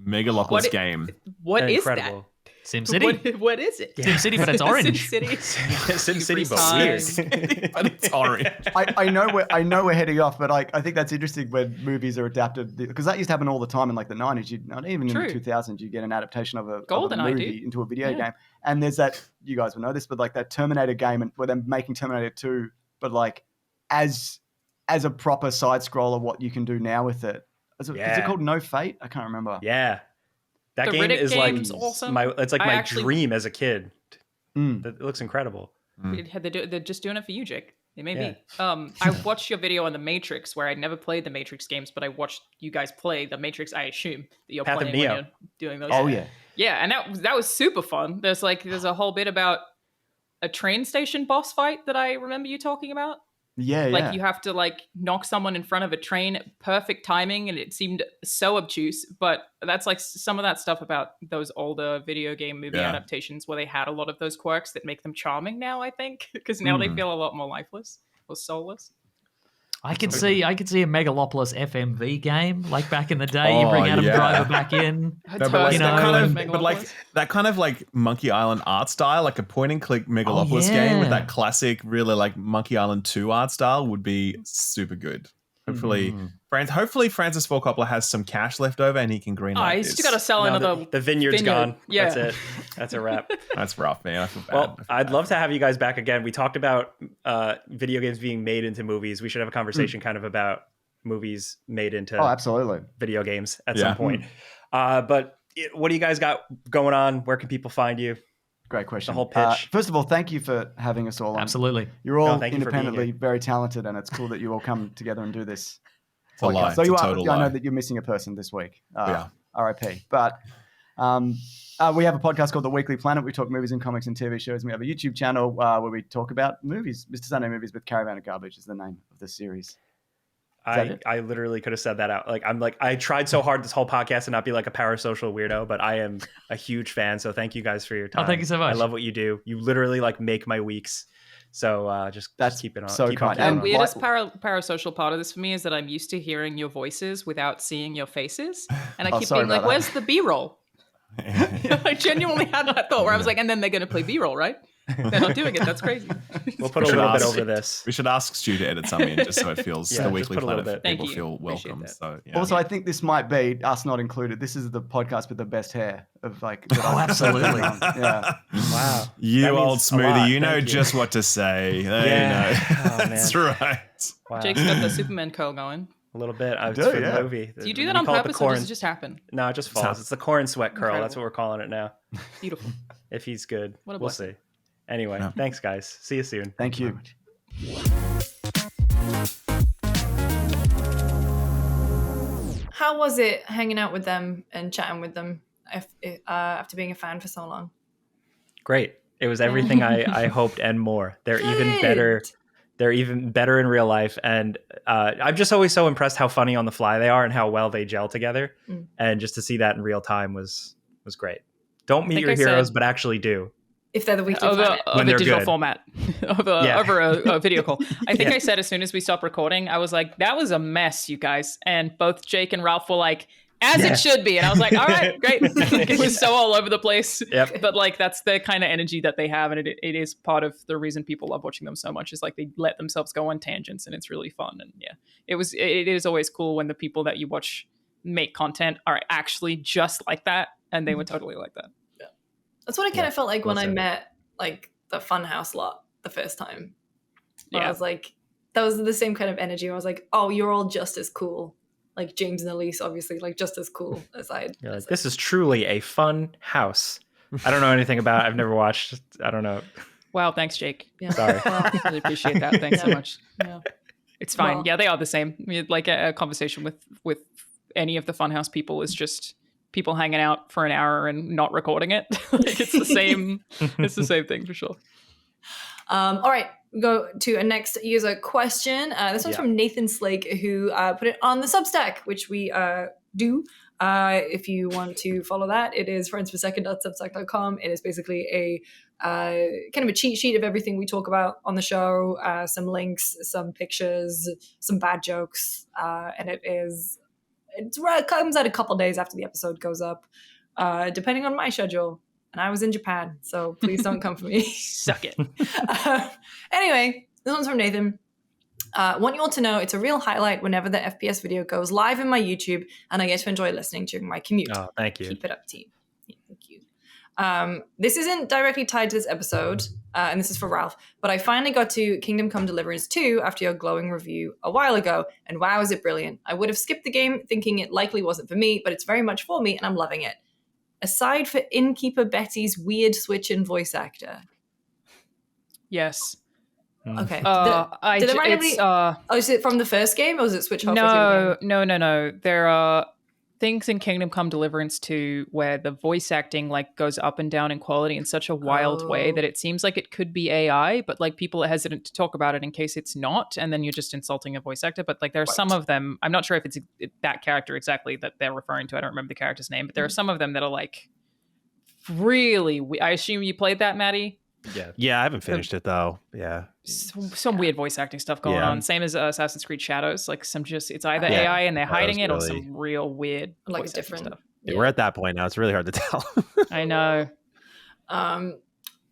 Megalopolis game. What is Incredible. SimCity. what is it? SimCity, but it's orange. SimCity, but Times. weird. But it's orange. I know we're heading off, but I think that's interesting when movies are adapted because that used to happen all the time in like the 90s. Not even True. in the 2000s, you get an adaptation of a GoldenEye, movie dude. into a video Yeah. game. And there's that, you guys will know this, but like that Terminator game and where they're making Terminator 2, but like as a proper side scroller, what you can do now with it. Is it called No Fate? I can't remember. Yeah. That The game Riddick is like game's awesome. it's like I my actually- dream as a kid. Mm. It looks incredible. They're just doing it for you, Jake. They may Yeah. be. I watched your video on the Matrix where I'd never played the Matrix games, but I watched you guys play the Matrix. I assume that you're Path of playing when Neo. you're doing those. Oh, yeah. Yeah, and that was super fun. There's a whole bit about a train station boss fight that I remember you talking about. Yeah, Like yeah. you have to like knock someone in front of a train, perfect timing, and it seemed so obtuse. But that's like some of that stuff about those older video game movie Yeah. adaptations where they had a lot of those quirks that make them charming now, I think, because now they feel a lot more lifeless or soulless. I could see a Megalopolis FMV game like back in the day. You Oh, bring Adam yeah. Driver back in. No, but like You that know, kind of, and- but like that kind of like Monkey Island art style, like a point and click Megalopolis yeah. game with that classic, really like Monkey Island 2 art style would be super good. Hopefully, hopefully Francis Ford Coppola has some cash left over and he can greenlight He's this. just got to sell No, another. the vineyard's vineyard. gone. Yeah. That's it. That's a wrap. That's rough, man. I feel bad. Well, I'd love to have you guys back again. We talked about video games being made into movies. We should have a conversation kind of about movies made into Oh, absolutely. video games at Yeah. some point. But what do you guys got going on? Where can people find you? Great question. The whole pitch. First of all, thank you for having us all on. Absolutely. You're all thank you for being independently here. very talented, and it's cool that you all come together and do this. It's a lie. So It's you a are. total I know lie. that you're missing a person this week. Yeah. RIP. But we have a podcast called The Weekly Planet. We talk movies and comics and TV shows. And we have a YouTube channel where we talk about movies. Mr. Sunday Movies with Caravan of Garbage is the name of the series. I literally could have said that out. I tried so hard this whole podcast to not be like a parasocial weirdo, but I am a huge fan. So thank you guys for your time. thank you so much. I love what you do. You literally like make my weeks. So just keep it on. so keep on kind. keeping The on. weirdest parasocial part of this for me is that I'm used to hearing your voices without seeing your faces, and I Oh, keep sorry being like, about that. "Where's the B-roll?" I genuinely had that thought where I was like, "And then they're going to play B-roll, right?" They're not doing it. That's crazy. We'll put a little bit over this. We should ask Stu to edit something in just so it feels Yeah, the just Weekly put a little Planet bit. people Thank you. feel Appreciate welcome. that. So yeah. Also, I think this might be us not included. This is the podcast with the best hair of like. that Oh, I've- absolutely. Yeah. Wow. You That old means a lot. smoothie, you know Thank you. just what to say. There Yeah. you know. Oh, man. That's right. Wow. Jake's got the Superman curl going. A little bit. I was do, for yeah. the movie. Do you do We that on call it the purpose, or corn. does it just happen? No, it just falls. It's the corn sweat curl. Incredible. That's what we're calling it now. Beautiful. If he's good, What a we'll blessing. see. Anyway, Yeah. thanks, guys. See you soon. Thank you. How was it hanging out with them and chatting with them after being a fan for so long? Great. It was everything I hoped and more. They're even better. Good. They're even better in real life. And I'm just always so impressed how funny on the fly they are and how well they gel together. Mm. And just to see that in real time was great. Don't meet think your I heroes, said- but actually do. If they're the weekly Over planet. When a they're digital good. format Yeah. over a video call. I think Yeah. I said as soon as we stopped recording, I was like, that was a mess, you guys. And both Jake and Ralph were like, as Yeah. it should be. And I was like, all right, great. It was so all over the place. Yep. But like, that's the kind of energy that they have. And it is part of the reason people love watching them so much, is like they let themselves go on tangents and it's really fun. And yeah, it is always cool when the people that you watch make content are actually just like that. And they were totally like that. That's what I kind of felt like when well I said. met like the Funhouse lot the first time. Where I Yeah. was like, that was the same kind of energy. I was like, oh, you're all just as cool. Like James and Elise, obviously, like just as cool as I. You're like, this is truly a fun house. I don't know anything about it. I've never watched. I don't know. Wow. Thanks, Jake. Yeah. Sorry. Well, Really appreciate that. Thanks so Yeah. much. yeah. It's fine. Well- Yeah, they are the same. I mean, like a conversation with any of the Funhouse people is just people hanging out for an hour and not recording it. Like it's the same. It's the same thing for sure. All right, we go to a next user question. This one's Yeah. from Nathan Slake, who put it on the Substack, which we do. If you want to follow that, it is friendspersecond.substack.com. It is basically a kind of a cheat sheet of everything we talk about on the show, some links, some pictures, some bad jokes, and it comes out a couple days after the episode goes up, depending on my schedule. And I was in Japan, so please don't come for me. Suck it. Anyway, this one's from Nathan. Want you all to know it's a real highlight whenever the FPS video goes live in my YouTube, and I get to enjoy listening during my commute. Oh, thank you. Keep it up, team. Yeah, thank you. This isn't directly tied to this episode, and this is for Ralph, but I finally got to Kingdom Come Deliverance 2 after your glowing review a while ago, and wow, is it brilliant. I would have skipped the game thinking it likely wasn't for me, but it's very much for me, and I'm loving it. Aside for Innkeeper Betty's weird switch in voice actor. Yes. Okay. Did it randomly- is it from the first game, or was it switch halfway through the game? No. There are things in Kingdom Come Deliverance 2 where the voice acting like goes up and down in quality in such a wild way that it seems like it could be AI, but like people are hesitant to talk about it in case it's not, and then you're just insulting a voice actor. But like there are some of them, I'm not sure if it's that character exactly that they're referring to. I don't remember the character's name, but there are some of them that are like really. I assume you played that, Maddie. Yeah, I haven't finished it though. Yeah. Some weird voice acting stuff going Yeah. on. Same as Assassin's Creed Shadows. Like it's either Yeah. AI and they're hiding it, or really- some real weird Like voice a different- acting stuff. Yeah, we're at that point now. It's really hard to tell. I know.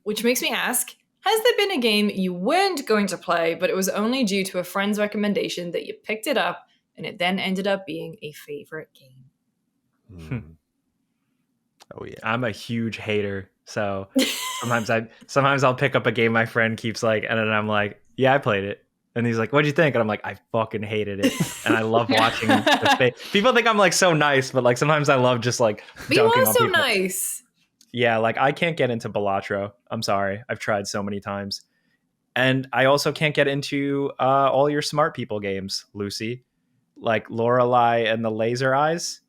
Which makes me ask, has there been a game you weren't going to play, but it was only due to a friend's recommendation that you picked it up, and it then ended up being a favorite game? Oh yeah. I'm a huge hater, so sometimes I'll pick up a game my friend keeps like, and then I'm like, yeah, I played it. And he's like, what'd you think? And I'm like, I fucking hated it. And I love watching the face. People think I'm like so nice, but like sometimes I love just like But you dunking are on so people. nice. Yeah, like I can't get into Balatro. I'm sorry. I've tried so many times. And I also can't get into all your smart people games, Lucy. Like Lorelei and the Laser Eyes.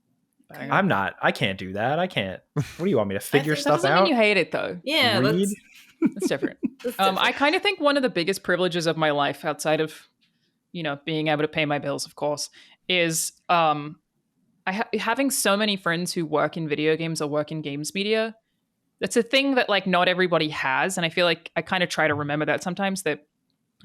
I can't do that. I can't. What do you want me to figure That stuff doesn't out? mean you hate it though. Yeah, Read? That's different. I kind of think one of the biggest privileges of my life, outside of, being able to pay my bills, of course, is having so many friends who work in video games or work in games media. That's a thing that like not everybody has, and I feel like I kind of try to remember that sometimes, that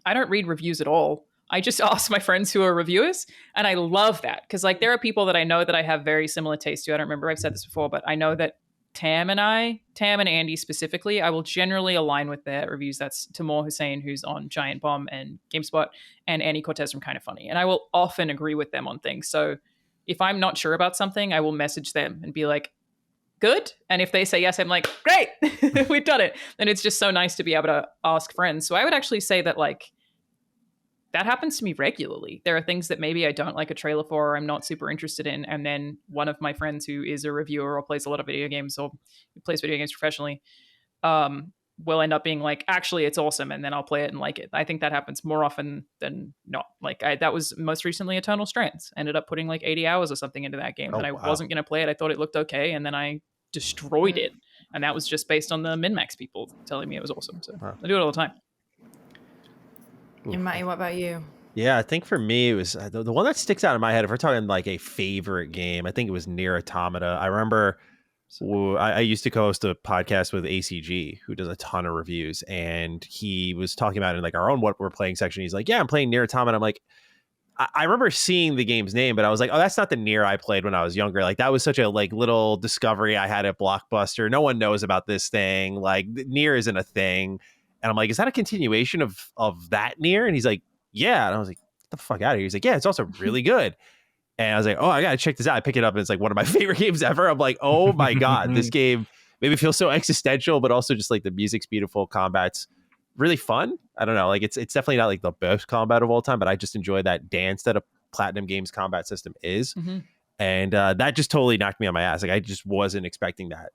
I don't read reviews at all. I just ask my friends who are reviewers, and I love that because like there are people that I know that I have very similar taste to. I don't remember I've said this before, but I know that Tam and Andy specifically, I will generally align with their reviews. That's Timur Hussein, who's on Giant Bomb and GameSpot, and Annie Cortez from Kind of Funny. And I will often agree with them on things. So if I'm not sure about something, I will message them and be like, good. And if they say yes, I'm like, great, we've done it. And it's just so nice to be able to ask friends. So I would actually say that like, that happens to me regularly. There are things that maybe I don't like a trailer for or I'm not super interested in. And then one of my friends who is a reviewer or plays a lot of video games or plays video games professionally will end up being like, actually, it's awesome. And then I'll play it and like it. I think that happens more often than not. Like that was most recently Eternal Strands. Ended up putting like 80 hours or something into that game. And I wasn't going to play it. I thought it looked okay. And then I destroyed it. And that was just based on the min-max people telling me it was awesome. So I do it all the time. And Matty, what about you? Yeah, I think for me, it was the one that sticks out in my head. If we're talking like a favorite game, I think it was Nier Automata. I remember I used to co-host a podcast with ACG, who does a ton of reviews, and he was talking about in like our own what we're playing section. He's like, "Yeah, I'm playing Nier Automata." I'm like, I remember seeing the game's name, but I was like, "Oh, that's not the Nier I played when I was younger." Like that was such a like little discovery I had at Blockbuster. No one knows about this thing. Like Nier isn't a thing. And I'm like, is that a continuation of that Nier? And he's like, yeah. And I was like, get the fuck out of here. He's like, yeah, it's also really good. And I was like, oh, I got to check this out. I pick it up and it's like one of my favorite games ever. I'm like, oh my God, this game made me feel so existential, but also just like the music's beautiful, combat's really fun. I don't know. Like it's definitely not like the best combat of all time, but I just enjoy that dance that a Platinum Games combat system is. Mm-hmm. And that just totally knocked me on my ass. Like I just wasn't expecting that.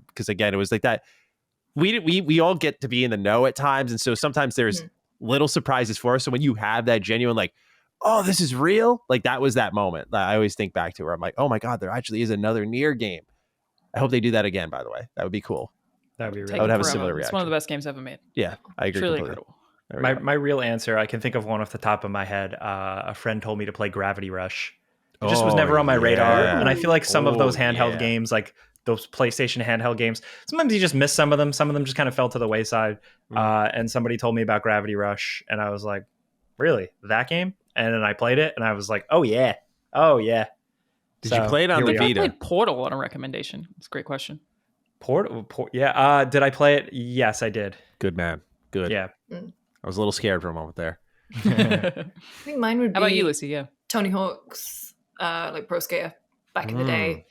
Because again, it was like that. We all get to be in the know at times, and so sometimes there's little surprises for us. So when you have that genuine like, oh, this is real, like that was that moment that I always think back to where I'm like, oh my God, there actually is another Nier game. I hope they do that again, by the way. That would be cool. That would be really I would have a similar reaction. It's one of the best games ever made. Yeah, I agree. Truly completely. incredible. My real answer, I can think of one off the top of my head. A friend told me to play Gravity Rush. It just was never on my radar. And I feel like some of those handheld games, like those PlayStation handheld games, sometimes you just miss some of them. Some of them just kind of fell to the wayside. And somebody told me about Gravity Rush, and I was like, really? That game? And then I played it, and I was like, oh, yeah. Oh, yeah. Did you play it on the Vita? I played Portal on a recommendation. It's a great question. Portal? Yeah. Did I play it? Yes, I did. Good, man. Good. Yeah. I was a little scared for a moment there. I think mine would be... How about you, Lucy? Yeah. Tony Hawk's like Pro Skater back in the day.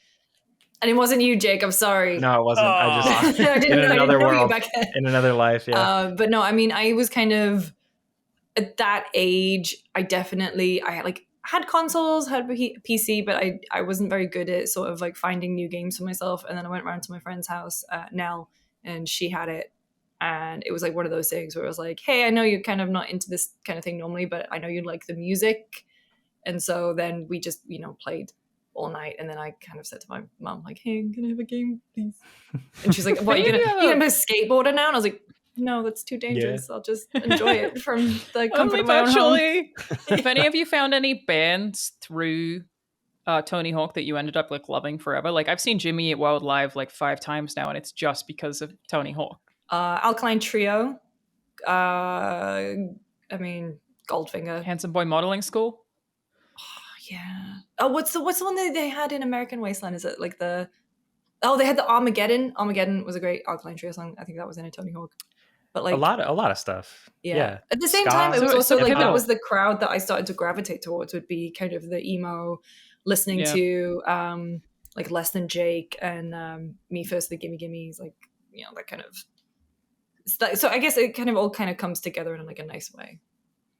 And it wasn't you, Jake. I'm sorry. No, it wasn't. I just I didn't in know, another world, back then. in another life. Yeah. But no, I mean, I was kind of at that age. I had consoles, had a PC, but I wasn't very good at sort of like finding new games for myself. And then I went around to my friend's house, Nell, and she had it. And it was like one of those things where it was like, hey, I know you're kind of not into this kind of thing normally, but I know you like the music. And so then we just, played all night. And then I kind of said to my mom, like, hey, can I have a game, please? And she's like, what, you gonna be a skateboarder now? And I was like, no, that's too dangerous. Yeah. I'll just enjoy it from the comfort of my own home. If any of you found any bands through Tony Hawk that you ended up like loving forever, like I've seen Jimmy Eat World live like 5 times now, and it's just because of Tony Hawk. Alkaline Trio. Goldfinger. Handsome Boy Modeling School. Yeah. Oh, what's the one that they had in American Wasteland? Is it like they had the Armageddon. Armageddon was a great Alkaline Trio song. I think that was in a Tony Hawk. But like a lot of stuff. Yeah. At the same time, it was also like that was the crowd that I started to gravitate towards. Would be kind of the emo, listening to like Less Than Jake and Me First, the Gimme Gimmes, like that kind of. So I guess it kind of all comes together in like a nice way.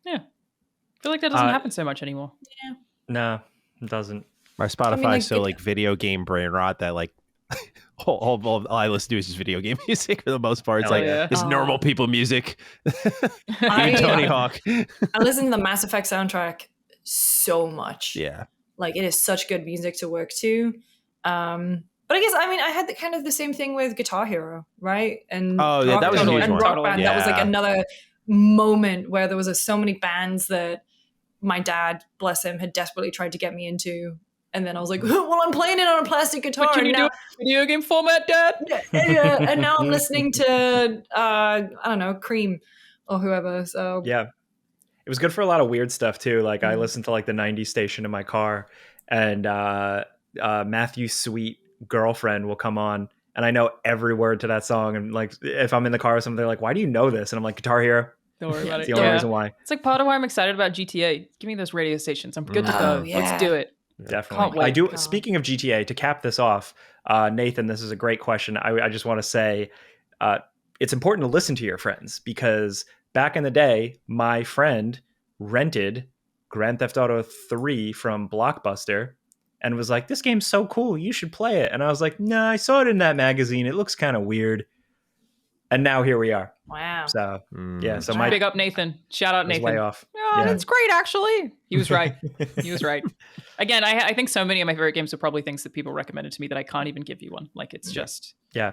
Yeah. I feel like that doesn't happen so much anymore. Yeah. No, it doesn't. My Spotify is so like video game brain rot that like all I listen to is just video game music for the most part. It's this normal people music. Tony Hawk. I listen to the Mass Effect soundtrack so much. Yeah. Like it is such good music to work to. But I guess I had the same thing with Guitar Hero, right? And that was a huge one. Rock Band. That was like another moment where there was so many bands that my dad, bless him, had desperately tried to get me into. And then I was like, well, I'm playing it on a plastic guitar. What can you do in video game format, Dad? Yeah. And now I'm listening to, I don't know, Cream or whoever. So yeah. It was good for a lot of weird stuff too. Like I listened to like the 90s station in my car, and Matthew Sweet girlfriend will come on and I know every word to that song. And like, if I'm in the car or something, they're like, "Why do you know this?" And I'm like, "Guitar Hero." Don't worry about It's it. the only reason why. It's like part of why I'm excited about GTA. Give me those radio stations. I'm good to go. Let's do it. Definitely. Can't wait. I do. Speaking of GTA, to cap this off, Nathan, this is a great question. I just want to say, it's important to listen to your friends, because back in the day, my friend rented Grand Theft Auto 3 from Blockbuster and was like, "This game's so cool, you should play it." And I was like, "Nah, I saw it in that magazine. It looks kind of weird." And now here we are. Wow. So yeah, so my big up Nathan. Shout out Nathan. way off. Oh, It's great, actually. He was right. He was right. Again, I think so many of my favorite games are probably things that people recommended to me that I can't even give you one. Like, it's just yeah.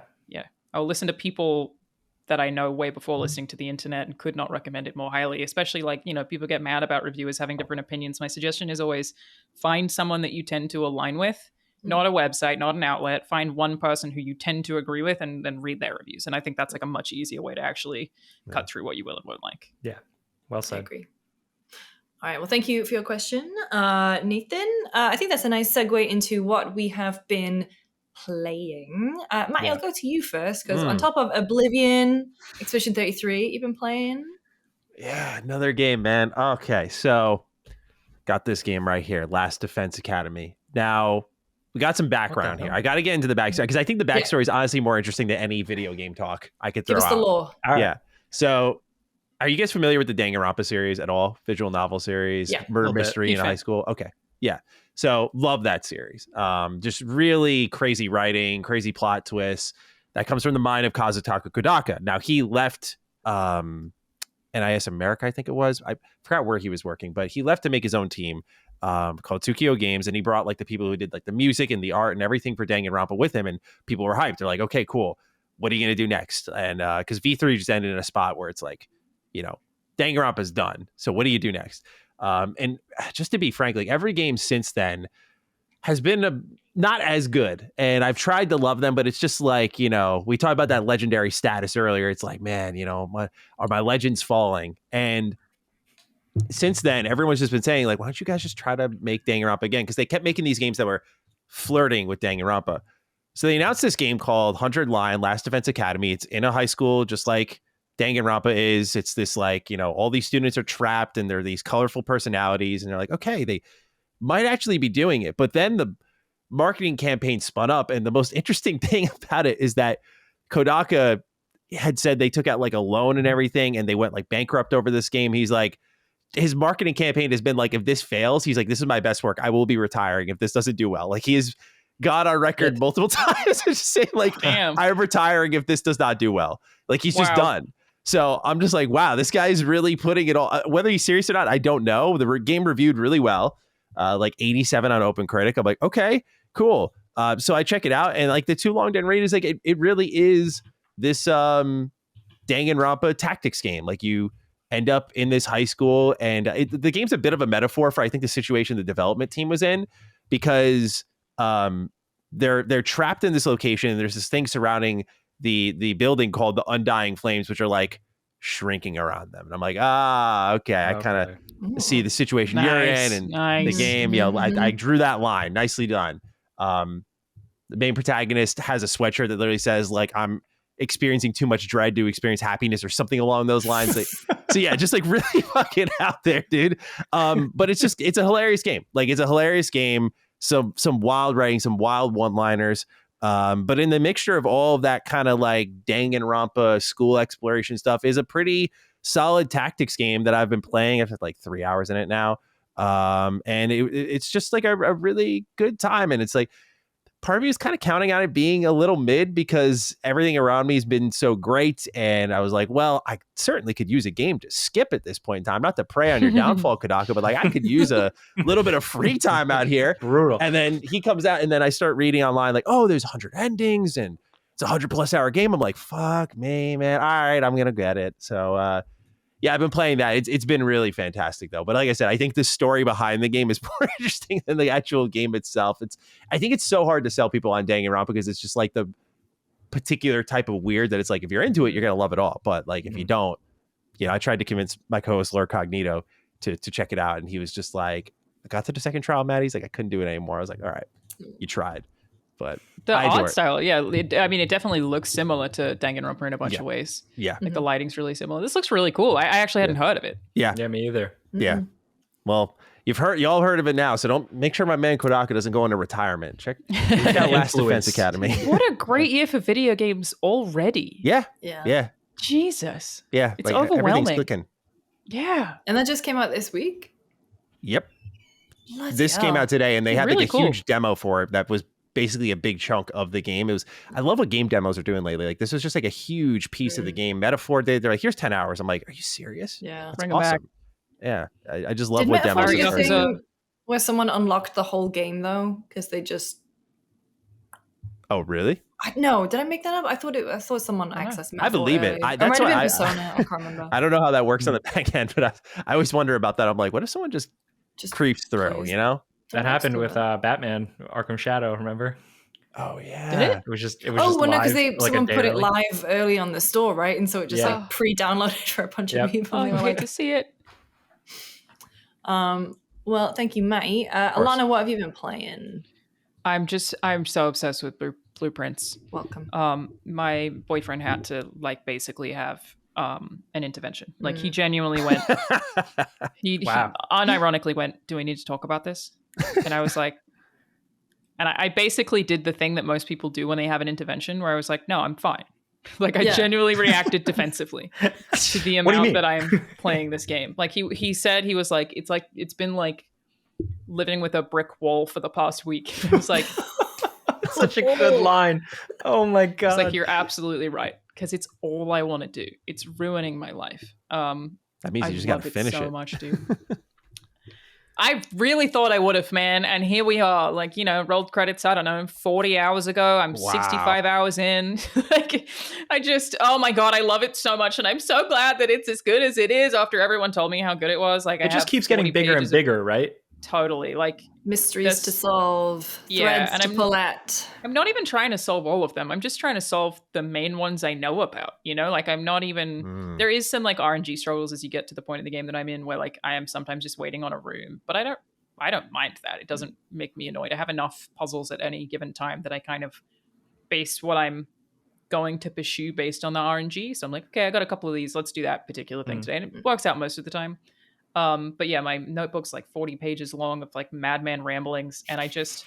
I'll listen to people that I know way before listening to the internet and could not recommend it more highly. Especially, like, people get mad about reviewers having different opinions. My suggestion is always find someone that you tend to align with. Not a website, not an outlet. Find one person who you tend to agree with and then read their reviews. And I think that's like a much easier way to actually cut through what you will and won't like. Yeah. Well said. I agree. All right. Well, thank you for your question, Nathan. I think that's a nice segue into what we have been playing. Matty, I'll go to you first, because on top of Oblivion, Expedition 33, you've been playing. Yeah, another game, man. Okay, so got this game right here, Last Defense Academy. Now, we got some background here. I got to get into the backstory, because I think the backstory is honestly more interesting than any video game talk I could throw out. Give us the lore. Yeah. So, are you guys familiar with the Danganronpa series at all? Visual novel series, murder mystery in high school. Okay. Yeah. So, love that series. Just really crazy writing, crazy plot twists. That comes from the mind of Kazutaka Kodaka. Now, he left NIS America, I think it was. I forgot where he was working, but he left to make his own team called Tsukio Games, and he brought like the people who did like the music and the art and everything for Danganronpa with him, and people were hyped. They're like, "Okay, cool. What are you going to do next?" And because V3 just ended in a spot where it's like, Danganronpa's done. So what do you do next? And just to be frank, like every game since then has been not as good. And I've tried to love them, but it's just like, we talked about that legendary status earlier. It's like, man, are my legends falling? And since then, everyone's just been saying, like, why don't you guys just try to make Danganronpa again? Because they kept making these games that were flirting with Danganronpa. So they announced this game called 100 Line Last Defense Academy. It's in a high school, just like Danganronpa is. It's this like, all these students are trapped and they're these colorful personalities. And they're like, okay, they might actually be doing it. But then the marketing campaign spun up. And the most interesting thing about it is that Kodaka had said they took out like a loan and everything, and they went like bankrupt over this game. He's like, his marketing campaign has been like, if this fails, he's like, this is my best work. I will be retiring if this doesn't do well. Like, he has got on record multiple times just saying like, I'm retiring if this does not do well. Like, he's just done. So I'm just like, wow, this guy's really putting it all. Whether he's serious or not, I don't know. The game reviewed really well, like 87 on OpenCritic. I'm like, okay, cool. So I check it out, and like the too long didn't read is like, it really is this Danganronpa tactics game. Like, you end up in this high school, and the game's a bit of a metaphor for, I think, the situation the development team was in, because they're trapped in this location. And there's this thing surrounding the building called the Undying Flames, which are like shrinking around them. And I'm like, okay, I kind of see the situation you're in and the game. I drew that line. Nicely done. The main protagonist has a sweatshirt that literally says like, I'm experiencing too much dread to experience happiness, or something along those lines. Like, so yeah, just like really fucking out there, dude. But it's a hilarious game. Like, it's a hilarious game. Some wild writing, some wild one-liners. But in the mixture of all of that kind of like Danganronpa school exploration stuff is a pretty solid tactics game that I've been playing. I've had like 3 hours in it now. And it's just like a really good time. And it's like, part of me is kind of counting on it being a little mid, because everything around me has been so great. And I was like, well, I certainly could use a game to skip at this point in time, not to prey on your downfall, Kodaka, but like I could use a little bit of free time out here. Brutal. And then he comes out, and then I start reading online like, oh, there's 100 endings and it's a 100+ hour game. I'm like, fuck me, man. All right, I'm going to get it. So, yeah, I've been playing that. It's been really fantastic, though. But like I said, I think the story behind the game is more interesting than the actual game itself. I think it's so hard to sell people on Danganronpa, because it's just like the particular type of weird that it's like, if you're into it, you're going to love it all. But like, if you don't, I tried to convince my co-host Lord Cognito to check it out. And he was just like, I got to the second trial, Matt. He's like, I couldn't do it anymore. I was like, all right, you tried. but The I adore art it. style, yeah. I mean, it definitely looks similar to Danganronpa in a bunch of ways. Yeah. Like the lighting's really similar. This looks really cool. I actually hadn't heard of it. Yeah. Yeah, me either. Yeah. Well, y'all heard of it now, so don't make sure my man Kodaka doesn't go into retirement. Check out Last Defense Academy. What a great year for video games already. Yeah. Yeah. Yeah. Jesus. Yeah. It's everything's overwhelming. clicking. Yeah. And that just came out this week? Yep. Bloody This came hell. out today, and they had Really like a cool. huge demo for it that was basically a big chunk of the game. I love what game demos are doing lately. Like this was just like a huge piece of the game. Metaphor they're like, here's 10 hours. I'm like, are you serious? Yeah. That's Bring 'em back. awesome. Yeah. I just love Did what Metaphor demos do are a doing. thing where someone unlocked the whole game though? Because they just Oh, really? no, did I make that up? I thought someone accessed Metaphor. I believe it. early. That's or it might why have been Persona. I can't remember. I don't know how that works on the back end, but I always wonder about that. I'm like, what if someone just creeps through, plays. you know? That happened with Batman Arkham Shadow, remember? Oh yeah. Did it? It was just Oh, well, no, because live, like, a someone day put it early. live early on the store, right? And so it just Yeah. like pre-downloaded for a bunch Yep. of people. Oh, They I were hate like, to see it. well, thank you, Matty. Alana, what have you been playing? I'm so obsessed with blueprints. Welcome. My boyfriend had to like basically have an intervention. Like he genuinely went. He unironically went, "Do we need to talk about this?" And I was like, and I basically did the thing that most people do when they have an intervention, where I was like, "No, I'm fine." Like I genuinely reacted defensively to the amount that I'm playing this game. Like he said he was like, it's been like living with a brick wall for the past week. It was like such a good line. Oh my god. It's like you're absolutely right because it's all I want to do. It's ruining my life. That means you just got to finish so it. much, dude. I really thought I would have, man. And here we are, like, rolled credits, I don't know, 40 hours ago. I'm 65 hours in. Like, oh my God, I love it so much. And I'm so glad that it's as good as it is after everyone told me how good it was. Like, it just keeps getting bigger and bigger, right? Totally. Like, mysteries to solve, threads to pull at. I'm not even trying to solve all of them. I'm just trying to solve the main ones I know about, like I'm not even, there is some like RNG struggles as you get to the point of the game that I'm in where like I am sometimes just waiting on a room, but I don't mind that. It doesn't make me annoyed. I have enough puzzles at any given time that I kind of base what I'm going to pursue based on the RNG. So I'm like, okay, I got a couple of these. Let's do that particular thing today. And it works out most of the time. But yeah, my notebook's like 40 pages long of like madman ramblings, and I just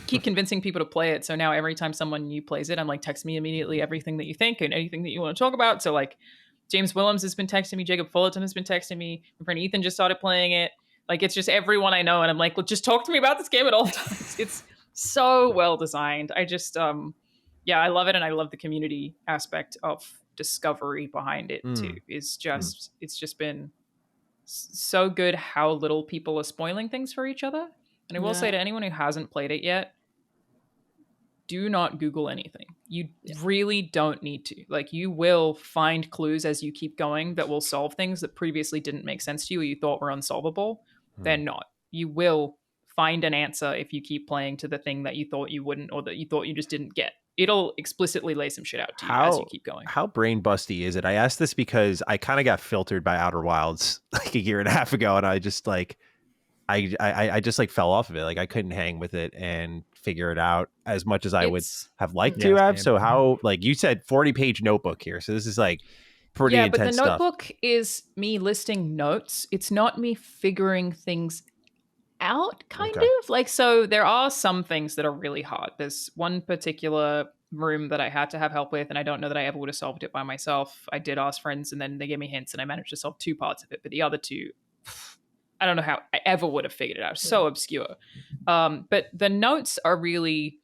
keep convincing people to play it. So now every time someone new plays it, I'm like, text me immediately everything that you think and anything that you want to talk about. So like James Willems has been texting me, Jacob Fullerton has been texting me, my friend Ethan just started playing it. Like it's just everyone I know, and I'm like, well, just talk to me about this game at all times. It's so well designed. I just I love it, and I love the community aspect of discovery behind it too. It's just been so good how little people are spoiling things for each other. And I will say to anyone who hasn't played it yet, do not Google anything. You really don't need to. Like, you will find clues as you keep going that will solve things that previously didn't make sense to you or you thought were unsolvable. They're not. You will find an answer if you keep playing to the thing that you thought you wouldn't or that you thought you just didn't get. It'll explicitly lay some shit out to you as you keep going. How brain busty is it? I asked this because I kind of got filtered by Outer Wilds like a year and a half ago, and I just like I just like fell off of it. Like I couldn't hang with it and figure it out as much as I would have liked to have. So how, like you said, 40-page notebook here. So this is like pretty intense stuff. Yeah, but the notebook is me listing notes. It's not me figuring things out, kind of. Like, so there are some things that are really hard. There's one particular room that I had to have help with, and I don't know that I ever would have solved it by myself. I did ask friends, and then they gave me hints, and I managed to solve 2 parts of it. But the other 2, I don't know how I ever would have figured it out. So obscure. But the notes are really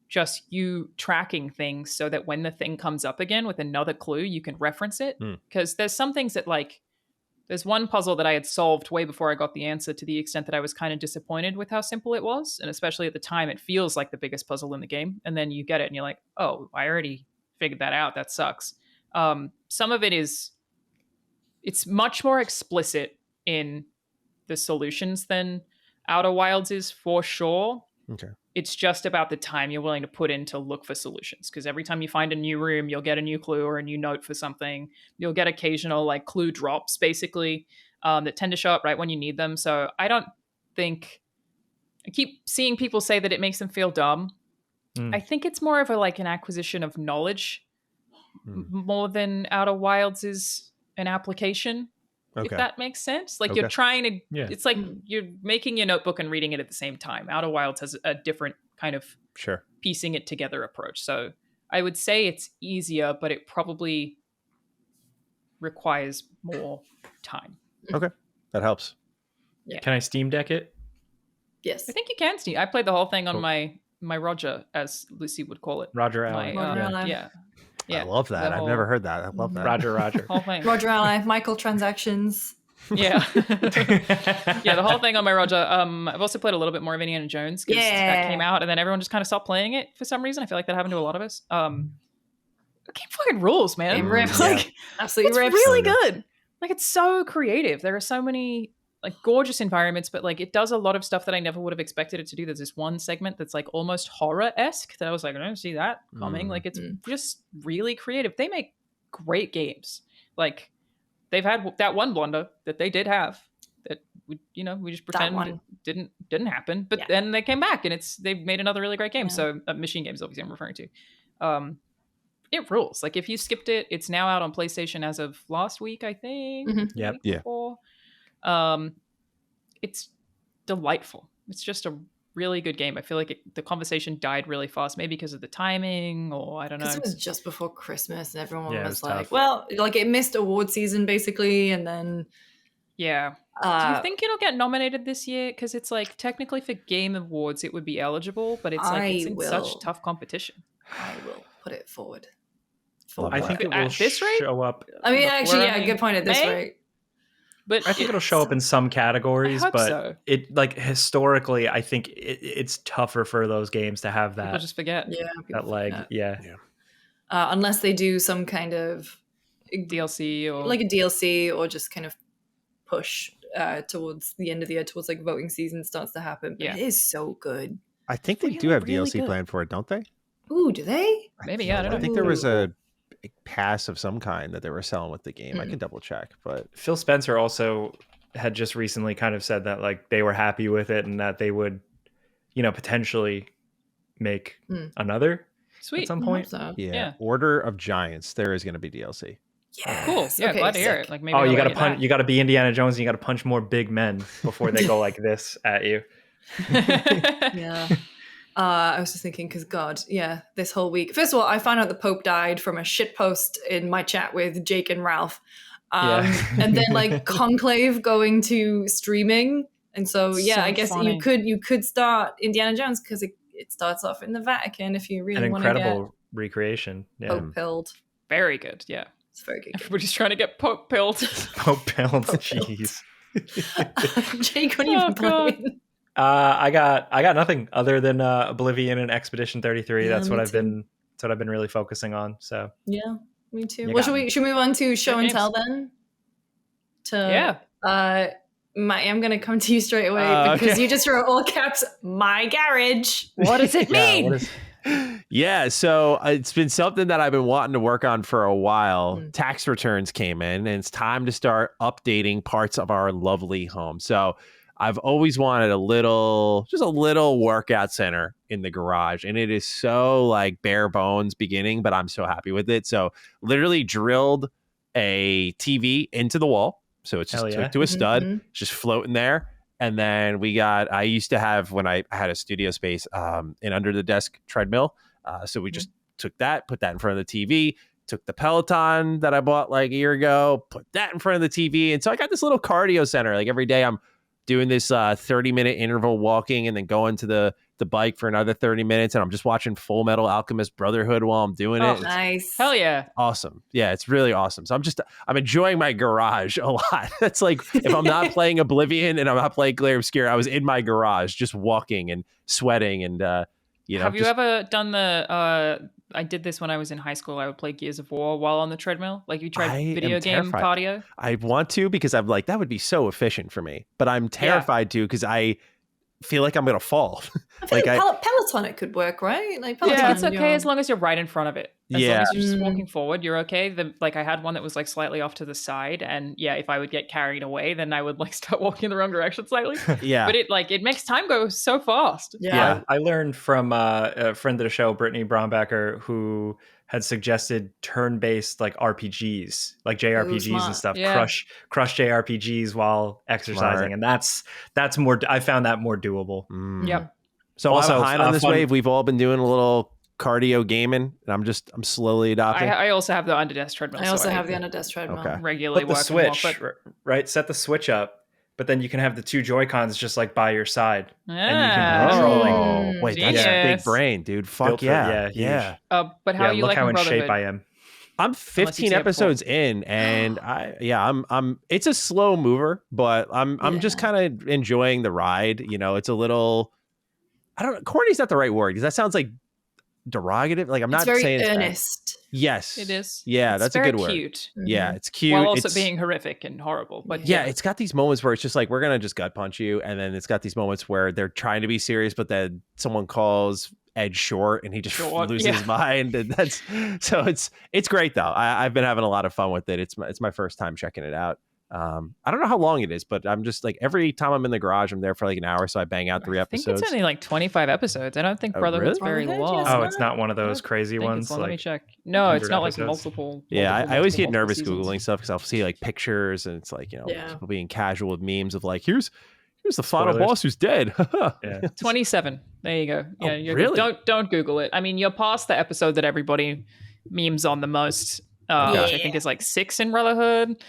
just you tracking things so that when the thing comes up again with another clue, you can reference it. Because there's some things that, like, there's one puzzle that I had solved way before I got the answer, to the extent that I was kind of disappointed with how simple it was. And especially at the time, it feels like the biggest puzzle in the game. And then you get it and you're like, oh, I already figured that out. That sucks. Some of it is, it's much more explicit in the solutions than Outer Wilds is, for sure. Okay. It's just about the time you're willing to put in to look for solutions. Because every time you find a new room, you'll get a new clue or a new note for something. You'll get occasional like clue drops, basically, that tend to show up right when you need them. So I don't think, I keep seeing people say that it makes them feel dumb. I think it's more of an acquisition of knowledge more than Outer Wilds is an application. Okay. If that makes sense. Like you're trying to, it's like you're making your notebook and reading it at the same time. Outer Wilds has a different kind of piecing it together approach. So I would say it's easier, but it probably requires more time. Okay. That helps. Yeah. Can I Steam Deck it? Yes. I think you can, Steve. I played the whole thing on my Roger, as Lucy would call it. Roger Ally. Yeah. I love that. I've never heard that. I love that. Roger. Whole thing. Roger Ally, microtransactions. Yeah. Yeah, the whole thing on my Roger. I've also played a little bit more of Indiana Jones because that came out and then everyone just kind of stopped playing it for some reason. I feel like that happened to a lot of us. The game fucking rules, man. It rips. Like, Absolutely it's rips. really good. Like, it's so creative. There are so many gorgeous environments, but it does a lot of stuff that I never would have expected it to do. There's this one segment that's almost horror-esque that I was like, I don't see that coming. It's just really creative. They make great games. They've had that one blunder that they did have that we just pretend it didn't happen, but then they came back and they've made another really great game. So Machine Games, obviously I'm referring to. It rules. If you skipped it, it's now out on PlayStation as of last week, I think. Yep. Before. It's delightful. It's just a really good game. I feel like the conversation died really fast, maybe because of the timing, or I don't know. Because it was just before Christmas, and everyone was like, tough. "Well, it missed award season basically," and then do you think it'll get nominated this year? Because it's technically for Game Awards, it would be eligible, but it's it's in such tough competition. I will put it forward. I think it will at this rate? show up. I mean, actually, good point at this rate. But I think it'll show up in some categories, but so. It historically, I think it's tougher for those games to have that. People just forget. Yeah. That leg, unless they do some kind of DLC or a DLC, or just kind of push towards the end of the year, towards voting season starts to happen. But it is so good. I think they do have DLC planned for it, don't they? Ooh, do they? Maybe, I don't know. I think there was a pass of some kind that they were selling with the game. I can double check, but Phil Spencer also had just recently kind of said that they were happy with it and that they would, potentially make another at some point. So. Yeah. Order of Giants. There is going to be DLC. Yeah, cool. Yeah, okay, glad to hear sick. it. Maybe You got to punch. You got to be Indiana Jones. And you got to punch more big men before they go like this at you. Yeah. I was just thinking, because this whole week. First of all, I found out the Pope died from a shit post in my chat with Jake and Ralph, and then Conclave going to streaming, and so I guess funny. you could start Indiana Jones because it starts off in the Vatican if you really want to get incredible recreation. Yeah, Pope pilled. Very good. Yeah, it's very good. Everybody's trying to get Pope pilled. Pope pilled. Jeez. Jake, what are you playing? I got nothing other than Oblivion and Expedition 33. That's what I've been really focusing on. So yeah, me too. Well, should we move on to show and tell then? Matty, I'm gonna come to you straight away because you just wrote all caps my garage. What does it mean? So it's been something that I've been wanting to work on for a while. Tax returns came in, and it's time to start updating parts of our lovely home. So I've always wanted a little workout center in the garage, and it is so bare bones beginning, but I'm so happy with it. So literally drilled a TV into the wall. So it's just hooked to a stud, just floating there. And then I used to have, when I had a studio space, an under the desk treadmill. So we just took that, put that in front of the TV, took the Peloton that I bought a year ago, put that in front of the TV. And so I got this little cardio center. Every day I'm doing this 30-minute interval walking and then going to the bike for another 30 minutes. And I'm just watching Full Metal Alchemist Brotherhood while I'm doing it. It's Nice. Hell yeah. awesome. Yeah, it's really awesome. So I'm enjoying my garage a lot. That's if I'm not playing Oblivion and I'm not playing Clair Obscur, I was in my garage just walking and sweating and Have you ever done I did this when I was in high school. I would play Gears of War while on the treadmill. You tried video game cardio? I want to, because I'm that would be so efficient for me. But I'm terrified to, because I feel like I'm going to fall. I feel Peloton it could work, right? Peloton, it's okay as long as you're right in front of it. As long Yeah. as you're just walking forward, you're okay. Like I had one that was like slightly off to the side, and yeah, if I would get carried away, then I would like start walking in the wrong direction slightly. Yeah. But it makes time go so fast. Yeah. I learned from a friend of the show, Brittany Brombacher, who had suggested turn-based like RPGs, like JRPGs and stuff. Yeah. Crush JRPGs while exercising, Smart. and that's more. I found that more doable. Yep. So Also, I'm behind on this fun- wave. We've all been doing a little cardio gaming, and I'm slowly adopting. I also have the under desk treadmill. I also so have the under desk treadmill. Okay. regularly Put the work and Switch, walk, right? Set the Switch up, but then you can have the two Joy-Cons just like by your side. but, and you can control, like, Oh, wait, that's big Genius. brain, dude. Fuck Built for- yeah. huge. But how Yeah, are you look like how in shape Brotherhood? I am. I'm Unless you 15 see it episodes in, and I'm it's a slow mover, but I'm just kind of enjoying the ride. You know, it's a little, I don't know, corny's not the right word because that sounds like derogative. Like I'm It's not very saying it's bad. earnest. Yes, It is. Yeah, It's that's a very good word. cute. Yeah, it's cute. While also It's- being horrific and horrible. But yeah, it's got these moments where it's just like we're gonna just gut punch you, and then it's got these moments where they're trying to be serious, but then someone calls Ed short, and he just loses his mind, and that's so it's great though. I've been having a lot of fun with it. It's my first time checking it out. I don't know how long it is, but I'm just like every time I'm in the garage, I'm there for like an hour, so I bang out 3 I think episodes. it's only like 25 episodes. I don't think Oh, Brotherhood's really? very Brotherhood, long. yes. Oh, it's not one of those crazy ones. Let me Like, check. No, it's 100 not like episodes. multiple. Yeah, I always get multiple nervous seasons. Googling stuff because I'll see like pictures, and it's like, you know, Yeah. people being casual with memes of like, here's the final Spoilers. boss who's dead. yeah. 27. There you go. Yeah, Oh, you're really? Don't Google it. I mean, you're past the episode that everybody memes on the most, which I think is like 6 in Brotherhood.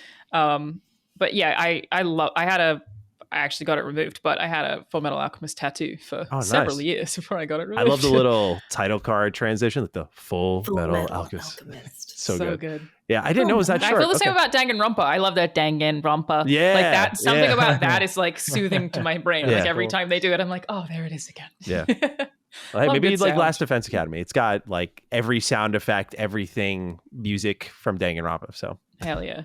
But yeah, I actually got it removed, but I had a Full Metal Alchemist tattoo for several nice. years before I got it I removed. love the little title card transition with the Full Metal Alchemist. So good. Yeah, I didn't know it was that I short. feel the same Okay. about Danganronpa. I love that Danganronpa. Yeah, like that. Something yeah. about that is like soothing to my brain. Yeah. Like every Cool. time they do it, I'm like, oh, there it is again. Yeah. Well, hey, Love maybe good it's like sound. Last Defense Academy. It's got like every sound effect, everything, music from Danganronpa. So Hell yeah.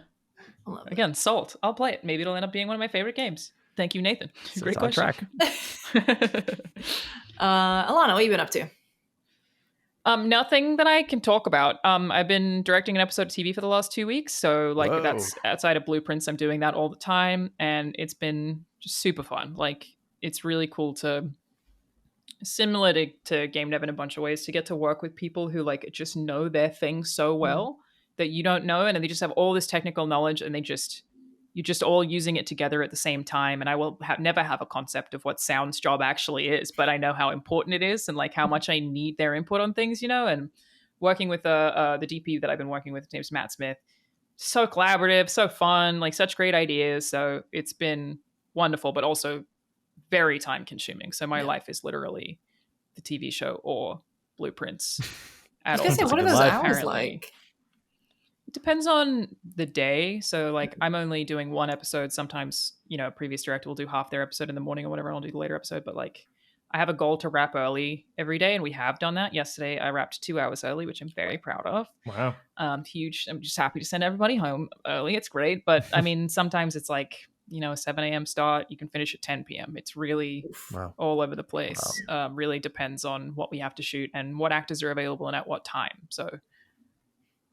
Again, Salt. I'll play it. Maybe it'll end up being one of my favorite games. Thank you, Nathan. it's Great on question. track. Alana, what have you been up to? Nothing that I can talk about. I've been directing an episode of TV for the last 2 weeks, so like Whoa. that's outside of Blueprints. I'm doing that all the time, and it's been just super fun. Like it's really cool to, similar to Game Dev in a bunch of ways, to get to work with people who like just know their thing so well that you don't know, and then they just have all this technical knowledge, and you're just all using it together at the same time. And I will never have a concept of what sound's job actually is, but I know how important it is and like how much I need their input on things, you know. And working with the DP that I've been working with, his name's Matt Smith, so collaborative, so fun, like such great ideas. So it's been wonderful, but also very time consuming. So my life is literally the TV show or Blueprints at I all. was gonna say, what are good those life. hours Apparently. like? It depends on the day. So like I'm only doing one episode. Sometimes, you know, a previous director will do half their episode in the morning or whatever, and I'll do the later episode. But like I have a goal to wrap early every day, and we have done that. Yesterday I wrapped 2 hours early, which I'm very proud of. Wow. Huge. I'm just happy to send everybody home early. It's great. But I mean, sometimes it's like, you know, a 7 a.m. start, you can finish at 10 p.m. It's really Wow. all over the place. Really depends on what we have to shoot and what actors are available and at what time. So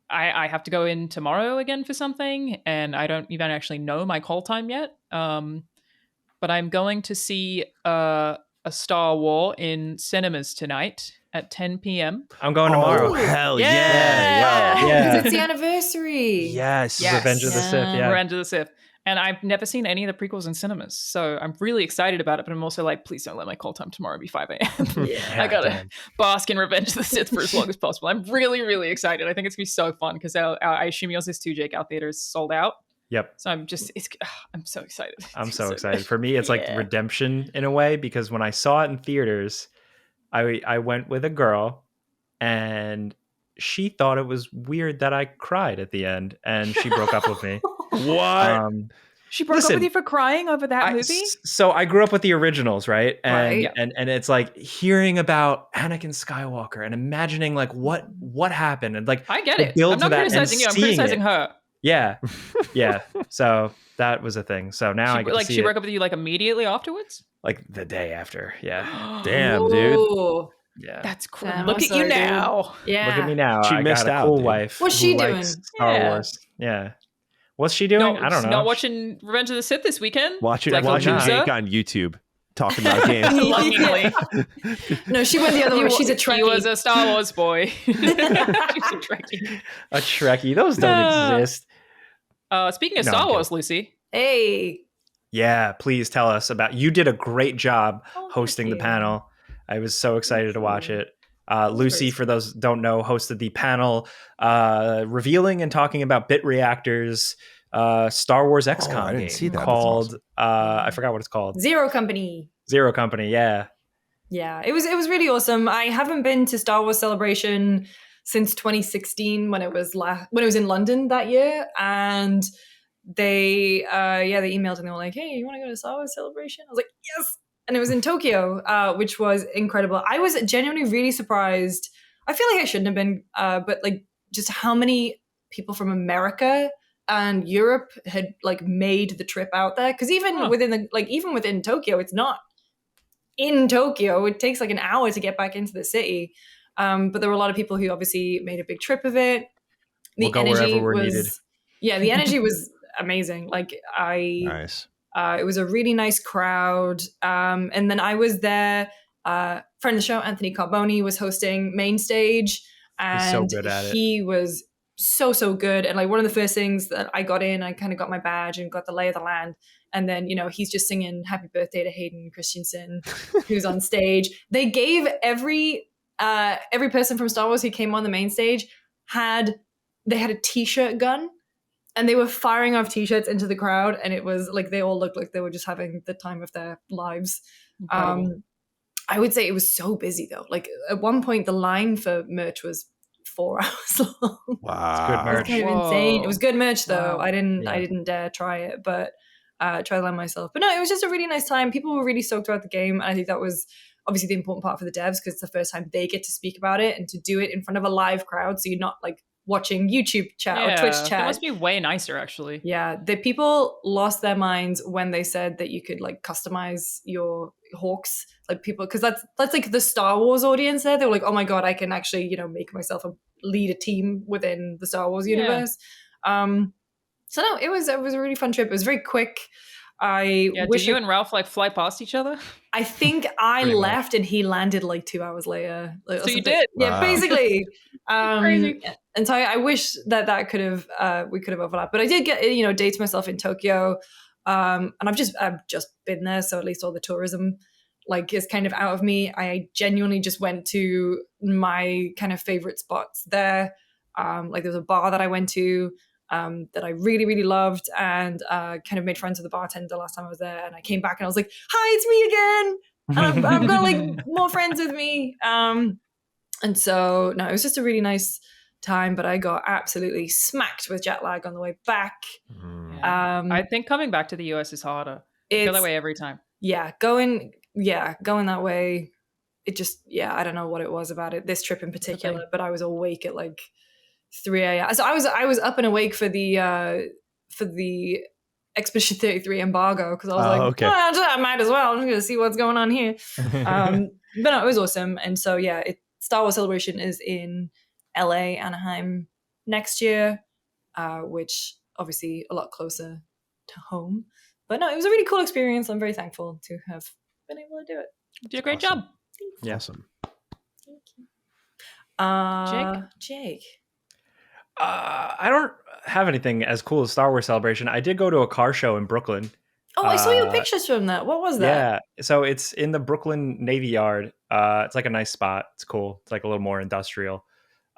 I have to go in tomorrow again for something, and I don't even actually know my call time yet. But I'm going to see a Star Wars in cinemas tonight at 10 p.m. I'm going tomorrow. Oh, hell Yeah. yeah. Yeah. It's the anniversary. Yes. Revenge of the Sith. Yeah. Revenge of the Sith. And I've never seen any of the prequels in cinemas, so I'm really excited about it. But I'm also like, please don't let my call time tomorrow be 5 a.m. I gotta damn. bask in Revenge of the Sith for as long as possible. I'm really, really excited. I think it's gonna be so fun because I assume yours is too, Jake. Our theater is sold out, Yep. so I'm so excited. I'm It's so good. excited. For me, it's like Yeah. redemption in a way, because when I saw it in theaters, I went with a girl, and she thought it was weird that I cried at the end, and she broke up with me. What? She broke up Listen, with you for crying over that movie? So I grew up with the originals, right? And Right. and it's like hearing about Anakin Skywalker and imagining like what happened, and like I get the it. build I'm to not that and criticizing you. I'm seeing criticizing it. her. Yeah, yeah. So that was a thing. So now I get to see She it, broke up with you like immediately afterwards. like the day after. Yeah. Damn, dude. Ooh. Yeah. That's cool. Damn, Look I'm at you sorry, dude. now. Yeah. Look at me now. She I missed got a out, cool dude. wife. What's who she likes doing? Star Yeah. Wars. Yeah. What's she doing? I don't know. Not watching Revenge of the Sith this weekend. Watching Like a watching loser. Jake on YouTube talking about games. Luckily. No, she went the other way. She's a Trekkie. He was a Star Wars boy. She's a Trekkie. A Trekkie. Those don't exist. Speaking of No, Star I'm Wars, Lucy. Hey. Yeah, please tell us about. You did a great job Oh, thank hosting the you. panel. I was so excited to watch you. it. Lucy, for those who don't know, hosted the panel revealing and talking about Bit Reactor's Star Wars XCOM I didn't game see that. That's called awesome. I forgot what it's called. Zero Company. Zero Company. Yeah. Yeah, it was really awesome. I haven't been to Star Wars Celebration since 2016 when it was in London that year, and they emailed and they were like, "Hey, you want to go to Star Wars Celebration?" I was like, "Yes!" And it was in Tokyo, which was incredible. I was genuinely really surprised. I feel like I shouldn't have been, but like just how many people from America and Europe had like made the trip out there. Because even within Tokyo, it's not in Tokyo. It takes like an hour to get back into the city. But there were a lot of people who obviously made a big trip of it. We'll go wherever we're needed. Yeah, the energy was amazing. Like Nice. it was a really nice crowd. And then I was there. Friend of the show, Anthony Carboni, was hosting main stage, and He's so good at it. he was so good. And like one of the first things that I got in, I kind of got my badge and got the lay of the land. And then, you know, he's just singing Happy Birthday to Hayden Christensen, who's on stage. They gave every person from Star Wars who came on the main stage had a t-shirt gun, and they were firing off t-shirts into the crowd. And it was like, they all looked like they were just having the time of their lives. I would say it was so busy though. Like at one point, the line for merch was 4 hours long. Wow. It's good merch. Kind of insane. It was good merch though. Wow. I didn't Yeah. dare try it, but try the line myself. But no, it was just a really nice time. People were really stoked about the game. And I think that was obviously the important part for the devs, because it's the first time they get to speak about it and to do it in front of a live crowd. So you're not like watching YouTube chat or Twitch chat. That must be way nicer, actually. Yeah, the people lost their minds when they said that you could like customize your hawks, like people, because that's like the Star Wars audience there. They were like, oh my god, I can actually, you know, make myself lead a team within the Star Wars universe. So no, it was a really fun trip. It was very quick. Did you and Ralph like fly past each other? I think I Pretty left and he landed like 2 hours later. Like, So you did? Yeah, Wow. basically. Crazy. And so I wish that could have we could have overlapped. But I did get, you know, a day to myself in Tokyo. And I've just been there, so at least all the tourism like is kind of out of me. I genuinely just went to my kind of favorite spots there. Like there was a bar that I went to that I really, really loved, and kind of made friends with the bartender last time I was there. And I came back and I was like, hi, it's me again. I've got like more friends with me. And so, no, it was just a really nice time, but I got absolutely smacked with jet lag on the way back. I think coming back to the US is harder. I feel that way every time. Yeah, going that way, it just, I don't know what it was about it, this trip in particular, but I was awake at like 3 a.m. So I was up and awake for the Expedition 33 embargo, because I was okay. I might as well. I'm just gonna see what's going on here. But no, it was awesome. And so Star Wars Celebration is in LA, Anaheim next year, which obviously a lot closer to home. But no, it was a really cool experience. I'm very thankful to have been able to do it. You did a great job. Awesome. Thank you. Jake. I don't have anything as cool as Star Wars Celebration. I did go to a car show in Brooklyn. Oh, I saw your pictures from that. What was that? Yeah, so it's in the Brooklyn Navy Yard. It's like a nice spot. It's cool. It's like a little more industrial.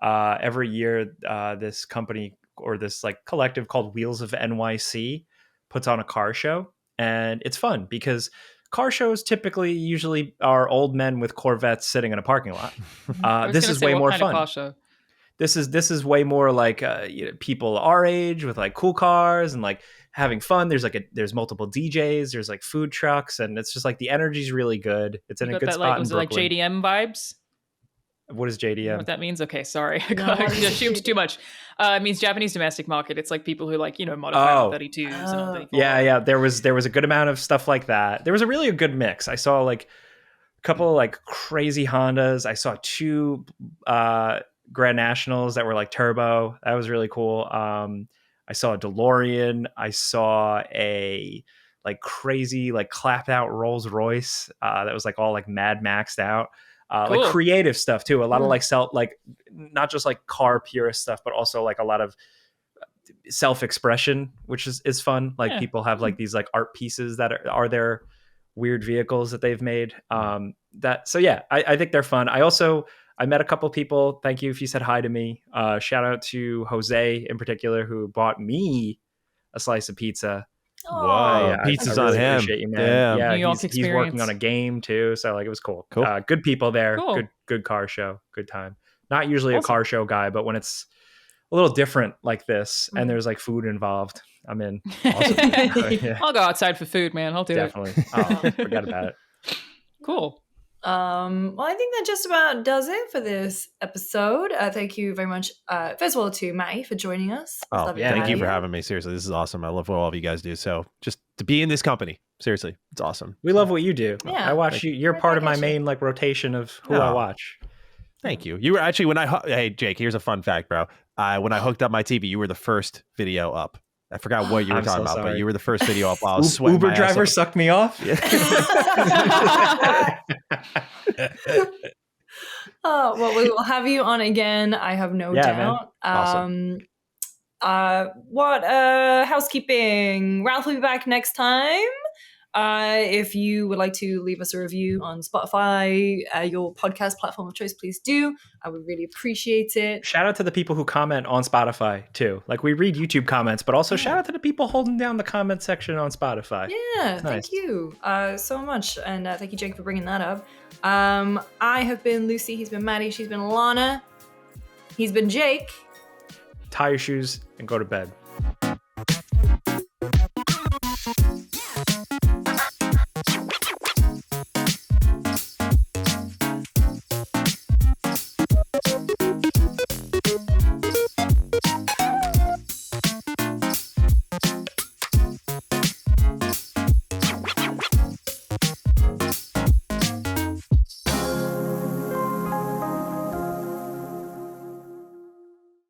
Every year, this company or this like collective called Wheels of NYC puts on a car show, and it's fun because car shows usually are old men with Corvettes sitting in a parking lot. This is way more fun. Car show? This is way more like people our age with like cool cars and like having fun. There's multiple DJs. There's like food trucks, and it's just like the energy's really good. It's in a good spot. Like, in was it like Brooklyn. JDM vibes? What is JDM? You know what that means? Okay, sorry. No, I assumed too much. It means Japanese domestic market. It's like people who like, modify 32s and 34. Yeah. There was a good amount of stuff like that. There was a really good mix. I saw like couple of like crazy Hondas. I saw 2 Grand Nationals that were like turbo. That was really cool. I saw a DeLorean. I saw a like crazy like clapped out Rolls Royce that was like all like Mad Maxed out. Cool. Like creative stuff too. A lot of like not just like car purist stuff, but also like a lot of self-expression, which is fun. Like people have like these like art pieces that are their weird vehicles that they've made. I think they're fun. I met a couple people. Thank you if you said hi to me. Shout out to Jose in particular, who bought me a slice of pizza. Whoa, pizza's on him. Appreciate you, man. New York he's experience. working on a game too, so like it was cool. Good people there. Cool. Good car show. Good time. Not usually a car show guy, but when it's a little different like this and there's like food involved, I'm in. Awesome. I'll go outside for food, man. I'll do Definitely. Forget about it. Cool. Well, I think that just about does it for this episode. Thank you very much, first of all, to Matty for joining us. Thank you for having me. Seriously, this is awesome. I love what all of you guys do. So just to be in this company, seriously, it's awesome. We love what you do. Yeah. I watch you. You're part of my main like rotation of who I watch. Thank you. You were actually hey Jake, here's a fun fact, bro. When I hooked up my TV, you were the first video up. I forgot what you were talking about, but you were the first video up while I was sweating. Uber driver sucked me off. Well, we will have you on again. I have no doubt. Awesome. What housekeeping? Ralph will be back next time. If you would like to leave us a review on Spotify, your podcast platform of choice, please do. I would really appreciate it. Shout out to the people who comment on Spotify too. Like we read YouTube comments, but also shout out to the people holding down the comment section on Spotify. Yeah, thank you so much. And thank you, Jake, for bringing that up. I have been Lucy. He's been Maddie. She's been Lana. He's been Jake. Tie your shoes and go to bed.